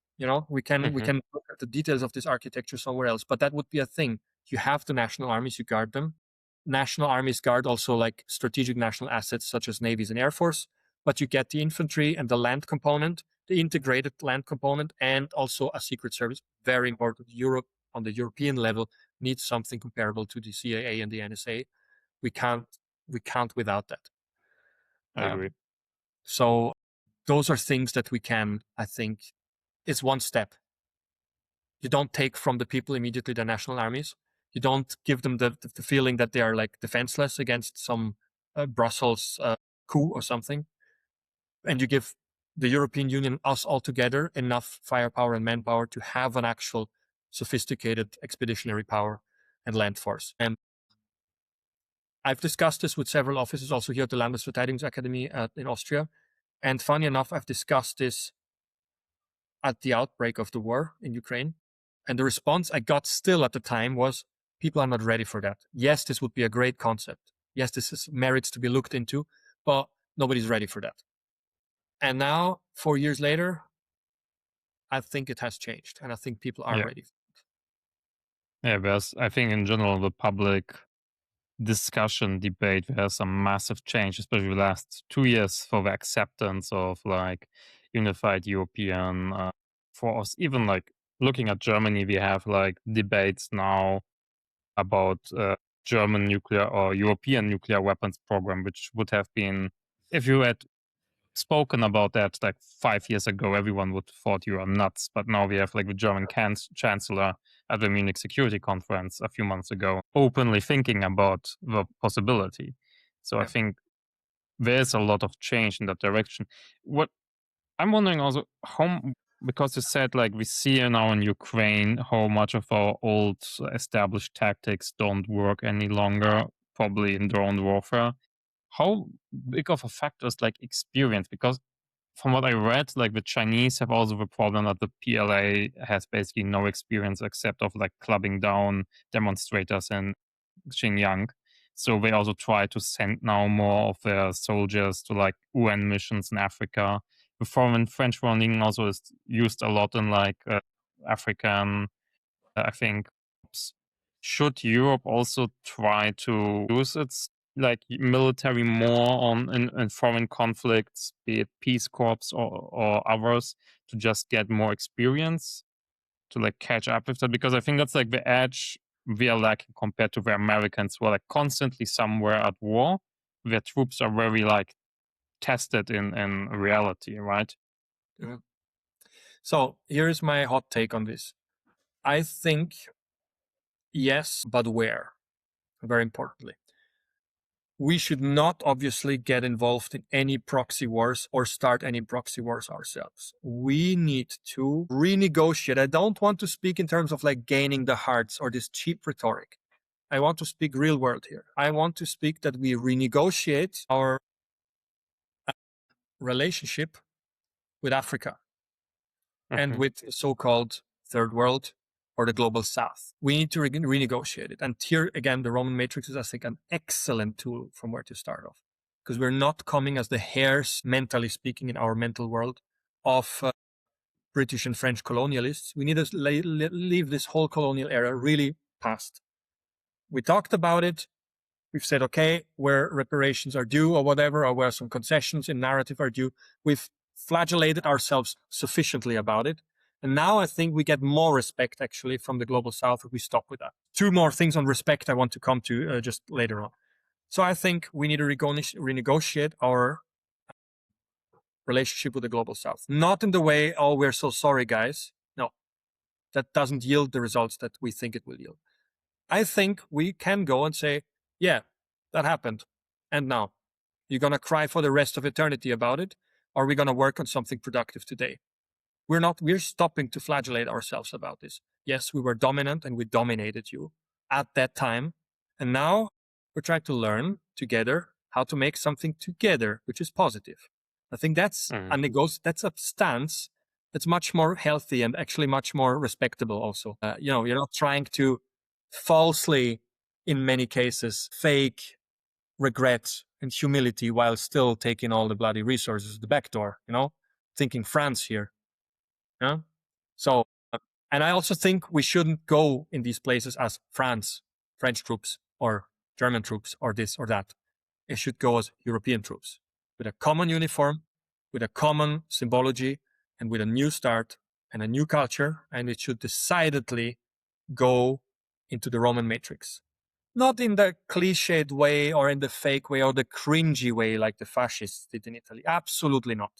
We can look at the details of this architecture somewhere else, but that would be a thing. You have the national armies, you guard them. National armies guard also like strategic national assets such as navies and air force, but you get the infantry and the land component, the integrated land component, and also a secret service. Very important. Europe on the European level needs something comparable to the CIA and the NSA. We can't without that. I agree. So those are things that we can, I think, is one step. You don't take from the people immediately their national armies. You don't give them the feeling that they are like defenseless against some Brussels coup or something. And you give the European Union, us all together, enough firepower and manpower to have an actual sophisticated expeditionary power and land force. And I've discussed this with several officers also here at the Landesverteidigungsakademie in Austria. And funny enough, I've discussed this at the outbreak of the war in Ukraine. And the response I got still at the time was, people are not ready for that. Yes, this would be a great concept. Yes, this is merits to be looked into, but nobody's ready for that. And now, 4 years later, I think it has changed, and I think people are Yeah. ready. Yeah, there's, I think in general, the public discussion debate, there's a massive change, especially the last 2 years, for the acceptance of like unified European force. Even like looking at Germany, we have like debates now about German nuclear or European nuclear weapons program, which would have been, if you had spoken about that like 5 years ago, everyone would thought you are nuts. But now we have like the German chancellor at the Munich Security Conference a few months ago, openly thinking about the possibility. So I Yeah. think there's a lot of change in that direction. What I'm wondering also, because you said like we see now in Ukraine how much of our old established tactics don't work any longer, probably in drone warfare. How big of a factor is like experience? Because from what I read, like the Chinese have also the problem that the PLA has basically no experience except of like clubbing down demonstrators in Xinjiang. So they also try to send now more of their soldiers to like UN missions in Africa. The French foreign also is used a lot in like African, I think. Should Europe also try to use its like military more in foreign conflicts, be it Peace Corps or others, to just get more experience to like catch up with that? Because I think that's like the edge we are lacking compared to the Americans, who are like constantly somewhere at war. Their troops are very like tested in reality, right? Yeah. So here's my hot take on this. I think yes, but where? Very importantly. We should not obviously get involved in any proxy wars or start any proxy wars ourselves. We need to renegotiate. I don't want to speak in terms of like gaining the hearts or this cheap rhetoric. I want to speak real world here. I want to speak that we renegotiate our relationship with Africa and Mhm. with the so-called third world or the global south. We need to renegotiate it. And here again, the Roman matrix is, I think, an excellent tool from where to start off, because we're not coming as the heirs, mentally speaking, in our mental world of British and French colonialists. We need to leave this whole colonial era really past. We talked about it. We've said, okay, where reparations are due or whatever, or where some concessions in narrative are due. We've flagellated ourselves sufficiently about it. And now I think we get more respect actually from the global south if we stop with that. Two more things on respect I want to come to just later on. So I think we need to renegotiate our relationship with the global south. Not in the way, oh, we're so sorry, guys. No, that doesn't yield the results that we think it will yield. I think we can go and say, yeah, that happened. And now you're going to cry for the rest of eternity about it, or are we going to work on something productive today? We're stopping to flagellate ourselves about this. Yes, we were dominant and we dominated you at that time. And now we're trying to learn together how to make something together, which is positive. I think that's that's a stance that's much more healthy and actually much more respectable also. You're not trying to falsely, in many cases, fake regret and humility while still taking all the bloody resources the back door, thinking France here. Yeah. So, and I also think we shouldn't go in these places as France, French troops or German troops or this or that. It should go as European troops with a common uniform, with a common symbology, and with a new start and a new culture. And it should decidedly go into the Roman matrix. Not in the cliched way or in the fake way or the cringy way like the fascists did in Italy. Absolutely not.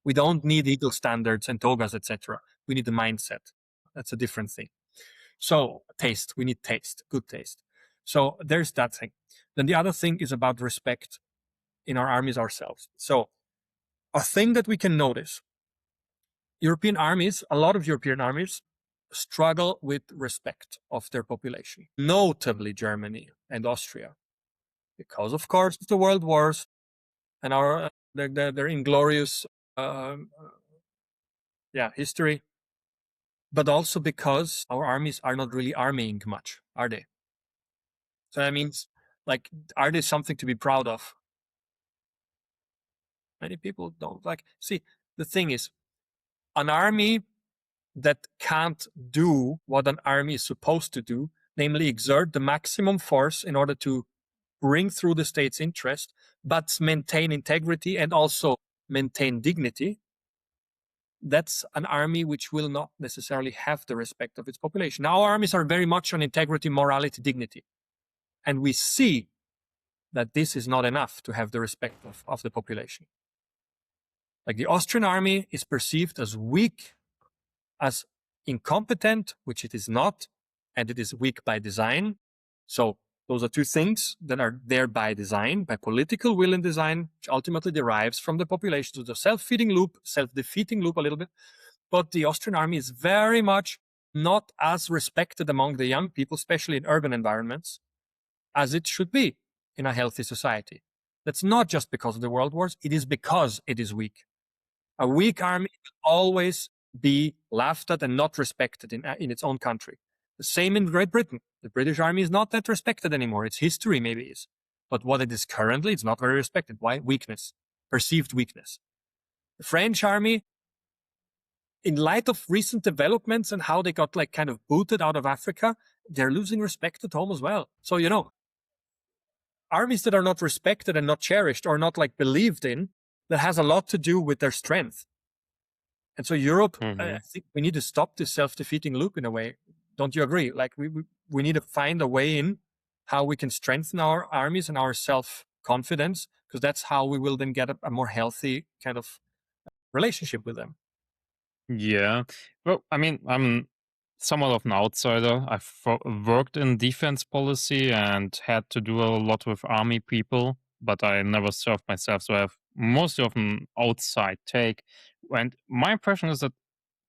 We don't need eagle standards and togas, etc. We need the mindset. That's a different thing. So taste, we need taste, good taste. So there's that thing. Then the other thing is about respect in our armies ourselves. So a thing that we can notice, European armies, a lot of European armies struggle with respect of their population, notably Germany and Austria, because of course the world wars and our their inglorious history, but also because our armies are not really armying much, are they? So that means, like, are they something to be proud of? Many people don't like. See, the thing is, an army that can't do what an army is supposed to do, namely exert the maximum force in order to bring through the state's interest, but maintain integrity and also maintain dignity, that's an army which will not necessarily have the respect of its population. Now, our armies are very much on integrity, morality, dignity. And we see that this is not enough to have the respect of the population. Like the Austrian army is perceived as weak, as incompetent, which it is not, and it is weak by design. So those are two things that are there by design, by political will and design, which ultimately derives from the population. So the self-feeding loop, self-defeating loop a little bit. But the Austrian army is very much not as respected among the young people, especially in urban environments, as it should be in a healthy society. That's not just because of the world wars. It is because it is weak. A weak army will always be laughed at and not respected in its own country. The same in Great Britain. The British army is not that respected anymore. Its history maybe is. But what it is currently, it's not very respected. Why? Weakness. Perceived weakness. The French army, in light of recent developments and how they got like kind of booted out of Africa, they're losing respect at home as well. So, you know, armies that are not respected and not cherished or not like believed in, that has a lot to do with their strength. And so Europe, I think we need to stop this self-defeating loop in a way. Don't you agree? Like we need to find a way in how we can strengthen our armies and our self-confidence, because that's how we will then get a more healthy kind of relationship with them. Yeah. Well, I mean, I'm somewhat of an outsider. I've worked in defense policy and had to do a lot with army people, but I never served myself. So I have mostly of an outside take. And my impression is that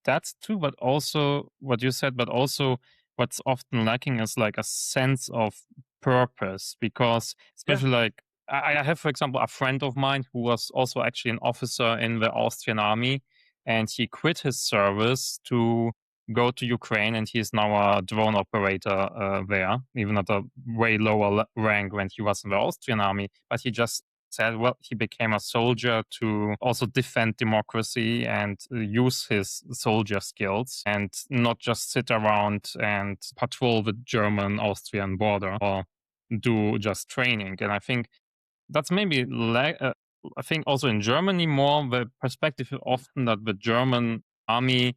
that's true, but also what you said, but also what's often lacking is like a sense of purpose. Because Yeah. especially like I have, for example, a friend of mine who was also actually an officer in the Austrian army, and he quit his service to go to Ukraine, and he is now a drone operator there, even at a way lower rank when he was in the Austrian army. But he just said, well, he became a soldier to also defend democracy and use his soldier skills and not just sit around and patrol the German Austrian border or do just training. And I think that's maybe I think also in Germany more the perspective is often that the German army,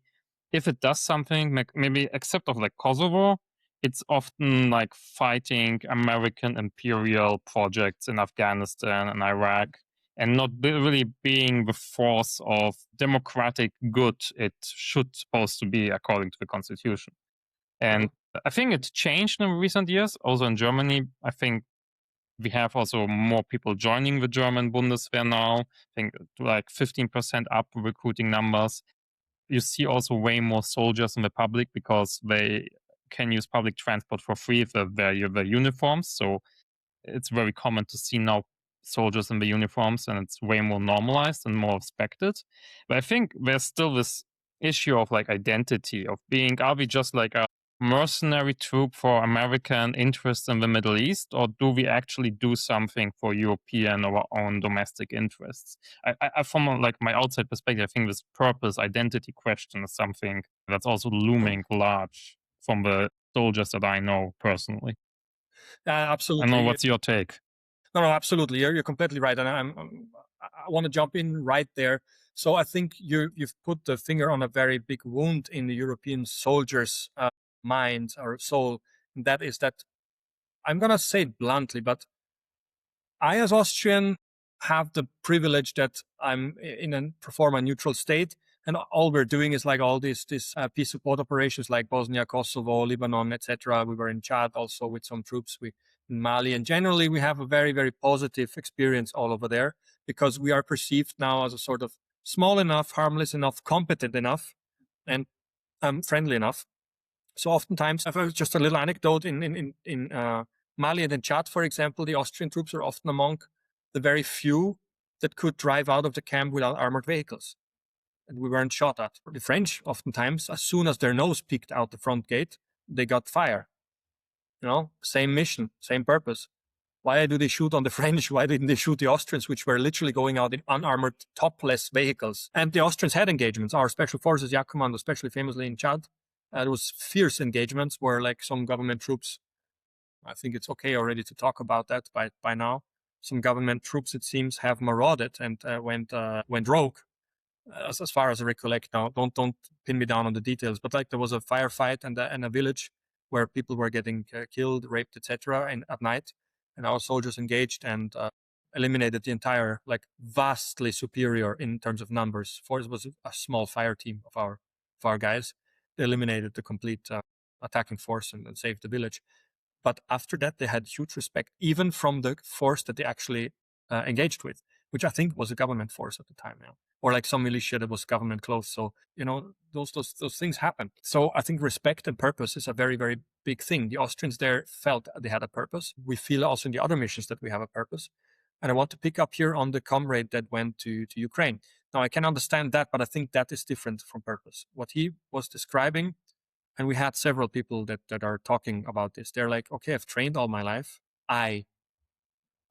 if it does something, maybe except of like Kosovo, it's often like fighting American imperial projects in Afghanistan and Iraq, and not really being the force of democratic good it should supposed to be according to the constitution. And I think it's changed in recent years. Also in Germany, I think we have also more people joining the German Bundeswehr now. I think like 15% up recruiting numbers. You see also way more soldiers in the public because they can use public transport for free if they wear their uniforms. So it's very common to see now soldiers in the uniforms, and it's way more normalized and more expected. But I think there's still this issue of like identity of being, are we just like a mercenary troop for American interests in the Middle East, or do we actually do something for European or our own domestic interests? From like my outside perspective, I think this purpose identity question is something that's also looming large from the soldiers that I know personally. I know, Absolutely. what's your take? No, absolutely. You're completely right, and I want to jump in right there. So I think you've put the finger on a very big wound in the European soldiers' mind or soul. And that is that, I'm gonna say it bluntly, but I, as Austrian, have the privilege that I'm in a perform a neutral state, and all we're doing is like all these peace support operations like Bosnia, Kosovo, Lebanon, etc. We were in Chad also with some troops. We in Mali, and generally we have a very, very positive experience all over there because we are perceived now as a sort of small enough, harmless enough, competent enough, and friendly enough. So oftentimes, I've just a little anecdote in Mali and in Chad, for example, the Austrian troops are often among the very few that could drive out of the camp without armored vehicles, and we weren't shot at. The French, oftentimes, as soon as their nose peeked out the front gate, they got fire. You know, same mission, same purpose. Why do they shoot on the French? Why didn't they shoot the Austrians, which were literally going out in unarmored, topless vehicles? And the Austrians had engagements. Our special forces, Jagdkommando, especially famously in Chad, there was fierce engagements where like some government troops, I think it's okay already to talk about that by now. Some government troops, it seems, have marauded and went rogue. As far as I recollect now, don't pin me down on the details, but like there was a firefight and a village where people were getting killed, raped, etc. And at night, and our soldiers engaged and eliminated the entire, like vastly superior in terms of numbers. Force was a small fire team of our guys. They eliminated the complete attacking force and saved the village. But after that, they had huge respect, even from the force that they actually engaged with, which I think was a government force at the time, or like some militia that was government close. So those things happen. So I think respect and purpose is a very, very big thing. The Austrians there felt they had a purpose. We feel also in the other missions that we have a purpose. And I want to pick up here on the comrade that went to Ukraine. Now I can understand that, but I think that is different from purpose. What he was describing, and we had several people that are talking about this. They're like, okay, I've trained all my life. As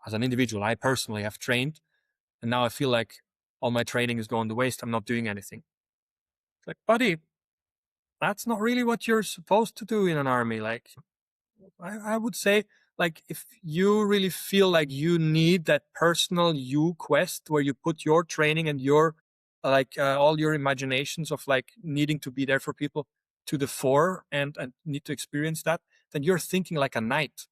an individual, I personally have trained, and now I feel like all my training is going to waste. I'm not doing anything. It's like, buddy, that's not really what you're supposed to do in an army. Like, I would say, like, if you really feel like you need that personal you quest where you put your training and your all your imaginations of like needing to be there for people to the fore and need to experience that, then you're thinking like a knight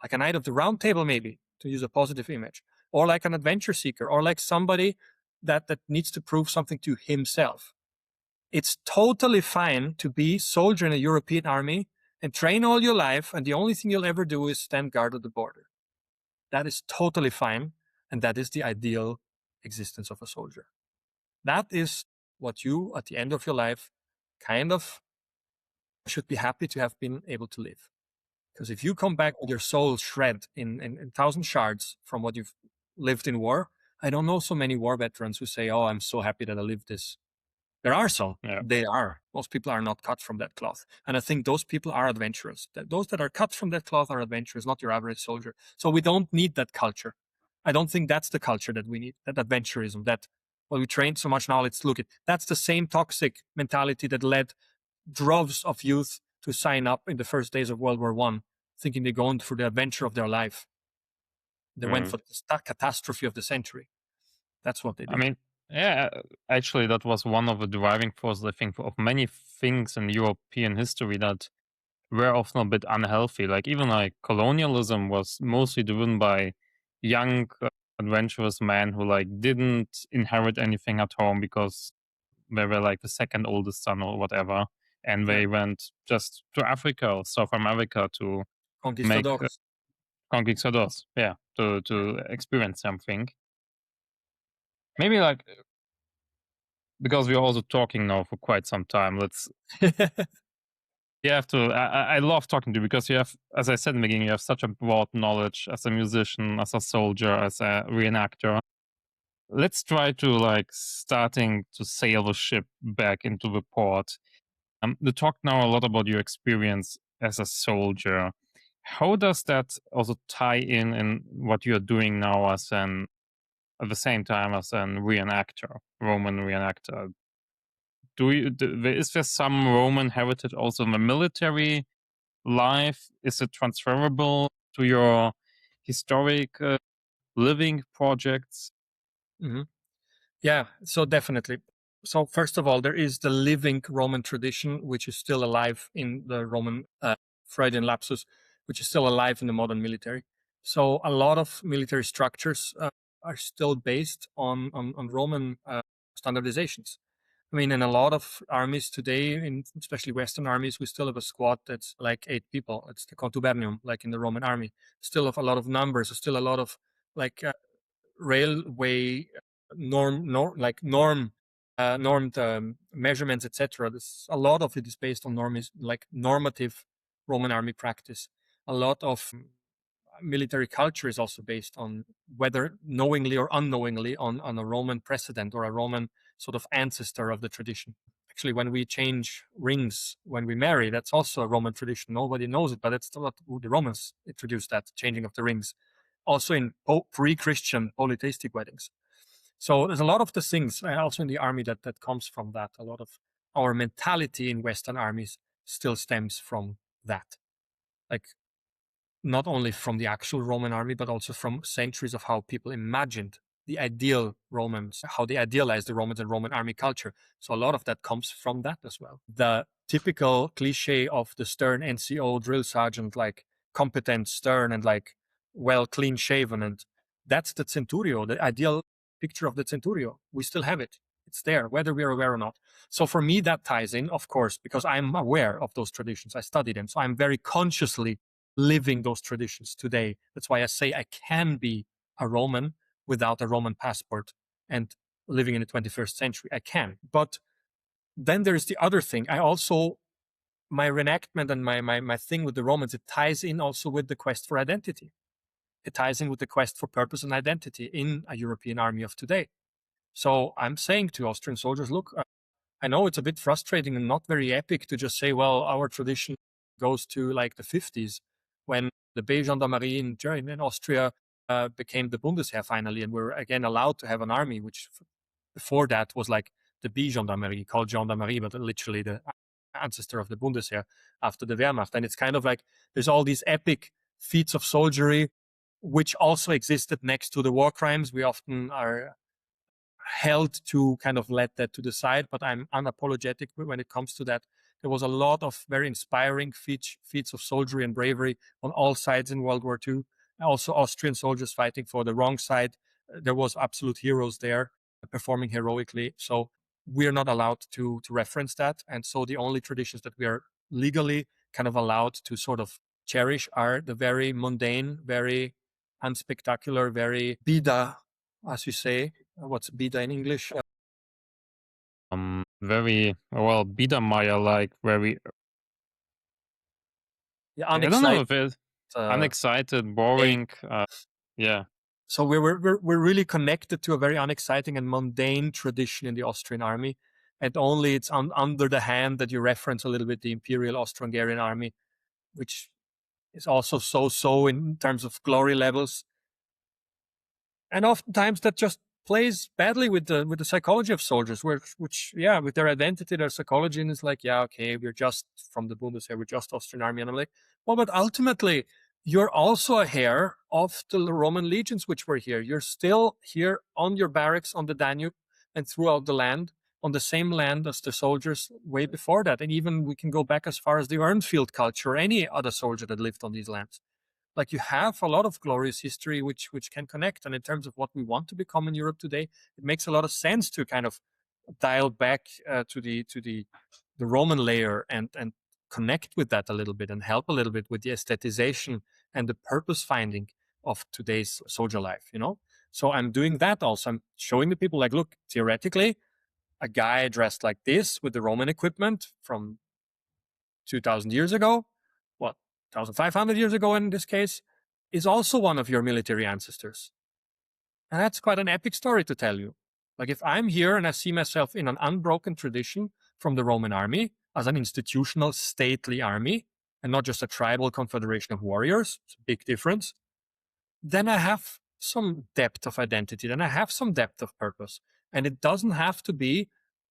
of the round table, maybe, to use a positive image, or like an adventure seeker, or like somebody that needs to prove something to himself. It's totally fine to be soldier in a European army and train all your life, and the only thing you'll ever do is stand guard at the border. That is totally fine, and that is the ideal existence of a soldier. That is what you, at the end of your life, kind of should be happy to have been able to live. Because if you come back with your soul shred in thousand shards from what you've lived in war, I don't know so many war veterans who say, oh, I'm so happy that I lived this. There are some. Yeah. They are. Most people are not cut from that cloth. And I think those people are adventurous. Those that are cut from that cloth are adventurous, not your average soldier. So we don't need that culture. I don't think that's the culture that we need, that adventurism, that, well, we trained so much now, let's look at. That's the same toxic mentality that led droves of youth to sign up in the first days of World War I, thinking they're going for the adventure of their life. They went for the catastrophe of the century. That's what they did. I mean, yeah, actually, that was one of the driving forces, I think, of many things in European history that were often a bit unhealthy. Like even like colonialism was mostly driven by young, adventurous men who like didn't inherit anything at home because they were like the second oldest son or whatever, and they went just to Africa or South America to make Conquistadors. conquistadors, yeah, to experience something. Maybe like because we're also talking now for quite some time, let's you have to I love talking to you because you have, as I said in the beginning, you have such a broad knowledge as a musician, as a soldier, as a reenactor. Let's try to like starting to sail the ship back into the port. You talked now a lot about your experience as a soldier. How does that also tie in what you're doing now as an at the same time as an reenactor, Roman reenactor? Is there some Roman heritage also in the military life? Is it transferable to your historic living projects? Mm-hmm. Yeah, so definitely. So first of all, there is the living Roman tradition, which is still alive in the Roman Freudian lapsus, which is still alive in the modern military. So a lot of military structures are still based on Roman standardizations. I mean, in a lot of armies today, in especially Western armies, we still have a squad that's like 8 people. It's the contubernium, like in the Roman army. Still have a lot of numbers, still a lot of like railway normed measurements, etc. A lot of it is based on normative Roman army practice. A lot of military culture is also based on, whether knowingly or unknowingly, on a Roman precedent or a Roman sort of ancestor of the tradition. Actually, when we change rings when we marry, that's also a Roman tradition. Nobody knows it, but it's still what the Romans introduced, that changing of the rings. also in pre-Christian polytheistic weddings. So there's a lot of the things also in the army that comes from that. A lot of our mentality in Western armies still stems from that. Like not only from the actual Roman army, but also from centuries of how people imagined the ideal Romans, how they idealized the Romans and Roman army culture. So a lot of that comes from that as well. The typical cliche of the stern NCO drill sergeant, like competent, stern, and like well clean shaven. And that's the centurio, the ideal picture of the centurio. We still have it. It's there, whether we're aware or not. So for me, that ties in, of course, because I'm aware of those traditions. I study them. So I'm very consciously living those traditions today. That's why I say I can be a Roman without a Roman passport and living in the 21st century. I can. But then there's the other thing. I also, my reenactment and my thing with the Romans, it ties in also with the quest for identity. It ties in with the quest for purpose and identity in a European army of today. So I'm saying to Austrian soldiers, look, I know it's a bit frustrating and not very epic to just say, well, our tradition goes to like the 50s when the Bay Gendarmerie in Austria became the Bundesheer finally, and we're again allowed to have an army, which before that was like the B Gendarmerie, called Gendarmerie, but literally the ancestor of the Bundesheer after the Wehrmacht. And it's kind of like there's all these epic feats of soldiery, which also existed next to the war crimes. We often are held to kind of let that to the side, but I'm unapologetic when it comes to that. There was a lot of very inspiring feats of soldiery and bravery on all sides in World War II. Also, Austrian soldiers fighting for the wrong side. There was absolute heroes there performing heroically. So we're not allowed to reference that. And so the only traditions that we are legally kind of allowed to sort of cherish are the very mundane, very unspectacular, very bida, as you say. What's bida in English? Very well, Biedermeier, like very. Yeah, I don't know unexcited. if it's unexcited, boring. Yeah. So we're really connected to a very unexciting and mundane tradition in the Austrian army, and only it's under the hand that you reference a little bit the Imperial Austro-Hungarian army, which is also so in terms of glory levels, and oftentimes that just plays badly with the psychology of soldiers, which with their identity, their psychology, and it's like, yeah, okay, we're just from the Bundesheer, we're just Austrian army, and I'm like, well, but ultimately you're also a heir of the Roman legions which were here. You're still here on your barracks on the Danube and throughout the land, on the same land as the soldiers way before that. And even we can go back as far as the Urnfield culture, or any other soldier that lived on these lands. Like you have a lot of glorious history which can connect. And in terms of what we want to become in Europe today, it makes a lot of sense to kind of dial back to the Roman layer and connect with that a little bit and help a little bit with the aestheticization and the purpose finding of today's soldier life, you know? So I'm doing that also. I'm showing the people like, look, theoretically, a guy dressed like this with the Roman equipment from 2000 years ago, what, 1500 years ago in this case, is also one of your military ancestors. And that's quite an epic story to tell you. Like if I'm here and I see myself in an unbroken tradition from the Roman army as an institutional stately army and not just a tribal confederation of warriors, it's a big difference, then I have some depth of identity, then I have some depth of purpose. And it doesn't have to be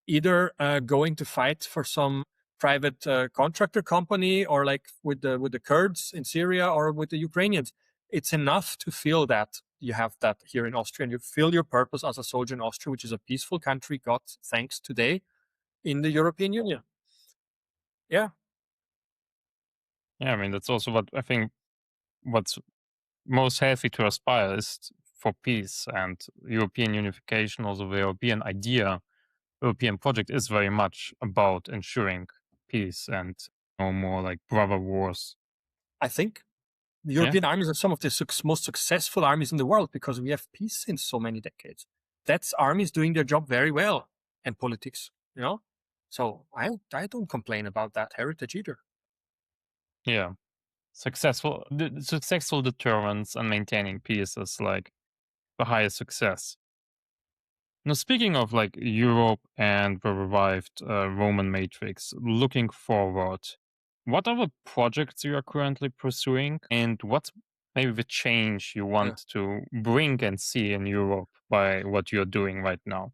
either going to fight for some private contractor company or like with the Kurds in Syria or with the Ukrainians. It's enough to feel that you have that here in Austria and you feel your purpose as a soldier in Austria, which is a peaceful country, God thanks today, in the European Union. Yeah. Yeah, I mean, that's also what I think what's most healthy to aspire is for peace and European unification. Also, the European idea, European project is very much about ensuring peace and no more like brother wars. I think the Yeah. European armies are some of the most successful armies in the world because we have peace since so many decades. That's armies doing their job very well, and politics, you know? So I don't complain about that heritage either. Yeah. Successful deterrence and maintaining peace is like the highest success. Now, speaking of like Europe and the revived Roman matrix, looking forward, what are the projects you are currently pursuing, and maybe the change you Yeah. want to bring and see in Europe by what you're doing right now?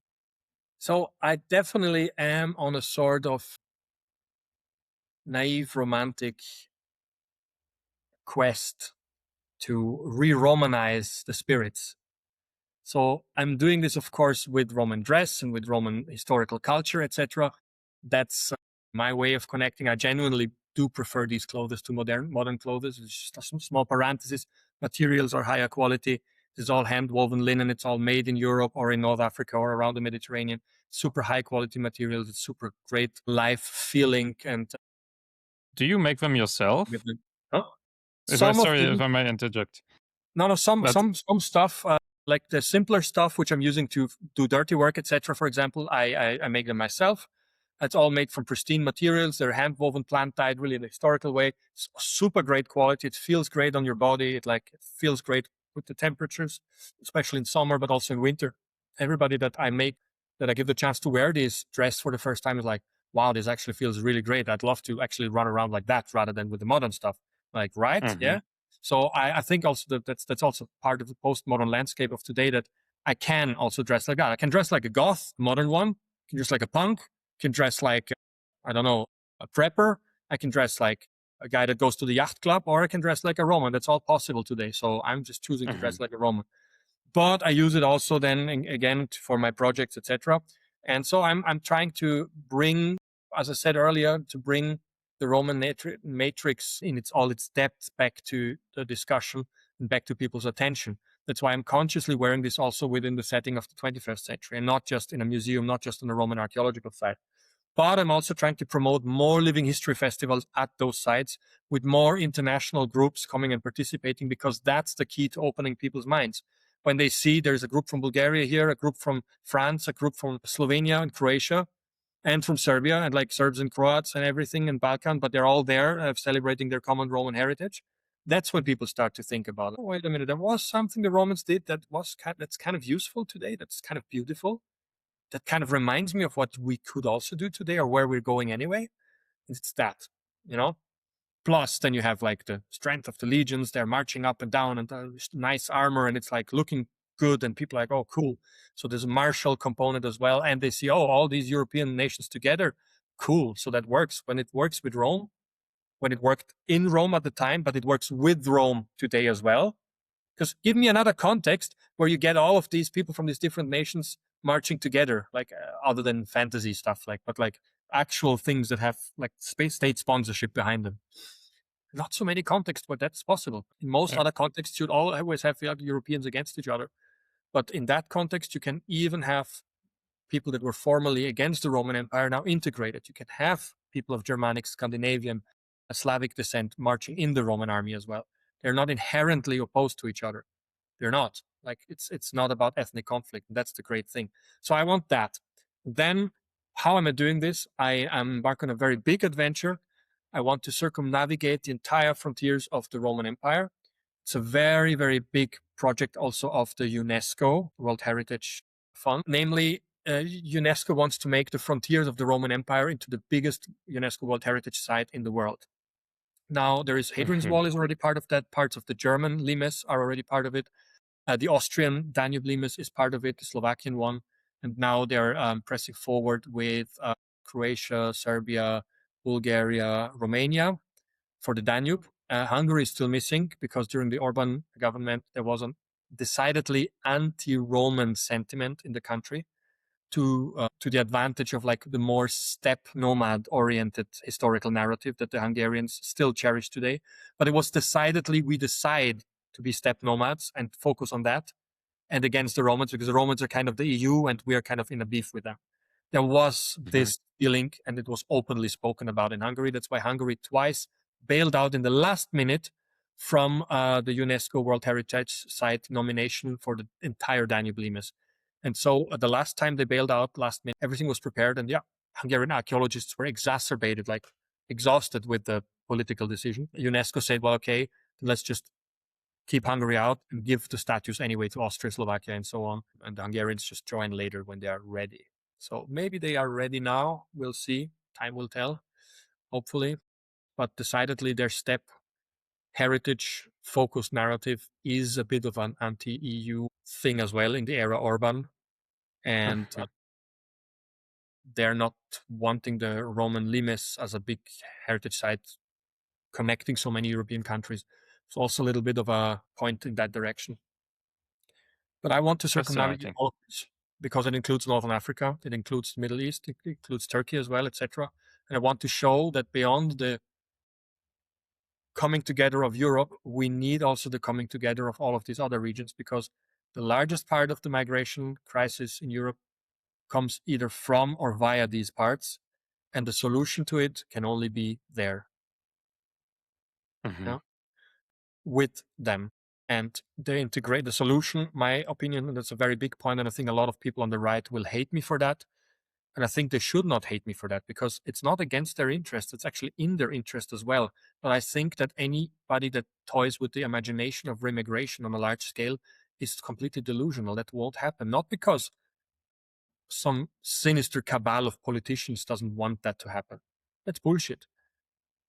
So I definitely am on a sort of naive romantic quest to re-Romanize the spirits. So I'm doing this, of course, with Roman dress and with Roman historical culture, etc. That's my way of connecting. I genuinely do prefer these clothes to modern clothes. It's just a small parenthesis. Materials are higher quality. It's all hand woven linen. It's all made in Europe or in North Africa or around the Mediterranean. Super high quality materials. It's super great life feeling and Do you make them with yourself? the, huh? If I Some of sorry if them. I may interject. No, some That's some stuff like the simpler stuff which I'm using to do dirty work, etc. For example, I make them myself. It's all made from pristine materials. They're hand woven, plant dyed, really in a historical way. It's super great quality. It feels great on your body. It feels great with the temperatures, especially in summer, but also in winter. Everybody that I make that I give the chance to wear this dress for the first time is like, wow, this actually feels really great. I'd love to actually run around like that rather than with the modern stuff. Like, right? mhm, Yeah. So I think also that's also part of the postmodern landscape of today that I can also dress like that. I can dress like a goth, modern one. I can dress like a punk. I can dress like, I don't know, a prepper. I can dress like a guy that goes to the yacht club, or I can dress like a Roman. That's all possible today. So I'm just choosing to mhm. dress like a Roman. But I use it also then again for my projects, etc. And so I'm trying to bring, as I said earlier, to bring the Roman matrix in all its depth back to the discussion and back to people's attention. That's why I'm consciously wearing this also within the setting of the 21st century and not just in a museum, not just on the Roman archaeological site. But I'm also trying to promote more living history festivals at those sites with more international groups coming and participating, because that's the key to opening people's minds. When they see there's a group from Bulgaria here, a group from France, a group from Slovenia and Croatia, and from Serbia, and like Serbs and Croats and everything in Balkan, but they're all there celebrating their common Roman heritage. That's when people start to think about, oh, wait a minute, there was something the Romans did that's kind of useful today, that's kind of beautiful, that kind of reminds me of what we could also do today or where we're going anyway. It's that, you know? Plus, then you have like the strength of the legions. They're marching up and down and nice armor, and it's like looking good. And people are like, oh, cool. So there's a martial component as well. And they see, oh, all these European nations together. Cool. So that works. When it works with Rome, when it worked in Rome at the time, but it works with Rome today as well. Because give me another context where you get all of these people from these different nations marching together, like other than fantasy stuff, but like actual things that have like space state sponsorship behind them. Not so many contexts where that's possible. In most Yeah. other contexts, you'd always have the other Europeans against each other. But in that context, you can even have people that were formerly against the Roman Empire now integrated. You can have people of Germanic, Scandinavian, Slavic descent marching in the Roman army as well. They're not inherently opposed to each other. They're not. Like it's not about ethnic conflict. That's the great thing. So I want that. Then how am I doing this? I am embark on a very big adventure. I want to circumnavigate the entire frontiers of the Roman Empire. It's a very, very big project also of the UNESCO World Heritage Fund. Namely, UNESCO wants to make the frontiers of the Roman Empire into the biggest UNESCO World Heritage Site in the world. Now, there is Hadrian's Mhm. Wall is already part of that. Parts of the German limes are already part of it. The Austrian Danube limes is part of it, the Slovakian one. And now they're pressing forward with Croatia, Serbia, Bulgaria, Romania for the Danube. Hungary is still missing because during the Orban government, there was a decidedly anti-Roman sentiment in the country to the advantage of like the more steppe nomad oriented historical narrative that the Hungarians still cherish today. But it was decidedly, we decide to be steppe nomads and focus on that, and against the Romans, because the Romans are kind of the EU and we are kind of in a beef with them. There was Mhm. this feeling, and it was openly spoken about in Hungary. That's why Hungary twice bailed out in the last minute from the UNESCO World Heritage Site nomination for the entire Danube limes. And so the last time they bailed out, last minute, everything was prepared. And yeah, Hungarian archaeologists were exacerbated, like exhausted with the political decision. UNESCO said, well, okay, let's just keep Hungary out and give the statues anyway to Austria, Slovakia, and so on. And the Hungarians just join later when they are ready. So maybe they are ready now. We'll see. Time will tell, hopefully. But decidedly, their steppe heritage focused narrative is a bit of an anti-EU thing as well in the era Orban, and they're not wanting the Roman limes as a big heritage site connecting so many European countries. It's also a little bit of a point in that direction. But I want to circumnavigate Fascinating. all of this because it includes Northern Africa, it includes the Middle East, it includes Turkey as well, etc. And I want to show that beyond the coming together of Europe, we need also the coming together of all of these other regions, because the largest part of the migration crisis in Europe comes either from or via these parts, and the solution to it can only be there. Hmm. Yeah? With them. And they integrate the solution, my opinion, and that's a very big point, and I think a lot of people on the right will hate me for that. And I think they should not hate me for that, because it's not against their interest. It's actually in their interest as well. But I think that anybody that toys with the imagination of remigration on a large scale is completely delusional. That won't happen. Not because some sinister cabal of politicians doesn't want that to happen. That's bullshit.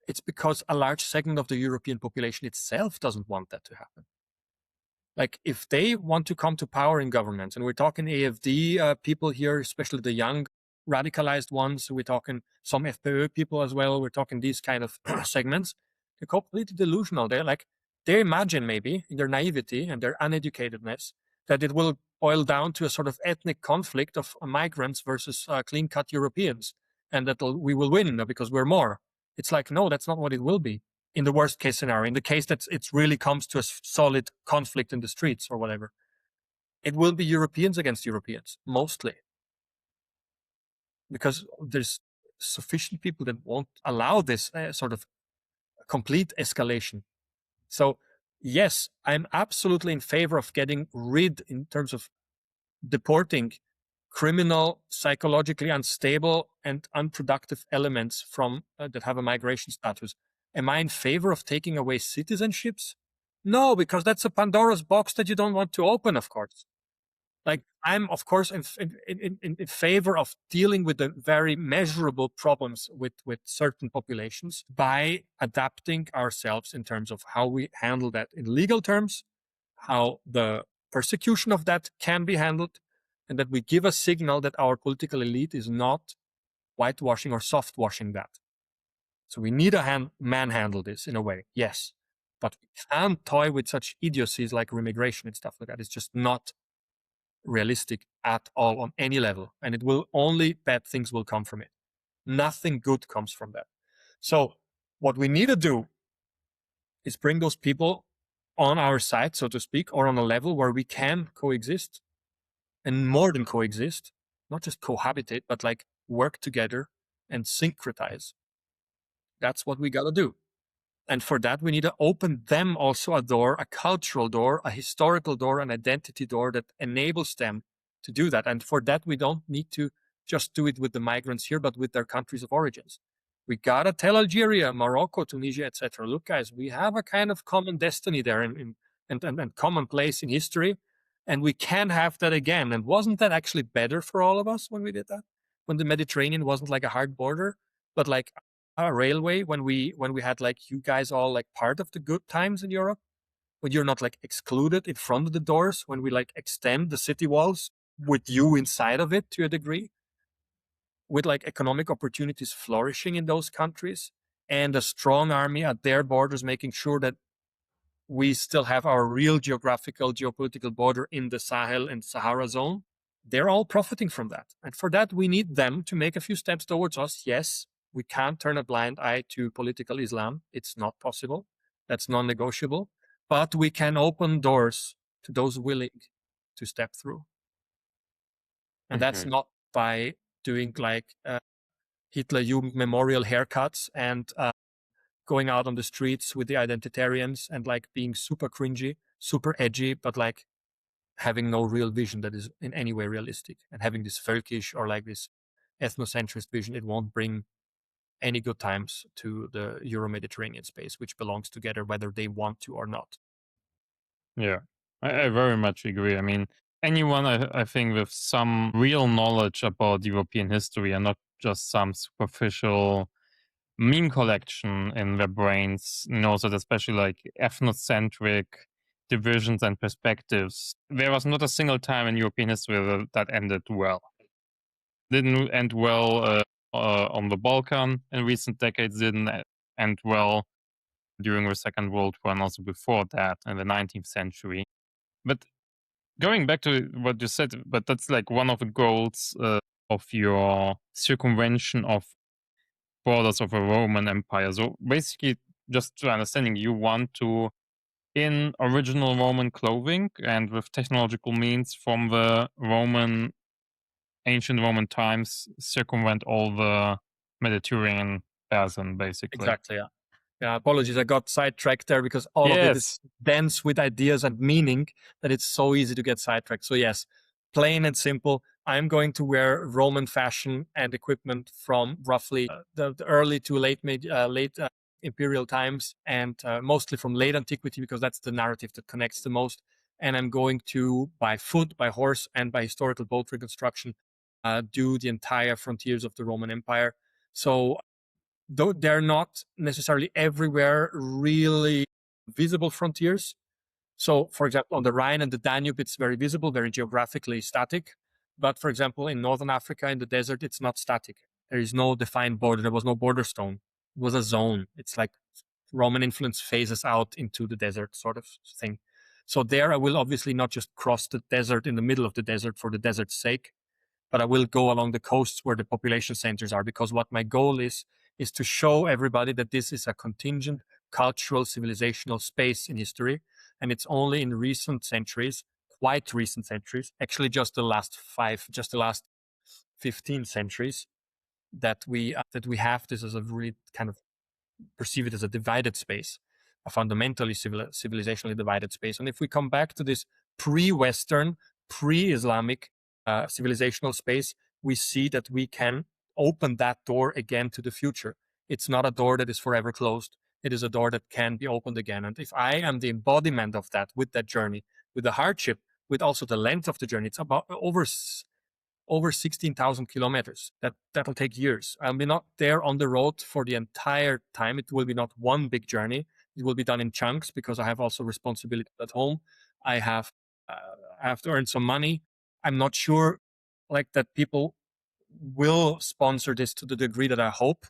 It's because a large segment of the European population itself doesn't want that to happen. Like, if they want to come to power in governments, and we're talking AFD people here, especially the young radicalized ones, we're talking some FPÖ people as well, we're talking these kind of segments, they're completely delusional. They imagine, maybe in their naivety and their uneducatedness, that it will boil down to a sort of ethnic conflict of migrants versus clean-cut Europeans, and that we will win because we're more. It's like, no, that's not what it will be in the worst case scenario. In the case that it really comes to a solid conflict in the streets or whatever, it will be Europeans against Europeans, mostly. Because there's sufficient people that won't allow this sort of complete escalation. So, yes, I'm absolutely in favor of getting rid, in terms of deporting criminal, psychologically unstable, and unproductive elements from that have a migration status. Am I in favor of taking away citizenships? No, because that's a Pandora's box that you don't want to open, of course. Like, I'm, of course, in favor of dealing with the very measurable problems with certain populations by adapting ourselves in terms of how we handle that in legal terms, how the persecution of that can be handled, and that we give a signal that our political elite is not whitewashing or soft washing that. So we need to manhandle this in a way, yes. But we can't toy with such idiocies like remigration and stuff like that. It's just not realistic at all on any level. And it will only, bad things will come from it. Nothing good comes from that. So what we need to do is bring those people on our side, so to speak, or on a level where we can coexist, and more than coexist, not just cohabitate, but like work together and syncretize. That's what we got to do. And for that, we need to open them also a door, a cultural door, a historical door, an identity door that enables them to do that. And for that, we don't need to just do it with the migrants here, but with their countries of origins. We got to tell Algeria, Morocco, Tunisia, etc. Look, guys, we have a kind of common destiny there and common place in history. And we can have that again. And wasn't that actually better for all of us when we did that? When the Mediterranean wasn't like a hard border, but like a railway, when we had like you guys all like part of the good times in Europe, when you're not like excluded in front of the doors, when we like extend the city walls with you inside of it to a degree, with like economic opportunities flourishing in those countries, and a strong army at their borders making sure that we still have our real geographical, geopolitical border in the Sahel and Sahara zone. They're all profiting from that. And for that, we need them to make a few steps towards us. Yes, we can't turn a blind eye to political Islam. It's not possible. That's non-negotiable. But we can open doors to those willing to step through. And that's Hmm. not by doing like Hitler Jugend memorial haircuts and going out on the streets with the identitarians and like being super cringy, super edgy, but like having no real vision that is in any way realistic, and having this völkisch or like this ethnocentrist vision. It won't bring any good times to the Euro-Mediterranean space, which belongs together whether they want to or not. Yeah, I very much agree. I mean, anyone I think with some real knowledge about European history and not just some superficial meme collection in their brains, so especially like ethnocentric divisions and perspectives. There was not a single time in European history that ended well. Didn't end well on the Balkan in recent decades, didn't end well during the Second World War and also before that in the 19th century. But going back to what you said, but that's like one of the goals of your circumvention of borders of a Roman Empire. So basically, just to understanding, you want to, in original Roman clothing and with technological means from the ancient Roman times, circumvent all the Mediterranean basin, basically. Exactly. Yeah. Yeah, apologies, I got sidetracked there because all of it is Yes. dense with ideas and meaning that it's so easy to get sidetracked. So yes, plain and simple, I'm going to wear Roman fashion and equipment from roughly the early to late imperial times, and mostly from late antiquity because that's the narrative that connects the most. And I'm going to, by foot, by horse, and by historical boat reconstruction, do the entire frontiers of the Roman Empire. So though they're not necessarily everywhere really visible frontiers. So, for example, on the Rhine and the Danube, it's very visible, very geographically static. But for example, in Northern Africa, in the desert, it's not static. There is no defined border. There was no border stone. It was a zone. It's like Roman influence phases out into the desert sort of thing. So there, I will obviously not just cross the desert in the middle of the desert for the desert's sake, but I will go along the coasts where the population centers are, because what my goal is to show everybody that this is a contingent cultural civilizational space in history. And it's only in recent centuries, quite recent centuries, actually just the last 15 centuries, that we have this as a really kind of perceive it as a divided space, a fundamentally civilizationally divided space. And if we come back to this pre-Western, pre-Islamic civilizational space, we see that we can open that door again to the future. It's not a door that is forever closed. It is a door that can be opened again. And if I am the embodiment of that, with that journey, with the hardship, with also the length of the journey, it's about over 16,000 kilometers. That'll take years. I'll be not there on the road for the entire time. It will be not one big journey. It will be done in chunks because I have also responsibility at home. I have to earn some money. I'm not sure like that people will sponsor this to the degree that I hope,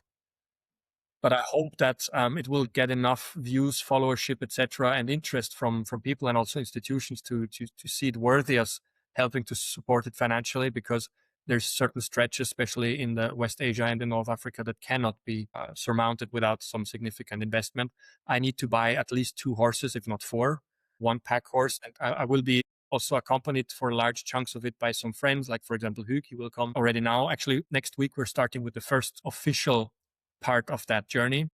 but I hope that it will get enough views, followership, etc., and interest from people and also institutions to see it worthy as helping to support it financially, because there's certain stretches, especially in the West Asia and in North Africa, that cannot be surmounted without some significant investment. I need to buy at least 2 horses, if not 4, one pack horse, and I will be also accompanied for large chunks of it by some friends, like for example Hugo. He will come already now. Actually, next week we're starting with the first official part of that journey.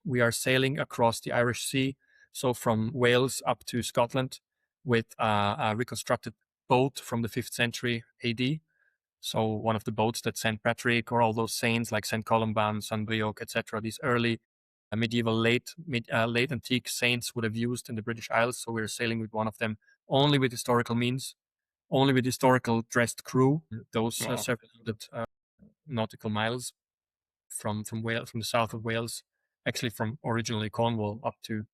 We are sailing across the Irish Sea, so from Wales up to Scotland, with a reconstructed boat from the 5th century AD. So one of the boats that St. Patrick or all those saints like St. Columban, St. Brioc, etc., these early medieval late antique saints would have used in the British Isles. So we're sailing with one of them, only with historical means, only with historical dressed crew, those several hundred nautical miles from Wales, from the south of Wales, actually from originally Cornwall up to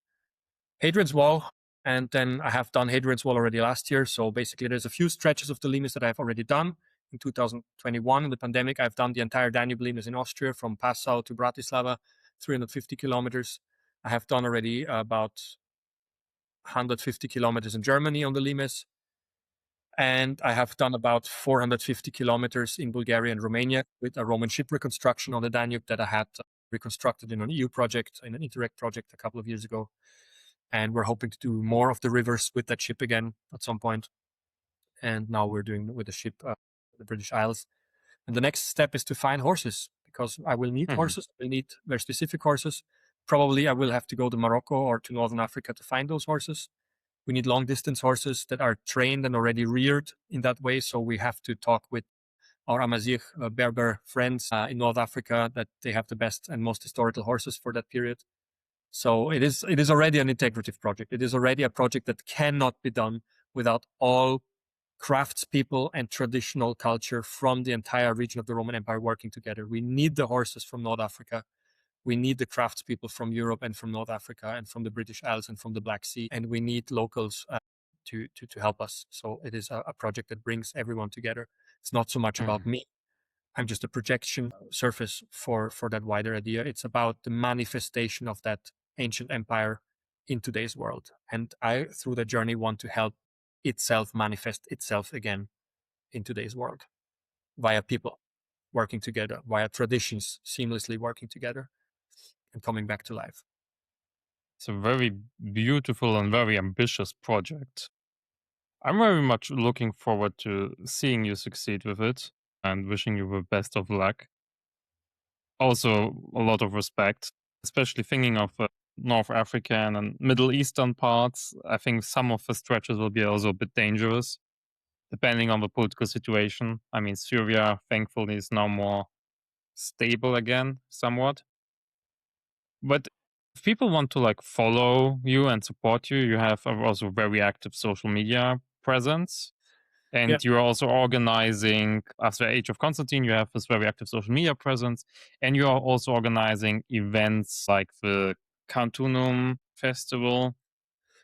Hadrian's Wall. And then I have done Hadrian's Wall already last year. So basically there's a few stretches of the Limes that I've already done. In 2021, in the pandemic, I've done the entire Danube Limes in Austria from Passau to Bratislava, 350 kilometers. I have done already about 150 kilometers in Germany on the Limes. And I have done about 450 kilometers in Bulgaria and Romania with a Roman ship reconstruction on the Danube that I had reconstructed in an EU project, in an Interreg project a couple of years ago. And we're hoping to do more of the rivers with that ship again at some point. And now we're doing with the ship, the British Isles. And the next step is to find horses, because I will need horses. I will need very specific horses. Probably I will have to go to Morocco or to Northern Africa to find those horses. We need long distance horses that are trained and already reared in that way. So we have to talk with our Amazigh Berber friends in North Africa that they have the best and most historical horses for that period. So it is already an integrative project. It is already a project that cannot be done without all craftspeople and traditional culture from the entire region of the Roman Empire working together. We need the horses from North Africa. We need the craftspeople from Europe and from North Africa and from the British Isles and from the Black Sea, and we need locals to help us. So it is a project that brings everyone together. It's not so much about Mhm. me. I'm just a projection surface for that wider idea. It's about the manifestation of that ancient empire in today's world. And I, through that journey, want to help itself manifest itself again in today's world via people working together, via traditions seamlessly working together and coming back to life. It's a very beautiful and very ambitious project. I'm very much looking forward to seeing you succeed with it and wishing you the best of luck. Also, a lot of respect, especially thinking of North African and Middle Eastern parts. I think some of the stretches will be also a bit dangerous, depending on the political situation. I mean, Syria, thankfully, is now more stable again, somewhat. But if people want to like follow you and support you, you have a also very active social media presence. Yeah. And you're also organizing, after Age of Constantine, you have this very active social media presence. And you are also organizing events like the Cantunum Festival,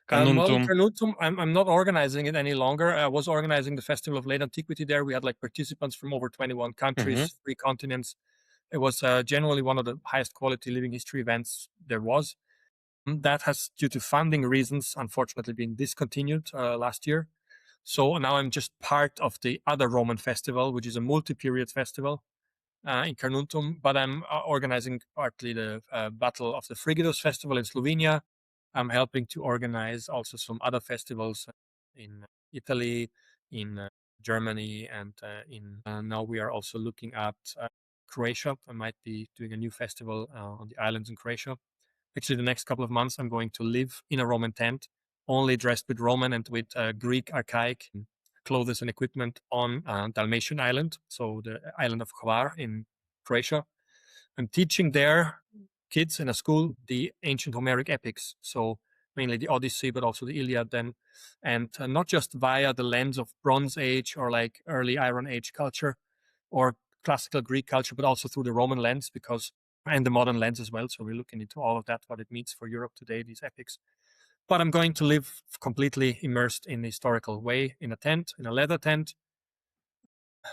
Well, Canuntum. Carnutum, I'm not organizing it any longer. I was organizing the Festival of Late Antiquity there. We had like participants from over 21 Hmm. countries, 3 continents. It was generally one of the highest quality living history events there was. That has, due to funding reasons, unfortunately been discontinued last year. So now I'm just part of the other Roman festival, which is a multi-period festival in Carnuntum, but I'm organizing partly the Battle of the Frigidos festival in Slovenia. I'm helping to organize also some other festivals in Italy, in Germany, and in now we are also looking at Croatia. I might be doing a new festival on the islands in Croatia. Actually, the next couple of months, I'm going to live in a Roman tent, only dressed with Roman and with Greek archaic clothes and equipment on Dalmatian Island, so the island of Hvar in Croatia. I'm teaching there kids in a school the ancient Homeric epics, so mainly the Odyssey, but also the Iliad then, and not just via the lens of Bronze Age or like early Iron Age culture or classical Greek culture, but also through the Roman lens, because and the modern lens as well. So we're looking into all of that, what it means for Europe today, these epics. But I'm going to live completely immersed in a historical way in a tent, in a leather tent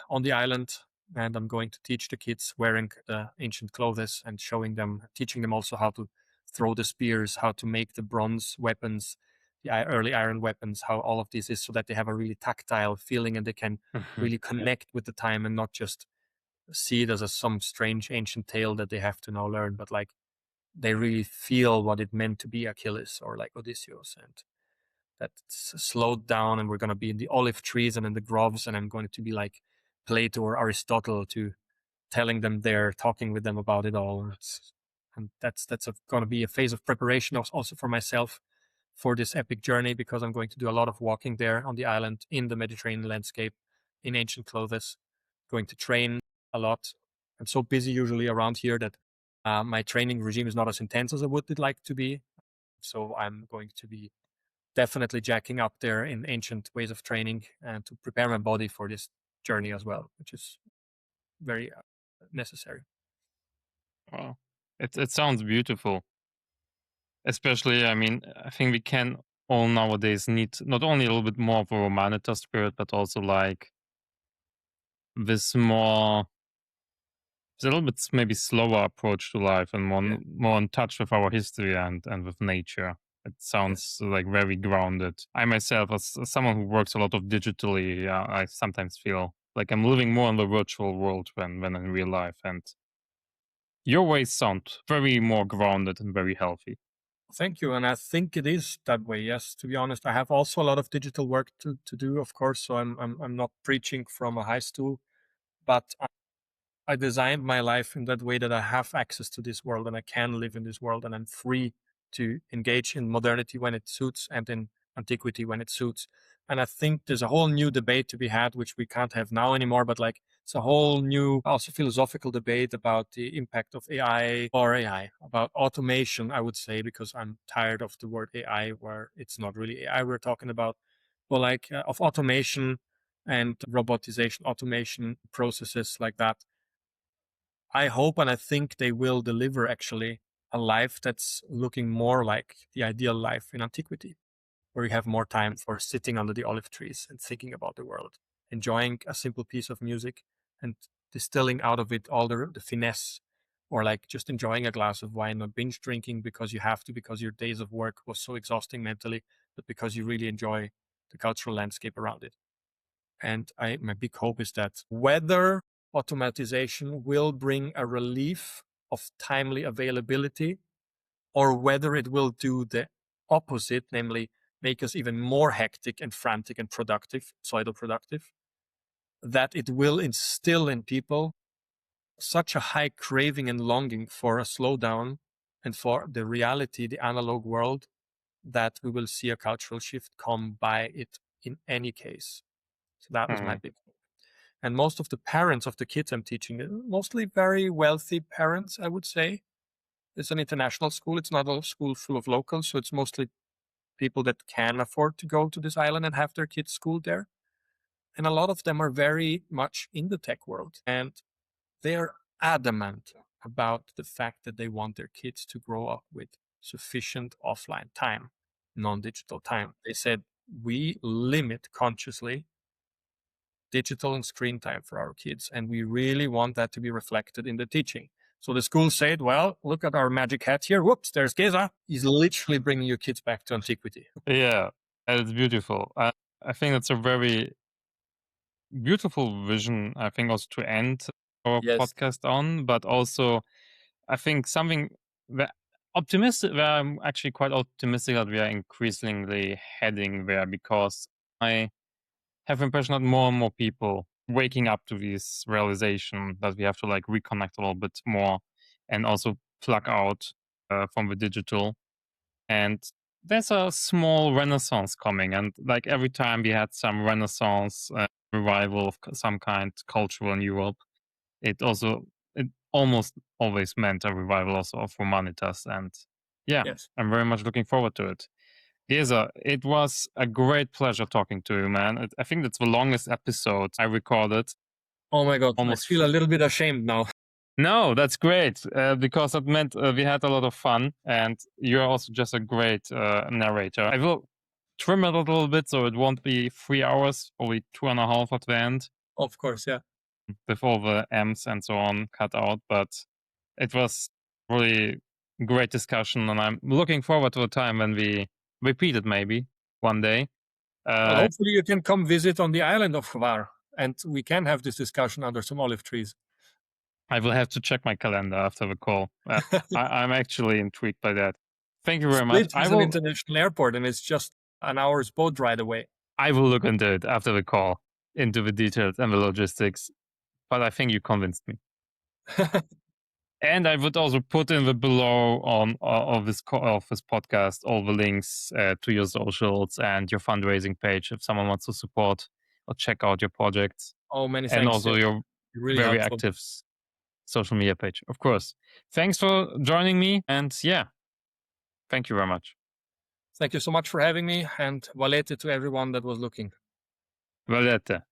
on the island. And I'm going to teach the kids wearing the ancient clothes and showing them, teaching them also how to throw the spears, how to make the bronze weapons, the early iron weapons, how all of this is so that they have a really tactile feeling and they can really connect with the time and not just see it as some strange ancient tale that they have to now learn, but like they really feel what it meant to be Achilles or like Odysseus, and that's slowed down. And we're going to be in the olive trees and in the groves, and I'm going to be like Plato or Aristotle to telling them there, talking with them about it all. And that's going to be a phase of preparation also for myself for this epic journey, because I'm going to do a lot of walking there on the island in the Mediterranean landscape in ancient clothes, going to train a lot. I'm so busy usually around here that my training regime is not as intense as I would like to be. So I'm going to be definitely jacking up there in ancient ways of training and to prepare my body for this journey as well, which is very necessary. Wow. It sounds beautiful. Especially, I mean, I think we can all nowadays need not only a little bit more of a Romanitas spirit, but also like this more, it's a little bit maybe slower approach to life and Yeah. more in touch with our history and with nature. It Yes. sounds like very grounded. I myself, as someone who works a lot of digitally, I sometimes feel like I'm living more in the virtual world than in real life. And your ways sound very more grounded and very healthy. Thank you. And I think it is that way. Yes. To be honest, I have also a lot of digital work to do, of course. So I'm not preaching from a high stool, but I designed my life in that way that I have access to this world and I can live in this world and I'm free to engage in modernity when it suits and in antiquity when it suits. And I think there's a whole new debate to be had, which we can't have now anymore, but like it's a whole new, also philosophical debate about the impact of AI, about automation, I would say, because I'm tired of the word AI, where it's not really AI we're talking about, but like of automation and robotization, automation processes like that. I hope and I think they will deliver actually a life that's looking more like the ideal life in antiquity, where you have more time for sitting under the olive trees and thinking about the world, enjoying a simple piece of music and distilling out of it all the finesse, or like just enjoying a glass of wine, not binge drinking because you have to, because your days of work was so exhausting mentally, but because you really enjoy the cultural landscape around it. And my big hope is that whether automatization will bring a relief of timely availability, or whether it will do the opposite, namely make us even more hectic and frantic and productive, pseudo-productive, that it will instill in people such a high craving and longing for a slowdown and for the reality, the analog world, that we will see a cultural shift come by it in any case. So that was my Mm. big hope. And most of the parents of the kids I'm teaching, mostly very wealthy parents, I would say. It's an international school. It's not a school full of locals. So it's mostly people that can afford to go to this island and have their kids schooled there. And a lot of them are very much in the tech world. And they're adamant about the fact that they want their kids to grow up with sufficient offline time, non-digital time. They said, we limit consciously digital and screen time for our kids, and we really want that to be reflected in the teaching. So the school said, well, look at our magic hat here. Whoops, there's Géza. He's literally bringing your kids back to antiquity. Yeah, it's beautiful. I think that's a very beautiful vision, I think, also to end our Yes. podcast on, but also I think something that optimistic, where I'm actually quite optimistic that we are increasingly heading there, because I have the impression that more and more people waking up to this realization that we have to like reconnect a little bit more and also plug out from the digital. And there's a small renaissance coming, and like every time we had some renaissance revival of some kind cultural in Europe, it almost always meant a revival also of Romanitas. And yeah, Yes. I'm very much looking forward to it. Géza, it was a great pleasure talking to you, man. I think that's the longest episode I recorded. Oh my God. I Almost. feel a little bit ashamed now. No, that's great, because that meant we had a lot of fun, and you're also just a great narrator. I will trim it a little bit so it won't be 3 hours, only 2.5 at the end, Of course. Yeah. with all the M's and so on cut out. But it was really great discussion, and I'm looking forward to a time when we repeat it maybe one day. Well, Uh, hopefully you can come visit on the island of Hvar and we can have this discussion under some olive trees. I will have to check my calendar after the call. I'm actually intrigued by that. Thank you very much. Split is an international airport and it's just an hour's boat ride away. I will look into it after the call, into the details and the logistics. But I think you convinced me. And I would also put in the below on of this podcast all the links to your socials and your fundraising page if someone wants to support or check out your projects, Oh, many and thanks. also Yes. your You're really very helpful. active social media page. Of course. Thanks for joining me, and yeah, thank you very much. Thank you so much for having me, and valete to everyone that was looking. Valete.